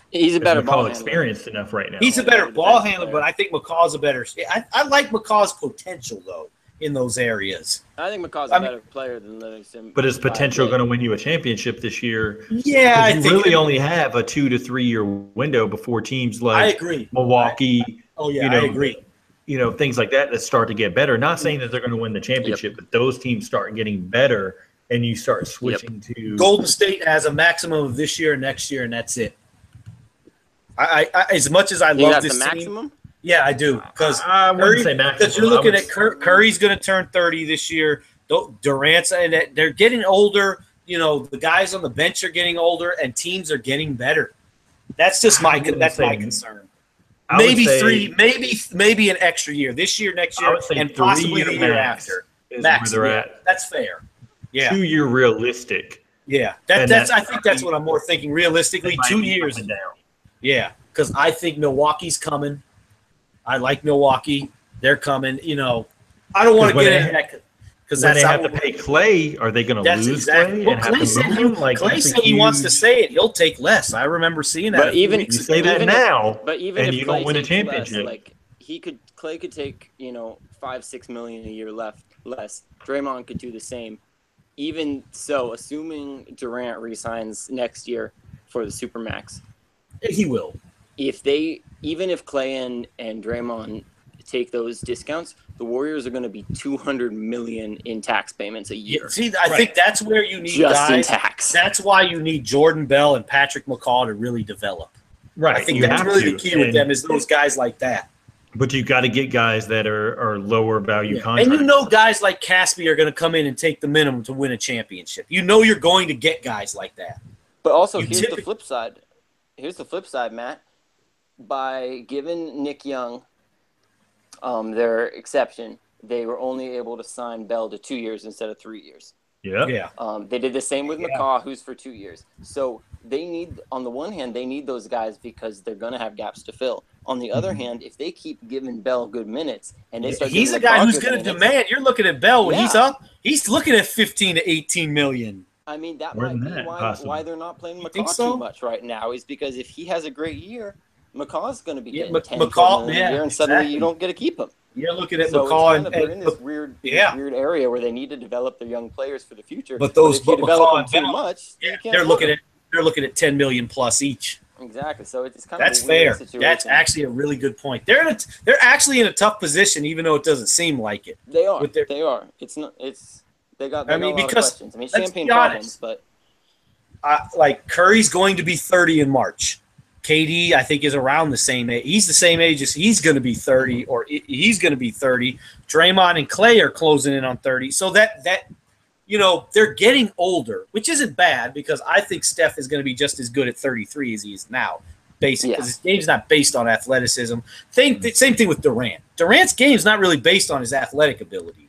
He's a better ball handler. Experienced enough right now. He's a better ball handler, but I think McCaw's a better. I like McCaw's potential though in those areas. I think McCaw's a better player than Livingston. But is potential going to win you a championship this year? Yeah, I think you really only have a 2 to 3 year window before teams like I agree. Milwaukee. I agree. Things like that start to get better. Not saying that they're going to win the championship, but those teams start getting better. And you start switching to Golden State has a maximum of this year, next year, and that's it. I as much as I love this maximum. Yeah, I do because I wouldn't say maximum. Because you're looking at Curry's going to turn 30 this year. Durant's and they're getting older. The guys on the bench are getting older, and teams are getting better. That's just my concern. Maybe maybe an extra year this year, next year, and possibly the year after. Max, where they're at. That's fair. Yeah. 2 year realistic. Yeah, I think that's what I'm more thinking. Realistically, 2 years. Down. Yeah, because I think Milwaukee's coming. I like Milwaukee. They're coming. You know, I don't want to get into that because when that's they have to pay Clay. Are they going to lose exactly. Clay? Well, and Clay have to said move him? Like, Clay said he wants to say it. He'll take less. I remember seeing that. But even you say that now, but even and if you Clay don't win a takes championship, less, like Clay could take $5-6 million a year less. Draymond could do the same. Even so, assuming Durant resigns next year for the Supermax, he will. Even if Clay and Draymond take those discounts, the Warriors are going to be $200 million in tax payments a year. Yeah, see, I think that's where you need just guys. In tax. That's why you need Jordan Bell and Patrick McCaw to really develop. Right. I think that's really the key with them is those guys like that. But you've got to get guys that are lower value contracts. And guys like Caspi are going to come in and take the minimum to win a championship. You're going to get guys like that. But also, here's the flip side. Here's the flip side, Matt. By giving Nick Young their exception, they were only able to sign Bell to 2 years instead of 3 years. Yeah. They did the same with McCaw, who's for 2 years. So they need, on the one hand, they need those guys because they're going to have gaps to fill. On the other hand, if they keep giving Bell good minutes and they start, he's a guy who's going to demand. You're looking at Bell when he's up. He's looking at 15 to 18 million. I mean, that might be why they're not playing McCaw too much right now. Is because if he has a great year, McCaw's going to be getting 10 million a year, and suddenly you don't get to keep him. You're looking at so McCaw they're in this weird area where they need to develop their young players for the future. But if you develop them too much, they're looking at 10 million plus each. Exactly. So it's kind of that's fair. That's actually a really good point. They're actually in a tough position, even though it doesn't seem like it. They are. They are. It's not. It's they got. Because questions. I mean, champagne problems, but like Curry's going to be 30 in March. KD, I think, is around the same age. He's the same age as he's going to be 30, or he's going to be 30. Draymond and Clay are closing in on 30. So that they're getting older, which isn't bad because I think Steph is going to be just as good at 33 as he is now, basically, because his game's not based on athleticism. Same thing with Durant. Durant's game's not really based on his athletic ability.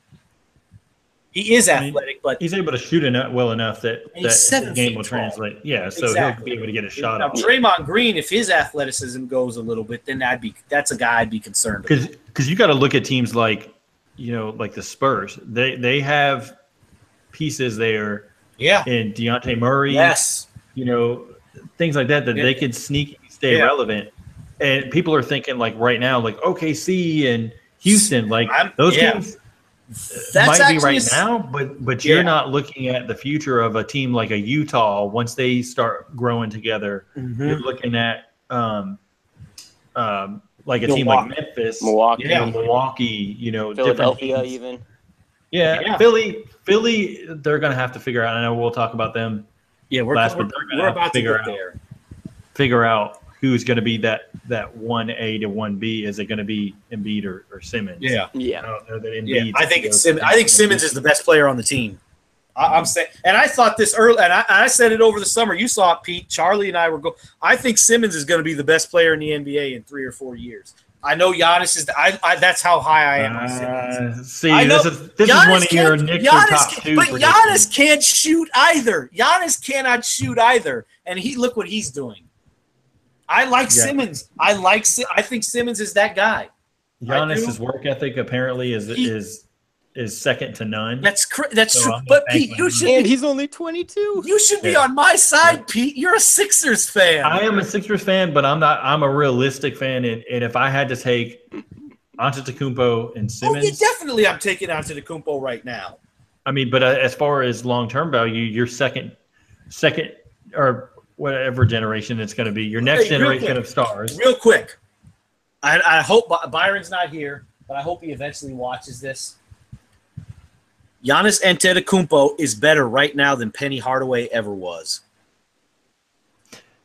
He is athletic, but he's able to shoot well enough that his game will translate. Yeah, so he'll be able to get a shot up. Draymond Green, if his athleticism goes a little bit, then that's a guy I'd be concerned about. Because you got to look at teams like like the Spurs. They have pieces there. Yeah. And Dejounte Murray. Yes. Things like that they could sneak stay relevant. And people are thinking like right now, like OKC and Houston, like those teams. That might be right now, but you're not looking at the future of a team like a Utah once they start growing together. Mm-hmm. You're looking at like a team like Memphis, Milwaukee, different Philadelphia, even. Yeah, Philly. They're going to have to figure out. I know we'll talk about them. Yeah, we're about to get there. Figure out who's going to be that 1A to 1B. Is it going to be Embiid or Simmons? Yeah. I think it's Simmons. I think Simmons is the best player on the team. I'm saying, and I thought this early, and I said it over the summer. You saw it, Pete. Charlie and I were I think Simmons is going to be the best player in the NBA in 3 or 4 years. I know Giannis is. That's how high I am on Simmons. See, this is one of your Knicks top two. But Giannis can't shoot either. Giannis cannot shoot either, and look what he's doing. I like Simmons. I think Simmons is that guy. Giannis's work ethic apparently is second to none. That's true. But Pete, you should. And he's only 22. You should be on my side, Pete. You're a Sixers fan. I am a Sixers fan, but I'm not. I'm a realistic fan, and if I had to take Antetokounmpo and Simmons, definitely, I'm taking Antetokounmpo right now. I mean, but as far as long-term value, your second or whatever generation it's going to be, your next generation of stars. Real quick, I hope Byron's not here, but I hope he eventually watches this. Giannis Antetokounmpo is better right now than Penny Hardaway ever was.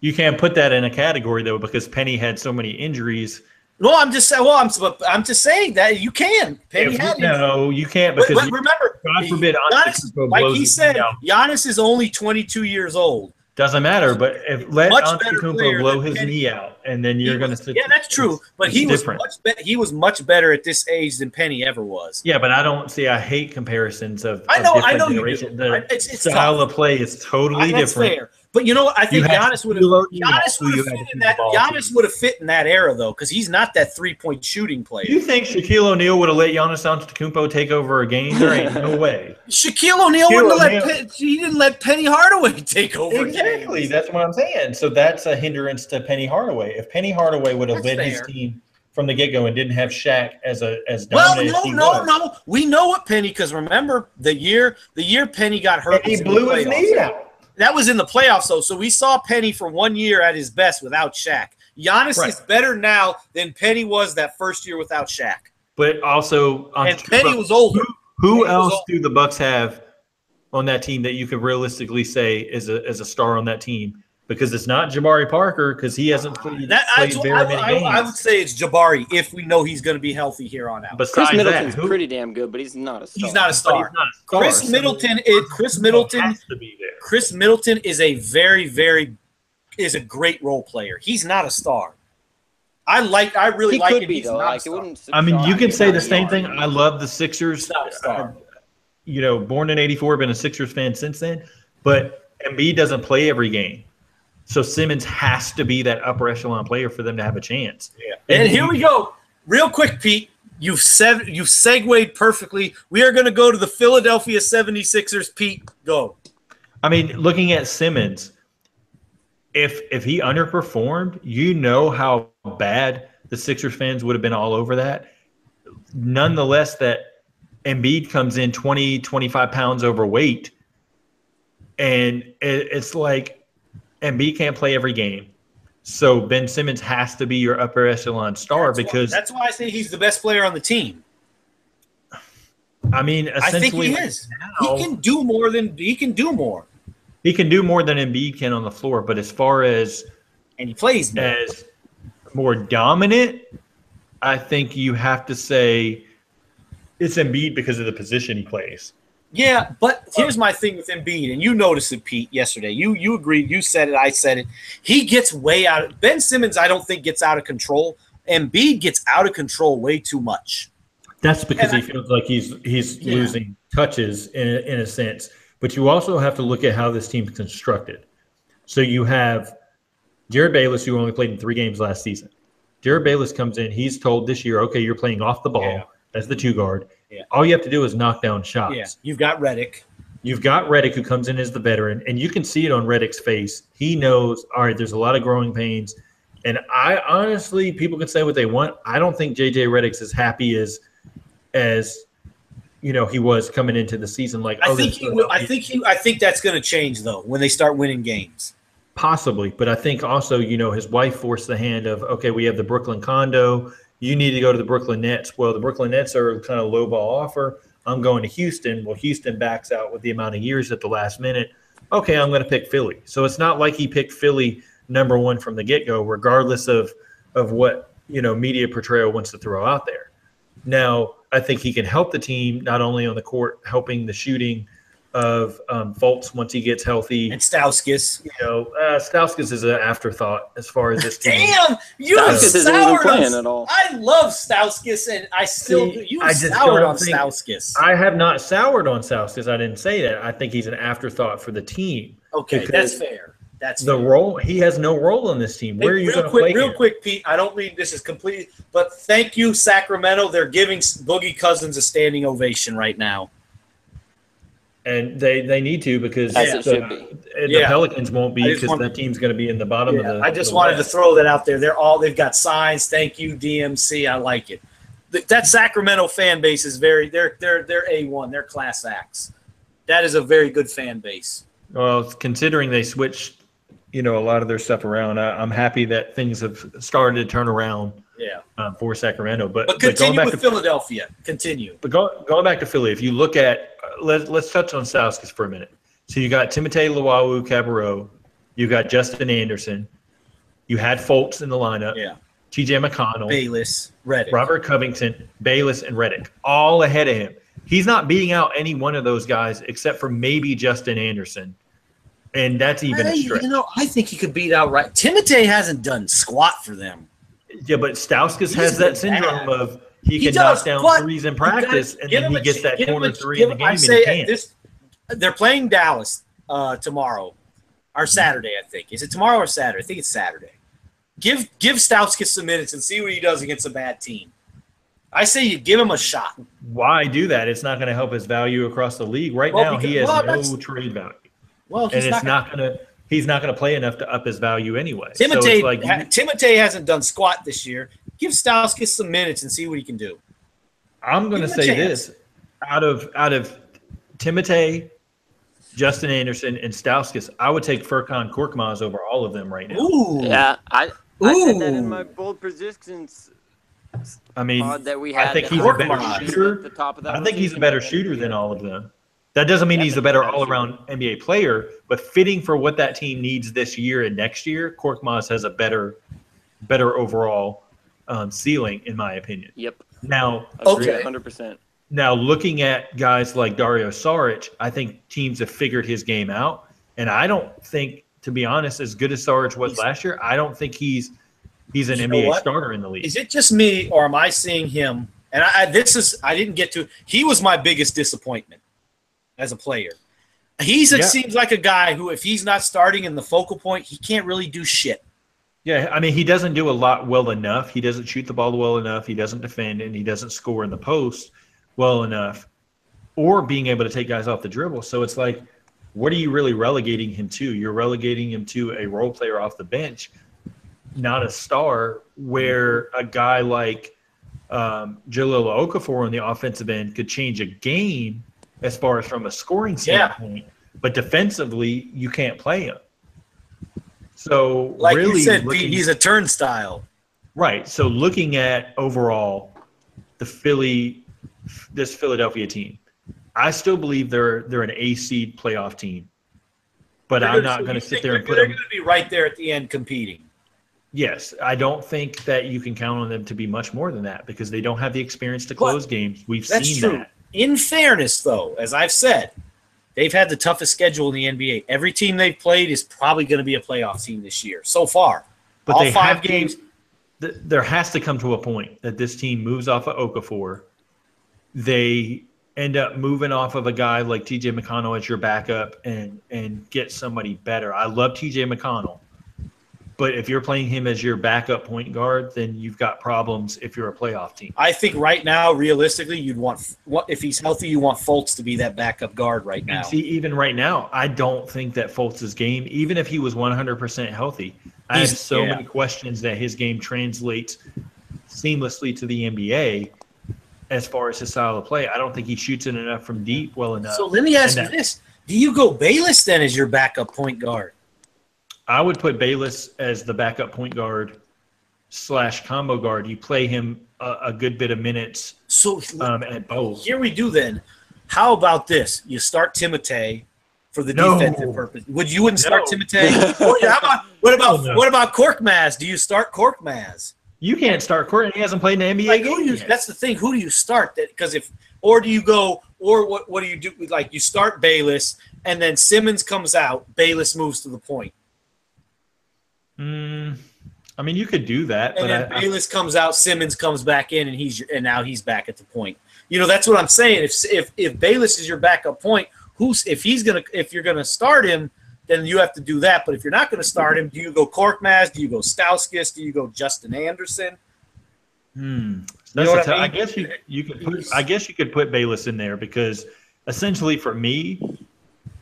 You can't put that in a category though because Penny had so many injuries. No, I'm just saying that you can. Penny had you can't because remember, God forbid, Giannis, like he said, Giannis is only 22 years old. Doesn't matter, but let Much better Antetokounmpo player blow than his Penny. knee out, and then you're going to sit. Yeah, that's true. But he was much better at this age than Penny ever was. Yeah, but I don't see. I hate comparisons of. I know different you generations. do. The It's style tough. of play is totally That's different. fair. But you know what? I think Giannis would have fit in that era though, because he's not that 3-point shooting player. You think Shaquille O'Neal would have let Giannis Antetokounmpo take over a game? There ain't no way. Shaquille O'Neal he didn't let Penny Hardaway take over. Exactly. Games. That's what I'm saying. So that's a hindrance to Penny Hardaway. If Penny Hardaway would have led his team from the get-go and didn't have Shaq as dominant as he was. No. We know what Penny, because remember the year Penny got hurt, he blew his knee out. That was in the playoffs, though. So we saw Penny for 1 year at his best without Shaq. Giannis is better now than Penny was that first year without Shaq. But also, and Penny was older. Who else do the Bucks have on that team that you could realistically say is a star on that team? Because it's not Jabari Parker, because he hasn't played very many games. I would say it's Jabari if we know he's going to be healthy here on out. Chris Middleton's pretty damn good, but he's not a star. He's not a star. Chris Middleton has to be there. Chris Middleton is a is a great role player. He's not a star. I really like him. He's not a star. I mean, you can say the same thing. I love the Sixers. Born in '84, been a Sixers fan since then. But Embiid doesn't play every game. So Simmons has to be that upper echelon player for them to have a chance. Yeah. And here we go. Real quick, Pete. You've segued perfectly. We are going to go to the Philadelphia 76ers. Pete, go. I mean, looking at Simmons, if he underperformed, you know how bad the Sixers fans would have been all over that. Nonetheless, that Embiid comes in 20, 25 pounds overweight, and it's like Embiid can't play every game. So Ben Simmons has to be your upper echelon star that's why I say he's the best player on the team. I mean, essentially, I think he is. He can do more. He can do more than Embiid can on the floor. But as far as he plays as more dominant, I think you have to say it's Embiid because of the position he plays. Yeah, but here's my thing with Embiid, and you noticed it, Pete, yesterday. You agreed. You said it. I said it. He gets way out. Ben Simmons, I don't think, gets out of control. Embiid gets out of control way too much. That's because he feels like he's losing touches in a sense. But you also have to look at how this team is constructed. So you have Jared Bayless, who only played in 3 games last season. Jared Bayless comes in. He's told this year, okay, you're playing off the ball as the 2 guard. Yeah. All you have to do is knock down shots. Yeah. You've got Redick. Who comes in as the veteran, and you can see it on Redick's face. He knows, all right, there's a lot of growing pains. And I honestly, people can say what they want. I don't think JJ Redick's as happy as he was coming into the season. Like I think that's going to change though when they start winning games. Possibly, but I think also his wife forced the hand of, okay, we have the Brooklyn condo. You need to go to the Brooklyn Nets. Well, the Brooklyn Nets are kind of low ball offer. I'm going to Houston. Well, Houston backs out with the amount of years at the last minute. Okay, I'm going to pick Philly. So it's not like he picked Philly number 1 from the get-go, regardless of what media portrayal wants to throw out there. Now, I think he can help the team not only on the court, helping the shooting of Fultz once he gets healthy. And Stauskas. Stauskas is an afterthought as far as this team. Damn! You have soured on at all. I love Stauskas, and I still do. You have soured on Stauskas. I have not soured on Stauskas. I didn't say that. I think he's an afterthought for the team. Okay, that's fair. That's the role. He has no role on this team. Where are you going to play him? Real quick, Pete. I don't mean this is completely, but thank you, Sacramento. They're giving Boogie Cousins a standing ovation right now. And they need to because the Pelicans won't be because that team's going to be in the bottom of the. I just wanted to throw that out there. They've got signs. Thank you, DMC. I like it. That Sacramento fan base is they're A1. They're class acts. That is a very good fan base. Well, considering they switched, a lot of their stuff around, I'm happy that things have started to turn around. Yeah. For Sacramento, but continue with Philadelphia. Continue. But going back to Philly, if you look at let's touch on Stauskas for a minute. So you got Timothé Luwawu-Cabarrot, you got Justin Anderson, you had Fultz in the lineup. Yeah. T.J. McConnell, Bayless, Redick, Robert Covington, Bayless, and Redick, all ahead of him. He's not beating out any one of those guys except for maybe Justin Anderson. And that's even a stretch. I think he could beat outright. Timotei hasn't done squat for them. Yeah, but Stauskas has that syndrome of he can knock down threes in practice, and then he gets that corner three in the game, and he can't. They're playing Dallas tomorrow, or Saturday, I think. Is it tomorrow or Saturday? I think it's Saturday. Give Stauskas some minutes and see what he does against a bad team. I say you give him a shot. Why do that? It's not going to help his value across the league. Right now, he has no trade value. Well, he's not going to play enough to up his value anyway. Timotei hasn't done squat this year. Give Stauskas some minutes and see what he can do. I'm going to say this: out of Timotei, Justin Anderson, and Stauskas, I would take Furkan Korkmaz over all of them right now. Ooh. Yeah, I said that in my bold predictions. I mean, that we had I think he's a better shooter. I think he's a better shooter than all of them. That doesn't mean he's a better all-around NBA player, but fitting for what that team needs this year and next year, Korkmaz has a better overall ceiling, in my opinion. Yep. Now, 100%. Now, looking at guys like Dario Saric, I think teams have figured his game out, and I don't think, to be honest, as good as Saric was last year, I don't think he's an NBA starter in the league. Is it just me, or am I seeing him? And I didn't get to. He was my biggest disappointment as a player. It seems like a guy who, if he's not starting in the focal point, he can't really do shit. Yeah, I mean, he doesn't do a lot well enough. He doesn't shoot the ball well enough. He doesn't defend, and he doesn't score in the post well enough, or being able to take guys off the dribble. So it's like, what are you really relegating him to? You're relegating him to a role player off the bench, not a star, where a guy like Jahlil Okafor on the offensive end could change a game as far as from a scoring standpoint, but defensively, you can't play him. So like really, you said, he's a turnstile. Right. So looking at overall this Philadelphia team, I still believe they're an A seed playoff team, but I'm not going to sit there and put them. They're going to be right there at the end competing. Yes, I don't think that you can count on them to be much more than that because they don't have the experience to close games. We've seen that. In fairness, though, as I've said, they've had the toughest schedule in the NBA. Every team they've played is probably going to be a playoff team this year so far. But all 5 games. There has to come to a point that this team moves off of Okafor. They end up moving off of a guy like TJ McConnell as your backup and get somebody better. I love TJ McConnell. But if you're playing him as your backup point guard, then you've got problems if you're a playoff team. I think right now, realistically, you'd want – if he's healthy, you want Fultz to be that backup guard right now. And see, even right now, I don't think that Fultz' game, even if he was 100% healthy, I have so many questions that his game translates seamlessly to the NBA as far as his style of play. I don't think he shoots it enough from deep well enough. So let me ask you this. Do you go Bayless then as your backup point guard? I would put Bayless as the backup point guard / combo guard. You play him a good bit of minutes at both. Here we do then. How about this? You start Timotei for the defensive purpose. You wouldn't start Timotei? What about Korkmaz? Do you start Korkmaz? You can't start Korkmaz. He hasn't played in the NBA game yet. That's the thing. Who do you start? Or do you go? Or what do you do? Like you start Bayless, and then Simmons comes out. Bayless moves to the point. I mean, you could do that, and then Bayless comes out, Simmons comes back in, and now he's back at the point. That's what I'm saying. If Bayless is your backup point, if you're gonna start him, then you have to do that. But if you're not gonna start him, do you go Korkmaz? Do you go Stauskas? Do you go Justin Anderson? I guess you could put Bayless in there because essentially for me,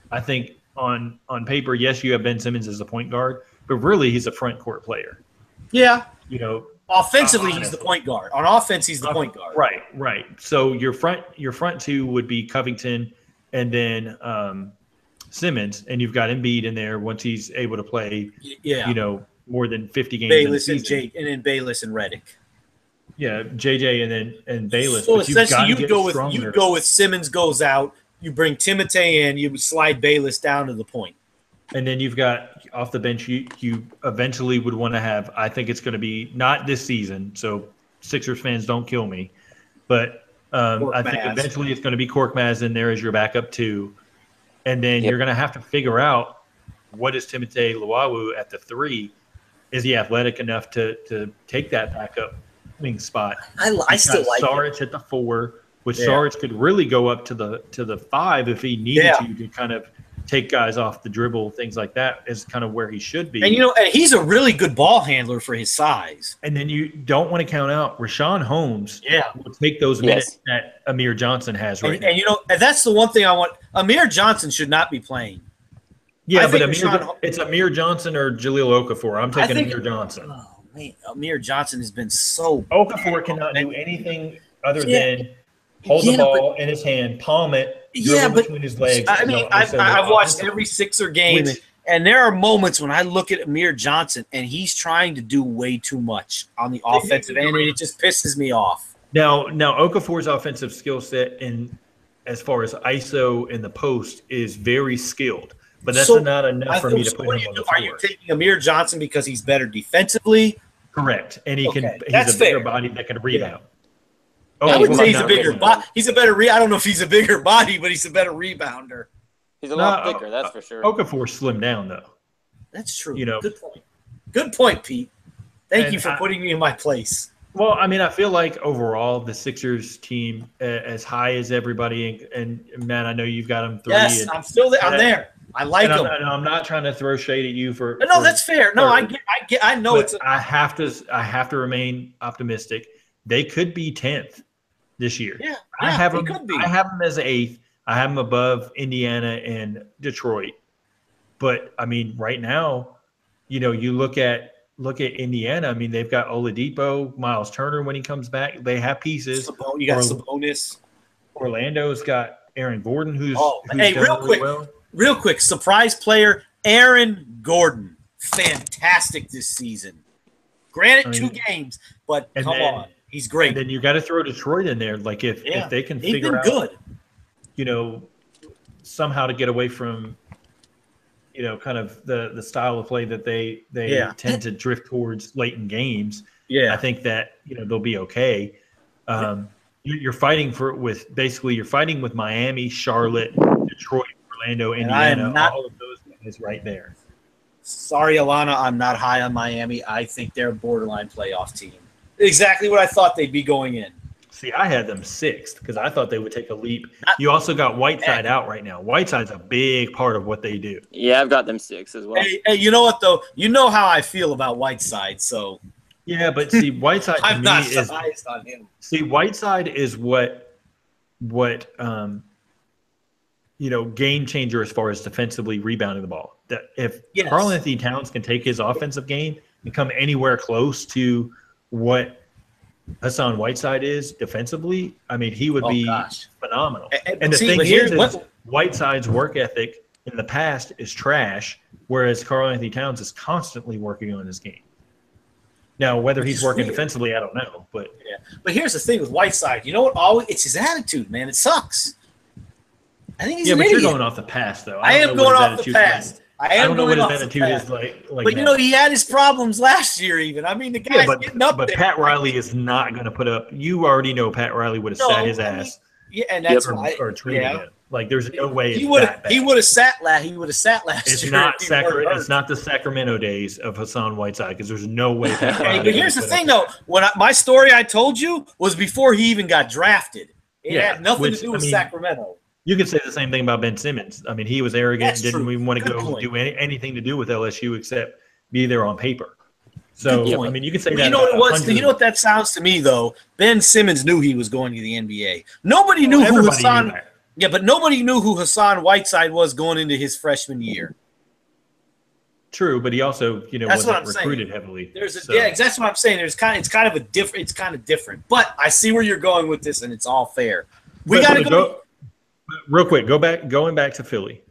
I think on paper, yes, you have Ben Simmons as a point guard. But really, he's a front court player. Yeah. Offensively, he's the point guard. On offense, he's the point guard. Right. So your front two would be Covington and then Simmons, and you've got Embiid in there once he's able to play. Yeah. More than 50 games. Bayless and then Bayless and Redick. Yeah, JJ and Bayless. So essentially, you'd go with Simmons goes out. You bring Timotei in. You slide Bayless down to the point. And then you've got off the bench, you eventually would want to have, I think it's going to be not this season, so Sixers fans don't kill me, but I think eventually it's going to be Korkmaz in there as your backup too. And then you're going to have to figure out what is Timothy Luwawu at the 3? Is he athletic enough to take that backup wing spot? I still like Saric at the 4, which Saric could really go up to the 5 if he needed to kind of take guys off the dribble, things like that is kind of where he should be. And, and he's a really good ball handler for his size. And then you don't want to count out Rashawn Holmes. Yeah. Will take those minutes that Amir Johnson has right now. And that's the one thing I want. Amir Johnson should not be playing. Yeah, but it's Amir Johnson or Jaleel Okafor. I'm taking Amir Johnson. Oh, man. Amir Johnson has been so Okafor cannot do anything other than hold the ball in his hand, palm it, between his legs. I mean, I've watched every Sixer game, and there are moments when I look at Amir Johnson, and he's trying to do way too much on the offensive end, and it just pisses me off. Now Okafor's offensive skill set, as far as ISO in the post, is very skilled. But that's not enough for me to put him on the floor. Are you taking Amir Johnson because he's better defensively? Correct. And he's a bigger body that can rebound. I would say he's a bigger body. He's a better I don't know if he's a bigger body, but he's a better rebounder. He's a lot thicker, that's for sure. Okafor slimmed down, though. That's true. Good point. Good point, Pete. Thank you for putting me in my place. Well, I mean, I feel like overall the Sixers team, as high as everybody, and Matt, I know you've got them 3. Yes, I'm still there. I'm there. I like them. I'm not trying to throw shade at you for. No, that's fair. No, I get. I know it's. I have to remain optimistic. They could be 10th this year. Yeah, I have them. I have them as 8th. I have them above Indiana and Detroit. But I mean, right now, you look at Indiana. I mean, they've got Oladipo, Miles Turner when he comes back. They have pieces. You got Sabonis. Orlando's got Aaron Gordon, who's real quick, surprise player Aaron Gordon, fantastic this season. Granted, 2 games, but come on, he's great. And then you got to throw Detroit in there, like if they can figure out, somehow to get away from, kind of the style of play that they tend to drift towards late in games. Yeah, I think that they'll be okay. You're fighting you're fighting with Miami, Charlotte, Detroit, Orlando, Indiana, all of those guys right there. Sorry, Alana, I'm not high on Miami. I think they're a borderline playoff team. Exactly what I thought they'd be going in. See, I had them 6th because I thought they would take a leap. You also got Whiteside out right now. Whiteside's a big part of what they do. Yeah, I've got them 6 as well. Hey, you know what, though? You know how I feel about Whiteside, so. Yeah, but see, Whiteside to I'm me not is surprised on him. See, Whiteside is what game changer as far as defensively rebounding the ball. That if Karl-Anthony Towns can take his offensive game and come anywhere close to what Hassan Whiteside is defensively, I mean, he would be phenomenal. And the thing is Whiteside's work ethic in the past is trash, whereas Karl-Anthony Towns is constantly working on his game. Now, whether he's working defensively, I don't know. But here's the thing with Whiteside. You know what? It's his attitude, man. It sucks. I think he's an idiot. You're going off the past, though. I am going off the past. I don't know what his attitude is like. But he had his problems last year. Even I mean, the guy's getting up there. But Pat Riley is not going to put up. You already know Pat Riley would have sat his ass. And that's why. Or treated him. Like there's no way he would have sat last. He would have sat last year. It's not the Sacramento days of Hassan Whiteside because there's no way. Pat but here's the thing, though. My story I told you was before he even got drafted. It had nothing to do with Sacramento. You could say the same thing about Ben Simmons. I mean, he was arrogant and didn't even want to go do anything to do with LSU except be there on paper. So, I mean, you could say that. You know what it was? You know what that sounds to me, though? Ben Simmons knew he was going to the NBA. Nobody knew who Hassan. Yeah, but nobody knew who Hassan Whiteside was going into his freshman year. True, but he also, wasn't recruited heavily. That's what I'm saying. It's kind of different. But I see where you're going with this, and it's all fair. We got to go. Real quick, going back to Philly.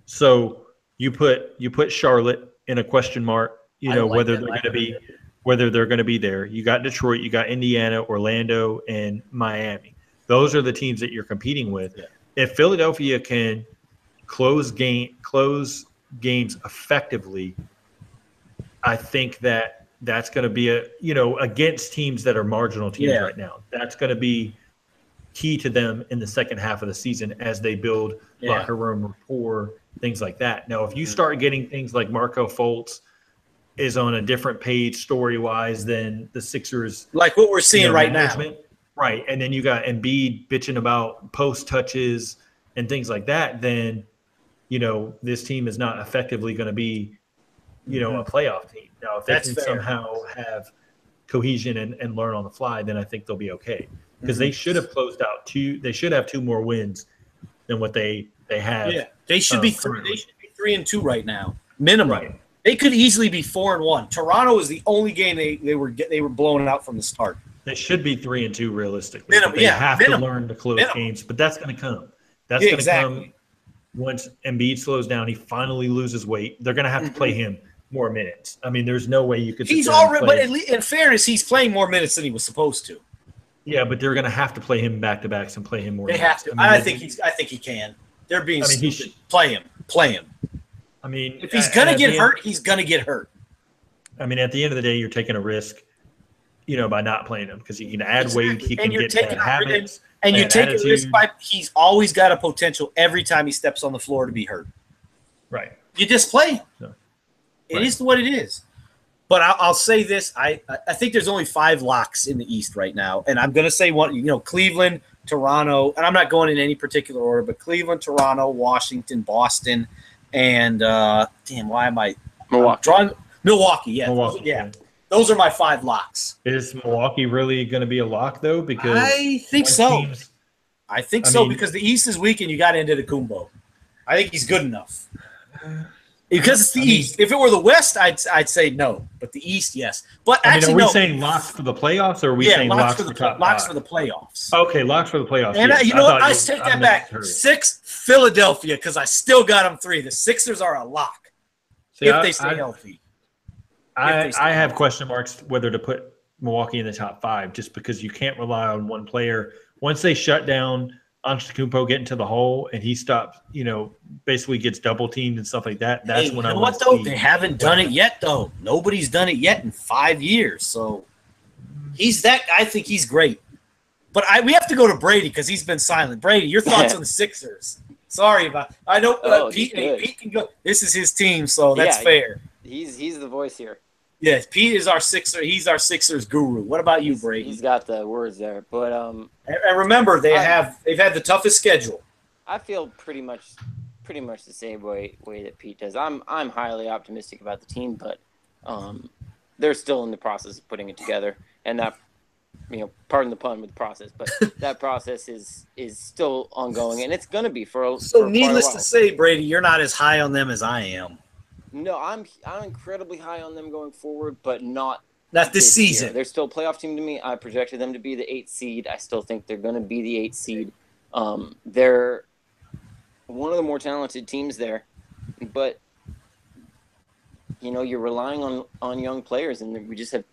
So you put Charlotte in a question mark. Whether they're going to be there. You got Detroit, you got Indiana, Orlando, and Miami. Those are the teams that you're competing with. Yeah. If Philadelphia can close games effectively, I think that's going to be against teams that are marginal teams right now. That's going to be key to them in the second half of the season as they build locker room rapport things like that. Now, if you start getting things like Marco Fultz is on a different page story-wise than the Sixers, like what we're seeing right management, now. Right, and then you got Embiid bitching about post touches and things like that, then, this team is not effectively going to be, a playoff team. Now, if they can somehow have cohesion and learn on the fly, then I think they'll be okay. Because they should have closed out they should have 2 more wins than what they have. Yeah, they should be currently. They should be 3-2 right now, minimum. Right. They could easily be 4-1. Toronto is the only game they were blown out from the start. They should be 3-2 realistically. They have to learn to close games, but that's going to come. That's going to come once Embiid slows down. He finally loses weight. They're going to have to play him more minutes. I mean, there's no way you could. He's already, but in fairness, he's playing more minutes than he was supposed to. Yeah, but they're going to have to play him back to backs and play him more. They have to. I think he can. They're being stupid. Play him. I mean, if he's going to get hurt, he's going to get hurt. I mean, at the end of the day, you're taking a risk, by not playing him because he can add weight, he can get bad habits. And you take a risk by he's always got a potential every time he steps on the floor to be hurt. Right. You just play him. So, it is what it is. But I'll say this. I think there's only 5 locks in the East right now. And I'm going to say one, Cleveland, Toronto, and I'm not going in any particular order, but Cleveland, Toronto, Washington, Boston, and why am I Milwaukee? Milwaukee, yeah. Milwaukee, yeah. Those are my 5 locks. Is Milwaukee really going to be a lock, though? Because I think so. Because the East is weak and you got Antetokounmpo. I think he's good enough. Because it's the East. If it were the West, I'd say no. But the East, yes. But actually, are we saying locks for the playoffs, or are we saying locks for the top 5? Locks for the playoffs. Okay, locks for the playoffs. And you know what? I take that back. 6, Philadelphia, because I still got them 3. The Sixers are a lock if they stay healthy. I have question marks whether to put Milwaukee in the top 5 just because you can't rely on one player. Once they shut down Antetokounmpo getting to the hole and he stops, basically gets double teamed and stuff like that, that's when I want to see. They haven't done it yet, though. Nobody's done it yet in 5 years. So I think he's great. But we have to go to Brady because he's been silent. Brady, your thoughts on the Sixers? Sorry about – I know Pete can go. This is his team, so that's fair. He's the voice here. Yes, Pete is our Sixer. He's our Sixers guru. What about you, Brady? He's got the words there, but and remember they've had the toughest schedule. I feel pretty much the same way that Pete does. I'm highly optimistic about the team, but they're still in the process of putting it together, and that pardon the pun with the process, but that process is still ongoing, and it's going to be for needless to say, Brady, you're not as high on them as I am. No, I'm incredibly high on them going forward, but not this season. Year. They're still a playoff team to me. I projected them to be the 8th seed. I still think they're going to be the 8th seed. They're one of the more talented teams there, but you're relying on young players, and we just have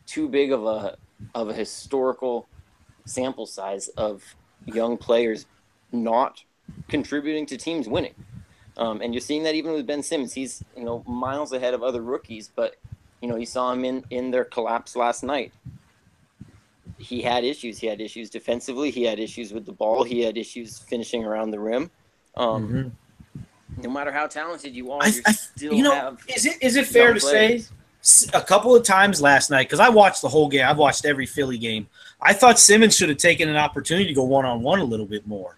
too big of a historical sample size of young players not contributing to teams winning. And you're seeing that even with Ben Simmons. He's, miles ahead of other rookies, but, you saw him in their collapse last night. He had issues. He had issues defensively. He had issues with the ball. He had issues finishing around the rim. No matter how talented you are, you have. Is it fair to say a couple of times last night, because I watched the whole game. I've watched every Philly game. I thought Simmons should have taken an opportunity to go one-on-one a little bit more.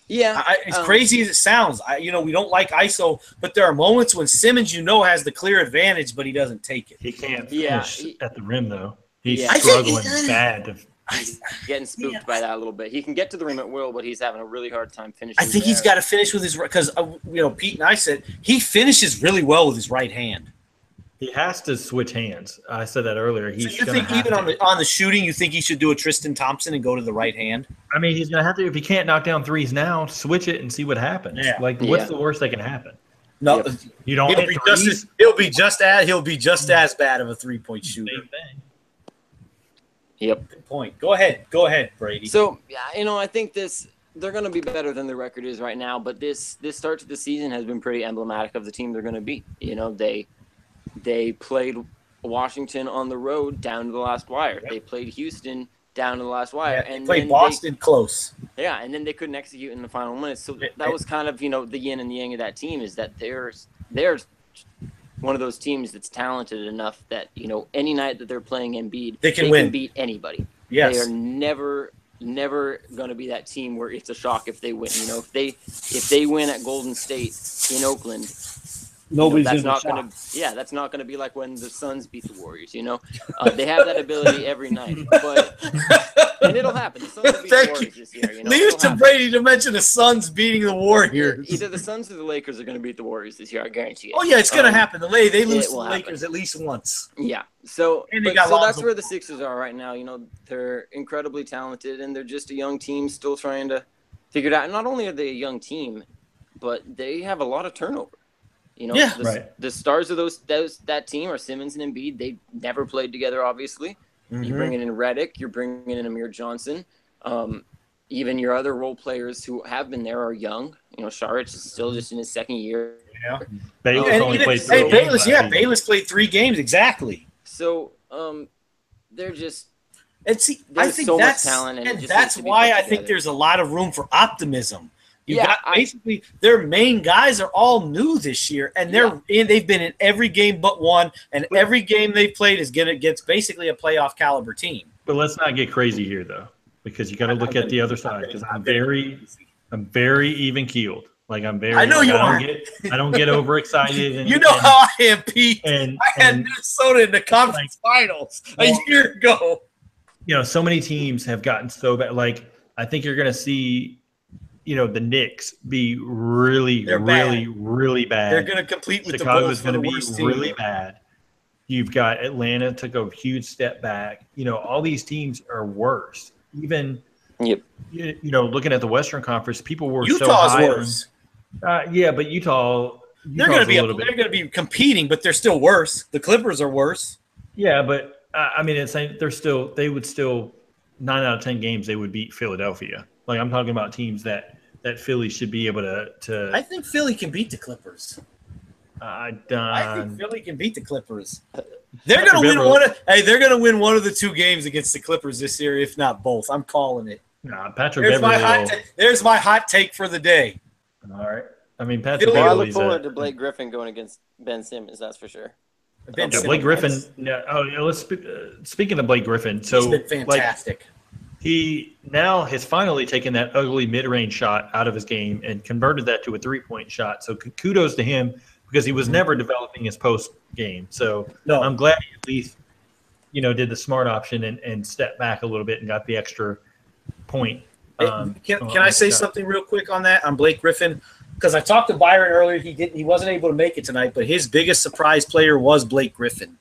Yeah, as crazy as it sounds, we don't like ISO, but there are moments when Simmons, has the clear advantage, but he doesn't take it. He can't finish at the rim, though. He's struggling bad. He's getting spooked by that a little bit. He can get to the rim at will, but he's having a really hard time finishing. I think he's got to finish with his – because, Pete and I said he finishes really well with his right hand. He has to switch hands. I said that earlier. So you think even on the shooting, you think he should do a Tristan Thompson and go to the right hand? I mean, he's going to have to. If he can't knock down threes now, switch it and see what happens. Yeah. What's the worst that can happen? No, you don't. He'll be just as bad of a 3-point shooter. Same thing. Yep. Good point. Go ahead, Brady. So I think they're going to be better than the record is right now, but this start to the season has been pretty emblematic of the team they're going to be. They played Washington on the road down to the last wire. Yep. They played Houston down to the last wire. Yeah, And they played then Boston close. Yeah, and then they couldn't execute in the final minutes. So that was kind of, the yin and the yang of that team, is that they're one of those teams that's talented enough that, any night that they're playing Embiid, they can beat anybody. Yes. They are never going to be that team where it's a shock if they win. If they win at Golden State in Oakland, nobody's that's not going to. Yeah, that's not going to be like when the Suns beat the Warriors. They have that ability every night, and it'll happen. The Suns will beat the Warriors this year. Leave it to Brady to mention the Suns beating the Warriors. Either the Suns or the Lakers are going to beat the Warriors this year. I guarantee it. Oh yeah, it's going to happen. They lose to the Lakers at least once. Yeah. So that's where the Sixers are right now. They're incredibly talented, and they're just a young team still trying to figure it out. And not only are they a young team, but they have a lot of turnover. The stars of that team are Simmons and Embiid. They never played together, obviously. Mm-hmm. You bring in Redick, you're bringing in Amir Johnson. Even your other role players who have been there are young. Saric is still just in his second year. Yeah. Bayless played 3 games. Bayless played 3 games exactly. So they're just. And see, I think so much talent, and that's why I think there's a lot of room for optimism. Basically their main guys are all new this year, and they've been in every game but one, and every game they've played gets basically a playoff caliber team. But let's not get crazy here, though, because you got to look at the other side. Because I'm very even keeled. Like I know you are. I don't get overexcited. And, how I am, Pete. I had Minnesota in the conference finals a year ago. So many teams have gotten so bad. Like I think you're going to see. The Knicks be really bad. They're going to compete with Chicago's the Bulls. Going to be really bad. You've got Atlanta took a huge step back. All these teams are worse. Even looking at the Western Conference, people were Utah's so high. Worse. But Utah they're going to be competing, but they're still worse. The Clippers are worse. Yeah, but they would still 9 out of 10 games they would beat Philadelphia. Like I'm talking about teams that Philly should be able to. I think Philly can beat the Clippers. I think Philly can beat the Clippers. They're going to win one. They're going to win one of the 2 games against the Clippers this year, if not both. I'm calling it. Patrick Beverley. There's my hot take for the day. All right. Patrick Beverley. I look forward to Blake Griffin going against Ben Simmons. That's for sure. Blake Griffin. Speaking of Blake Griffin, so he's been fantastic. He now has finally taken that ugly mid-range shot out of his game and converted that to a 3-point shot. So kudos to him because he was never developing his post game. So I'm glad he at least, did the smart option and stepped back a little bit and got the extra point. Can I say something real quick on that, on Blake Griffin? Because I talked to Byron earlier. He wasn't able to make it tonight, but his biggest surprise player was Blake Griffin.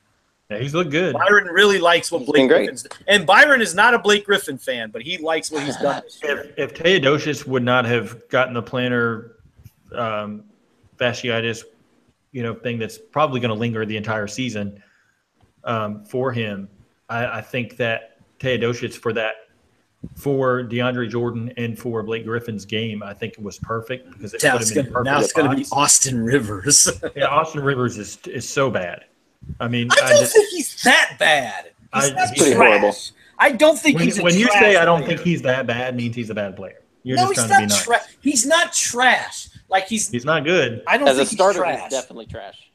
Yeah, he's looked good. Byron really likes what Blake Griffin's done. And Byron is not a Blake Griffin fan, but he likes what he's done this year. If Teodosic would not have gotten the plantar fasciitis, thing that's probably going to linger the entire season for him, I think that Teodosic for DeAndre Jordan and for Blake Griffin's game, I think it was perfect because it put him in perfect. Now it's going to be Austin Rivers. Yeah, Austin Rivers is so bad. I don't think he's that bad. He's pretty horrible. I don't think he's when you say I don't think he's that bad means he's a bad player. You're just trying to be nice. He's not trash. Like he's not good. I don't think as a starter, he's definitely trash.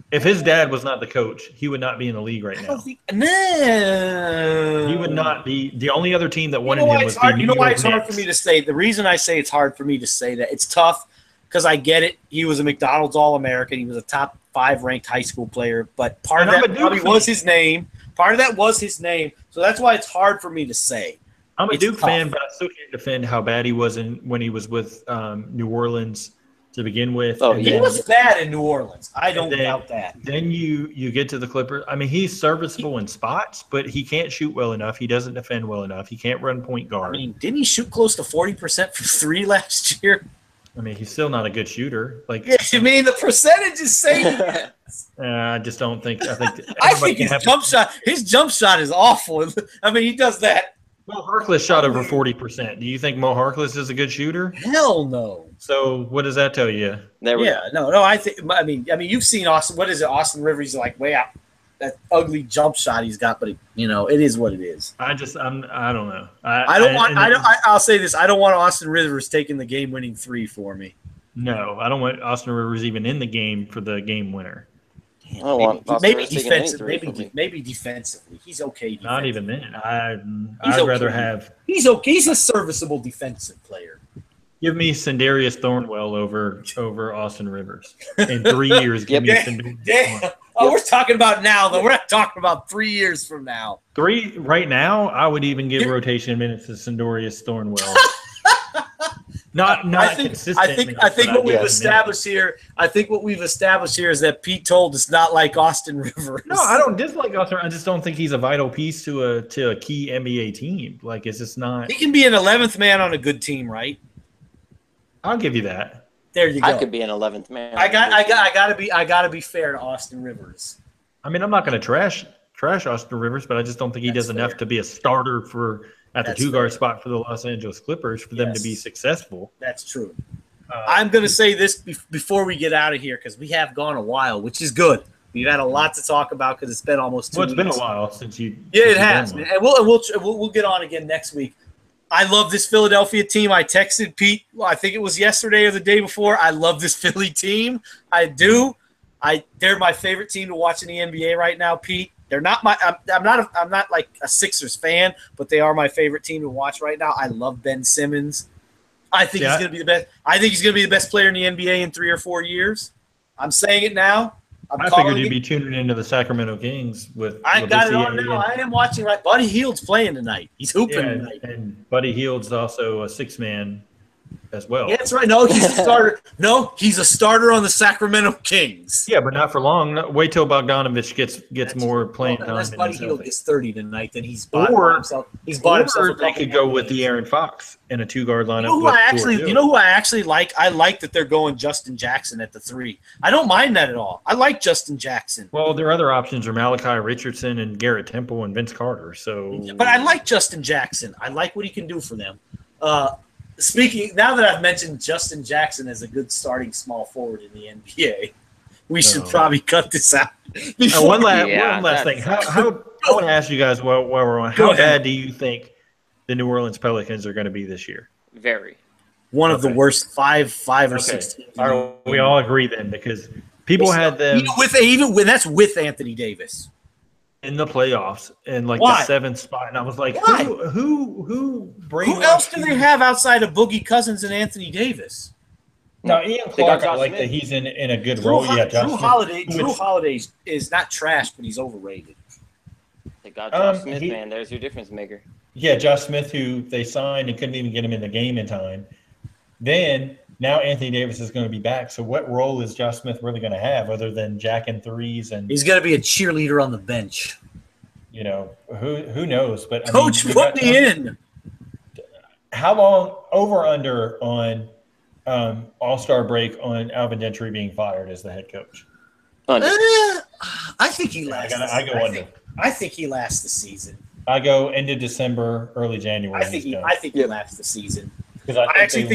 If his dad was not the coach, he would not be in the league right now. No. He would not be. The only other team that wanted him was the New York Knicks. You know why it's hard for me to say? The reason I say it's hard for me to say that, it's tough because I get it. He was a McDonald's All-American. He was a top 5 ranked high school player, but part of that probably was his name. Part of that was his name. So that's why it's hard for me to say. I'm a Duke fan, but I still can't defend how bad he was when he was with New Orleans to begin with. Oh, he was bad in New Orleans. I don't doubt that. Then you get to the Clippers. I mean, he's serviceable in spots, but he can't shoot well enough. He doesn't defend well enough. He can't run point guard. I mean, didn't he shoot close to 40% from 3 last year? I mean, he's still not a good shooter. Like, yeah, I mean, the percentage is saying that. I just don't think. I think his jump shot is awful. I mean, he does that. Mo Harkless shot over 40%. Do you think Mo Harkless is a good shooter? Hell no. So what does that tell you? No. I mean, you've seen Austin. What is it? Austin Rivers is like way out. that ugly jump shot he's got, but it is what it is. I don't know. I'll say this: I don't want Austin Rivers taking the game-winning 3 for me. No, I don't want Austin Rivers even in the game for the game winner. Maybe defensively. Maybe defensively, he's okay. Defensively. Not even then. I'd rather have. He's okay. He's a serviceable defensive player. Give me Sendarius Thornwell over Austin Rivers in 3 years. Give me Sendarius. Oh, we're talking about now, though. We're not talking about 3 years from now. Right now, I would even give rotation minutes to Sendarius Thornwell. Not consistent. I think what we've established here. I think what we've established here is that Pete Toll does not like Austin Rivers. No, I don't dislike Austin. I just don't think he's a vital piece to a key NBA team. Like, it's just not. He can be an 11th man on a good team, right? I'll give you that. There you go. I could be an 11th man. I gotta be fair to Austin Rivers. I mean, I'm not going to trash Austin Rivers, but I just don't think he does enough to be a starter at the 2-guard spot for the Los Angeles Clippers for them to be successful. That's true. I'm going to say this before we get out of here because we have gone a while, which is good. We've had a lot to talk about because it's been almost 2 weeks. It's been a while since you. Yeah, it has, man. And we'll get on again next week. I love this Philadelphia team. I texted Pete. I think it was yesterday or the day before. I love this Philly team. I do. They're my favorite team to watch in the NBA right now, Pete. They're not my. I'm not like a Sixers fan, but they are my favorite team to watch right now. I love Ben Simmons. I think he's going to be the best. I think he's going to be the best player in the NBA in 3 or 4 years. I'm saying it now. I figured you'd be tuning into the Sacramento Kings with. I got it on now. I am watching. Right, Buddy Hield's playing tonight. He's hooping tonight. And Buddy Hield's also a 6-man as well. Yeah, that's right. No, he's a starter. No, he's a starter on the Sacramento Kings. Yeah, but not for long. Wait till Bogdanovich gets more playing time. Unless Buddy Hield gets 30 tonight, then he's bought himself. He's bought himself. They could go with the Aaron Fox in a 2-guard lineup. You know who I actually like? I like that they're going Justin Jackson at the 3. I don't mind that at all. I like Justin Jackson. Well, their other options are Malachi Richardson and Garrett Temple and Vince Carter. So, but I like Justin Jackson. I like what he can do for them. Speaking now that I've mentioned Justin Jackson as a good starting small forward in the NBA, we should probably cut this out. One last thing. I want to ask you guys while we're on. How bad do you think the New Orleans Pelicans are going to be this year? Very. One of the worst five or 6 teams. We all agree then because people had them even that's with Anthony Davis in the playoffs in like Why? the 7th spot, and I was like, Why? who else do they have outside of Boogie Cousins and Anthony Davis? No, Ian Clark, I like that he's in a good role. Drew Holiday is not trash, but he's overrated. They got Josh Smith, man. There's your difference maker. Yeah, Josh Smith, who they signed and couldn't even get him in the game in time. Then now Anthony Davis is going to be back. So what role is Josh Smith really going to have other than jacking threes? And he's going to be a cheerleader on the bench. You know, who knows? But Coach, put me in. How long over under on All-Star break on Alvin Gentry being fired as the head coach? I think he lasts. I go under. I think he lasts the season. I go end of December, early January. I think he lasts the season. Because I think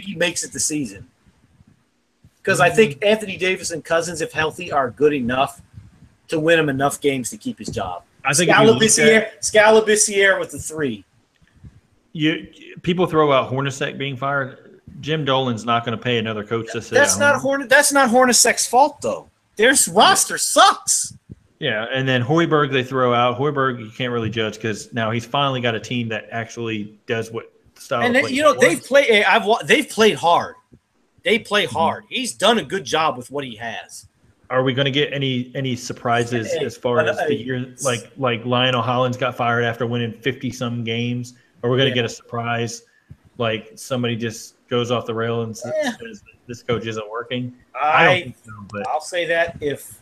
he makes it the season. Because I think Anthony Davis and Cousins, if healthy, are good enough to win him enough games to keep his job. I think Scalabissiere with the 3. People throw out Hornacek being fired. Jim Dolan's not going to pay another coach to sit. That's not Hornacek's fault though. Their roster sucks. Yeah, and then Hoiberg they throw out. Hoiberg you can't really judge because now he's finally got a team that actually does what style. And they've played hard. They play hard. He's done a good job with what he has. Are we going to get any surprises as far as the year? Like Lionel Hollins got fired after winning 50-some games. Are we going to get a surprise? Like somebody just goes off the rail and says this coach isn't working? I don't think so, but I'll say that if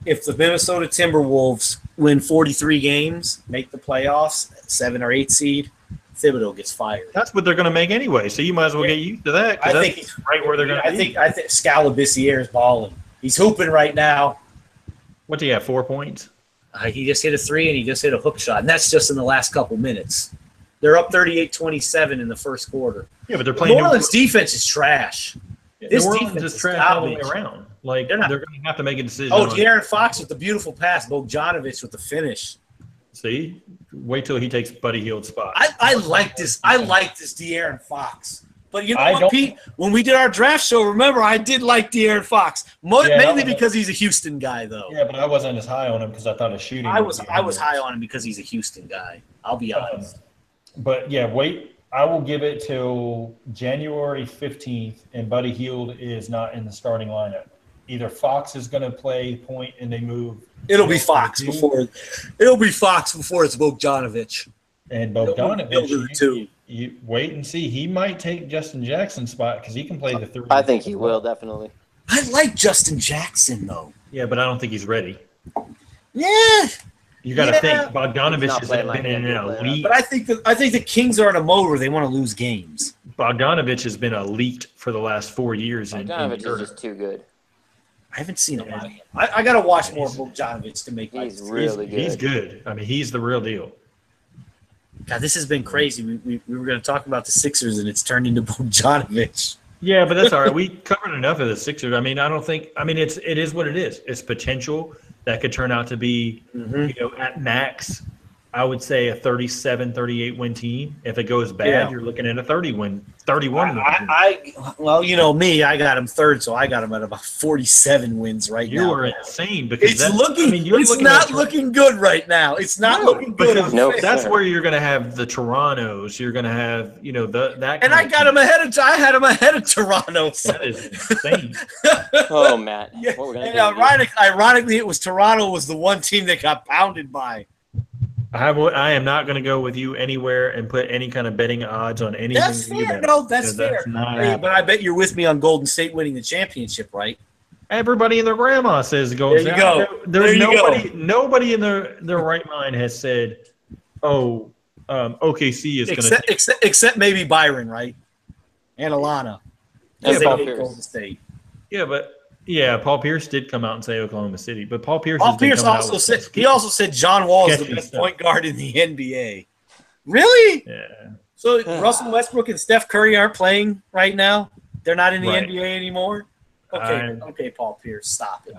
the Minnesota Timberwolves win 43 games, make the playoffs, 7 or 8 seed, Thibodeau gets fired. That's what they're going to make anyway. So you might as well get used to that. I think he's right where they're going to be. I think Scalabissiere is balling. He's hooping right now. What do you have? 4 points? He just hit a 3 and he just hit a hook shot, and that's just in the last couple minutes. They're up 38-27 in the first quarter. Yeah, but they're playing. New Orleans defense is trash. This defense is trash all the way around. Like they're going to have to make a decision. Oh, De'Aaron Fox with the beautiful pass. Bogdanovich with the finish. See, wait till he takes Buddy Hield's spot. I like this. I like this De'Aaron Fox. But you know what, Pete? When we did our draft show, remember, I did like De'Aaron Fox. Mainly because he's a Houston guy, though. Yeah, but I wasn't as high on him because I thought his shooting. I was high on him because he's a Houston guy. I'll be honest. But, yeah, wait. I will give it till January 15th, and Buddy Hield is not in the starting lineup. Either Fox is going to play point and they move. It'll be Fox before it's Bogdanovich. And Bogdanovich, you wait and see. He might take Justin Jackson's spot because he can play the three. I think he will, definitely. I like Justin Jackson, though. Yeah, but I don't think he's ready. Yeah. You got to think Bogdanovich has been in an elite. But I think the Kings are in a mode where they want to lose games. Bogdanovich has been elite for the last 4 years. Bogdanovich is just too good. I haven't seen a lot. I got to watch more of Bogdanovich to make. He's really good. He's good. I mean, he's the real deal. God, this has been crazy. We were going to talk about the Sixers, and it's turned into Bogdanovich. Yeah, but that's all right. We covered enough of the Sixers. I mean, it is what it is. It's potential that could turn out to be, at max, I would say a 37, 38 win team. If it goes bad, you're looking at a 31 well, you know me, I got him third, so I got him at about 47 wins now. You are insane because it's not looking good right now. It's not looking good. That's where you're going to have the Torontos. You're going to have, that. And I got him ahead of. I had him ahead of Toronto. So. That is insane. Oh, Matt. Yeah. And ironically, it was Toronto was the one team that got pounded by. I am not going to go with you anywhere and put any kind of betting odds on anything. That's fair. No, that's fair. But I bet you're with me on Golden State winning the championship, right? Everybody and their grandma says Golden State. There you go. There's nobody in their right mind has said, OKC is going to – except maybe Byron, right? And Alana. And Paul Pierce. Golden State. Yeah, but – yeah, Paul Pierce did come out and say Oklahoma City, but Paul Pierce also said John Wall is the best point guard in the NBA. Really? Yeah. So Russell Westbrook and Steph Curry aren't playing right now? They're not in the NBA anymore? Okay, Paul Pierce, stop it.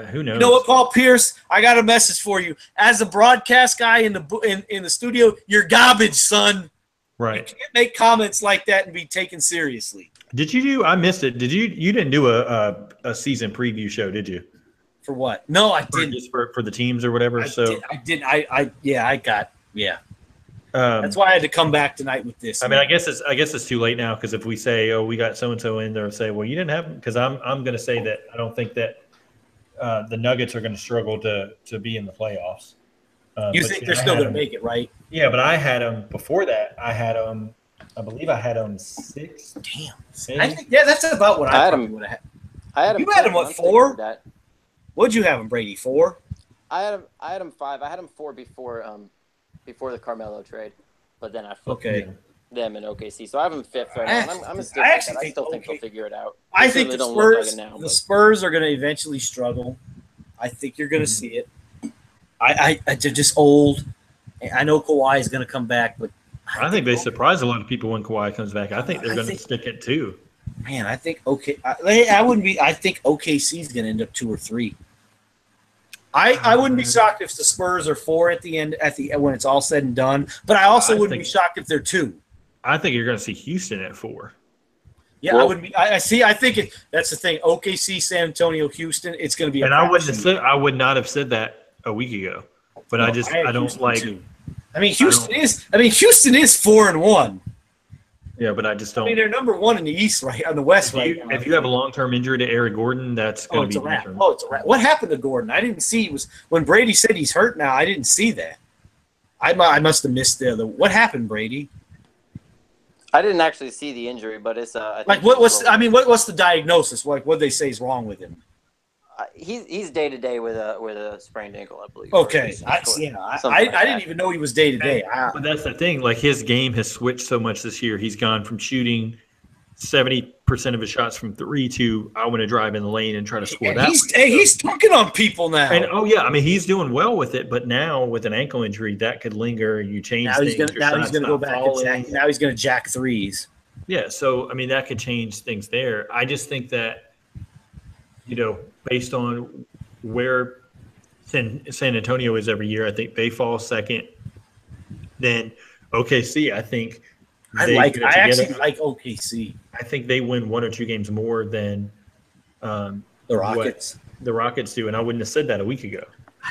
Who knows? You know what, Paul Pierce? I got a message for you. As a broadcast guy in the studio, you're garbage, son. Right. You can't make comments like that and be taken seriously. Did you do? I missed it. Did you? You didn't do a season preview show, did you? For what? No, I didn't. Just for the teams or whatever. I did. That's why I had to come back tonight with this. I mean, I guess it's too late now because if we say, we got so and so in there, say, well, you didn't have, because I'm going to say that I don't think that the Nuggets are going to struggle to be in the playoffs. You think they're still going to make it, right? Yeah, but I had them before that. I believe I had them 6. Damn. I think, that's about what I had them. Would have had. You had them what, 4? What'd you have them, Brady? 4? I had them 5. I had them 4 before the Carmelo trade, but then I flipped them in OKC. So I have them 5th right now. I'm still I still think they'll figure it out. I think the Spurs are going to eventually struggle. I think you're going to see it. They're just old. I know Kawhi is going to come back, but I think they surprise a lot of people when Kawhi comes back. I think they're going to stick it too. Man, I think I think OKC is going to end up 2 or 3. I wouldn't be shocked if the Spurs are 4 at the end when it's all said and done. But I also wouldn't be shocked if they're 2. I think you're going to see Houston at 4. Yeah, I would be. I see. I think that's the thing. OKC, San Antonio, Houston. It's going to be. And I would not have said that a week ago. But I don't like. Too. I mean, Houston is 4-1. Yeah, but I just don't. I mean, they're number 1 in the East, right? On the West, right? If you have a long-term injury to Eric Gordon, that's going to be a wrap. It's a wrap. What happened to Gordon? I didn't see. It was when Brady said he's hurt now. I didn't see that. I must have missed the. What happened, Brady? I didn't actually see the injury, but it's what's the diagnosis? Like what they say is wrong with him? He's day to day with a sprained ankle, I believe. Okay, I didn't even know he was day to day. But that's the thing. Like his game has switched so much this year. He's gone from shooting 70% of his shots from 3 to I want to drive in the lane and try to score that. He's talking on people now. And I mean he's doing well with it. But now with an ankle injury, that could linger. You change. Now he's going to go back. Now he's going to jack threes. Yeah. So I mean that could change things there. I just think that. based on where San Antonio is every year, I think they fall second. Then OKC, I think I actually like OKC. I think they win 1 or 2 games more than the Rockets. The Rockets do, and I wouldn't have said that a week ago.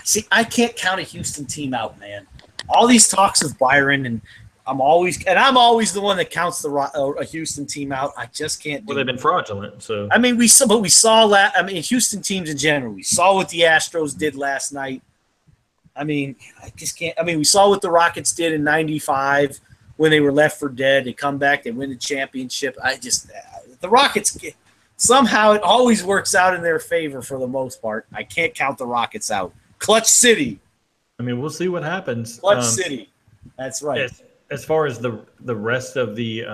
See, I can't count a Houston team out, man. All these talks of Byron, and I'm always the one that counts a Houston team out. I just can't do Well, they've been fraudulent, so. I mean, we saw that. I mean, Houston teams in general. We saw what the Astros did last night. I mean, I just can't. I mean, we saw what the Rockets did in '95 when they were left for dead. They come back, they win the championship. The Rockets, somehow it always works out in their favor for the most part. I can't count the Rockets out. Clutch City. I mean, we'll see what happens. Clutch City. That's right. As far as the rest of the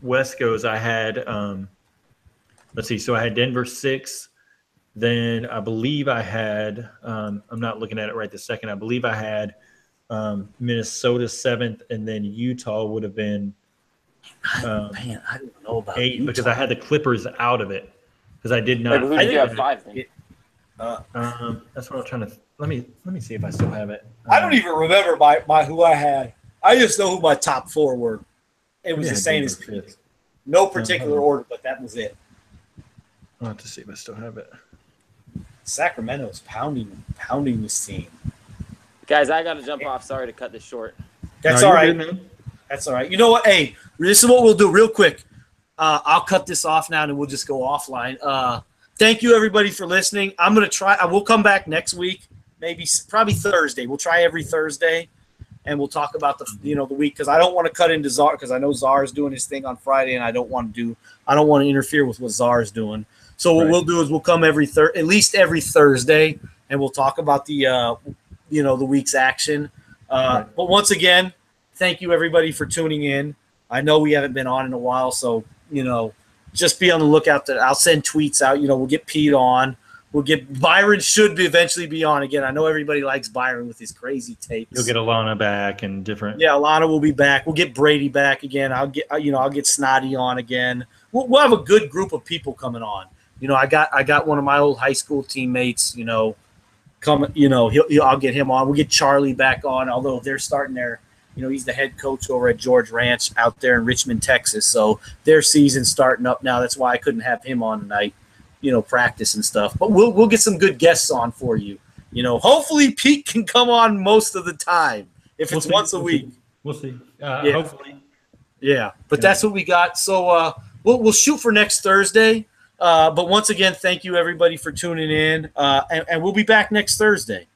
West goes, I had let's see. So I had Denver 6. Then I believe I had I'm not looking at it right this second. I believe I had Minnesota 7th, and then Utah would have been man, I don't know about 8 Utah. because I had the Clippers out of it because I did not. Who did you have 5 then? That's what I'm trying to. Let me see if I still have it. I don't even remember my who I had. I just know who my top 4 were. It was the same as no particular order, but that was it. I'll have to see if I still have it. Sacramento's pounding this team. Guys, I got to jump off. Sorry to cut this short. That's all right, man. That's all right. You know what? Hey, this is what we'll do real quick. I'll cut this off now, and we'll just go offline. Thank you, everybody, for listening. I'm going to try. I will come back next week, probably Thursday. We'll try every Thursday, and we'll talk about the week because I don't want to cut into Czar because I know Czar is doing his thing on Friday, and I don't want to interfere with what Czar is doing. So what we'll do is we'll come at least every Thursday, and we'll talk about the the week's action. But once again, thank you everybody for tuning in. I know we haven't been on in a while, so just be on the lookout. That I'll send tweets out. We'll get Pete on. We'll get Byron eventually be on again. I know everybody likes Byron with his crazy takes. You'll get Alana back and different. Yeah, Alana will be back. We'll get Brady back again. I'll get Snotty on again. We'll have a good group of people coming on. I got one of my old high school teammates. I'll get him on. We'll get Charlie back on. Although they're starting their, he's the head coach over at George Ranch out there in Richmond, Texas. So their season's starting up now. That's why I couldn't have him on tonight. Practice and stuff. But we'll get some good guests on for you. Hopefully Pete can come on most of the time. If it's once a week, we'll see. Hopefully. Yeah, but that's what we got. So we'll shoot for next Thursday. But once again, thank you everybody for tuning in, and we'll be back next Thursday.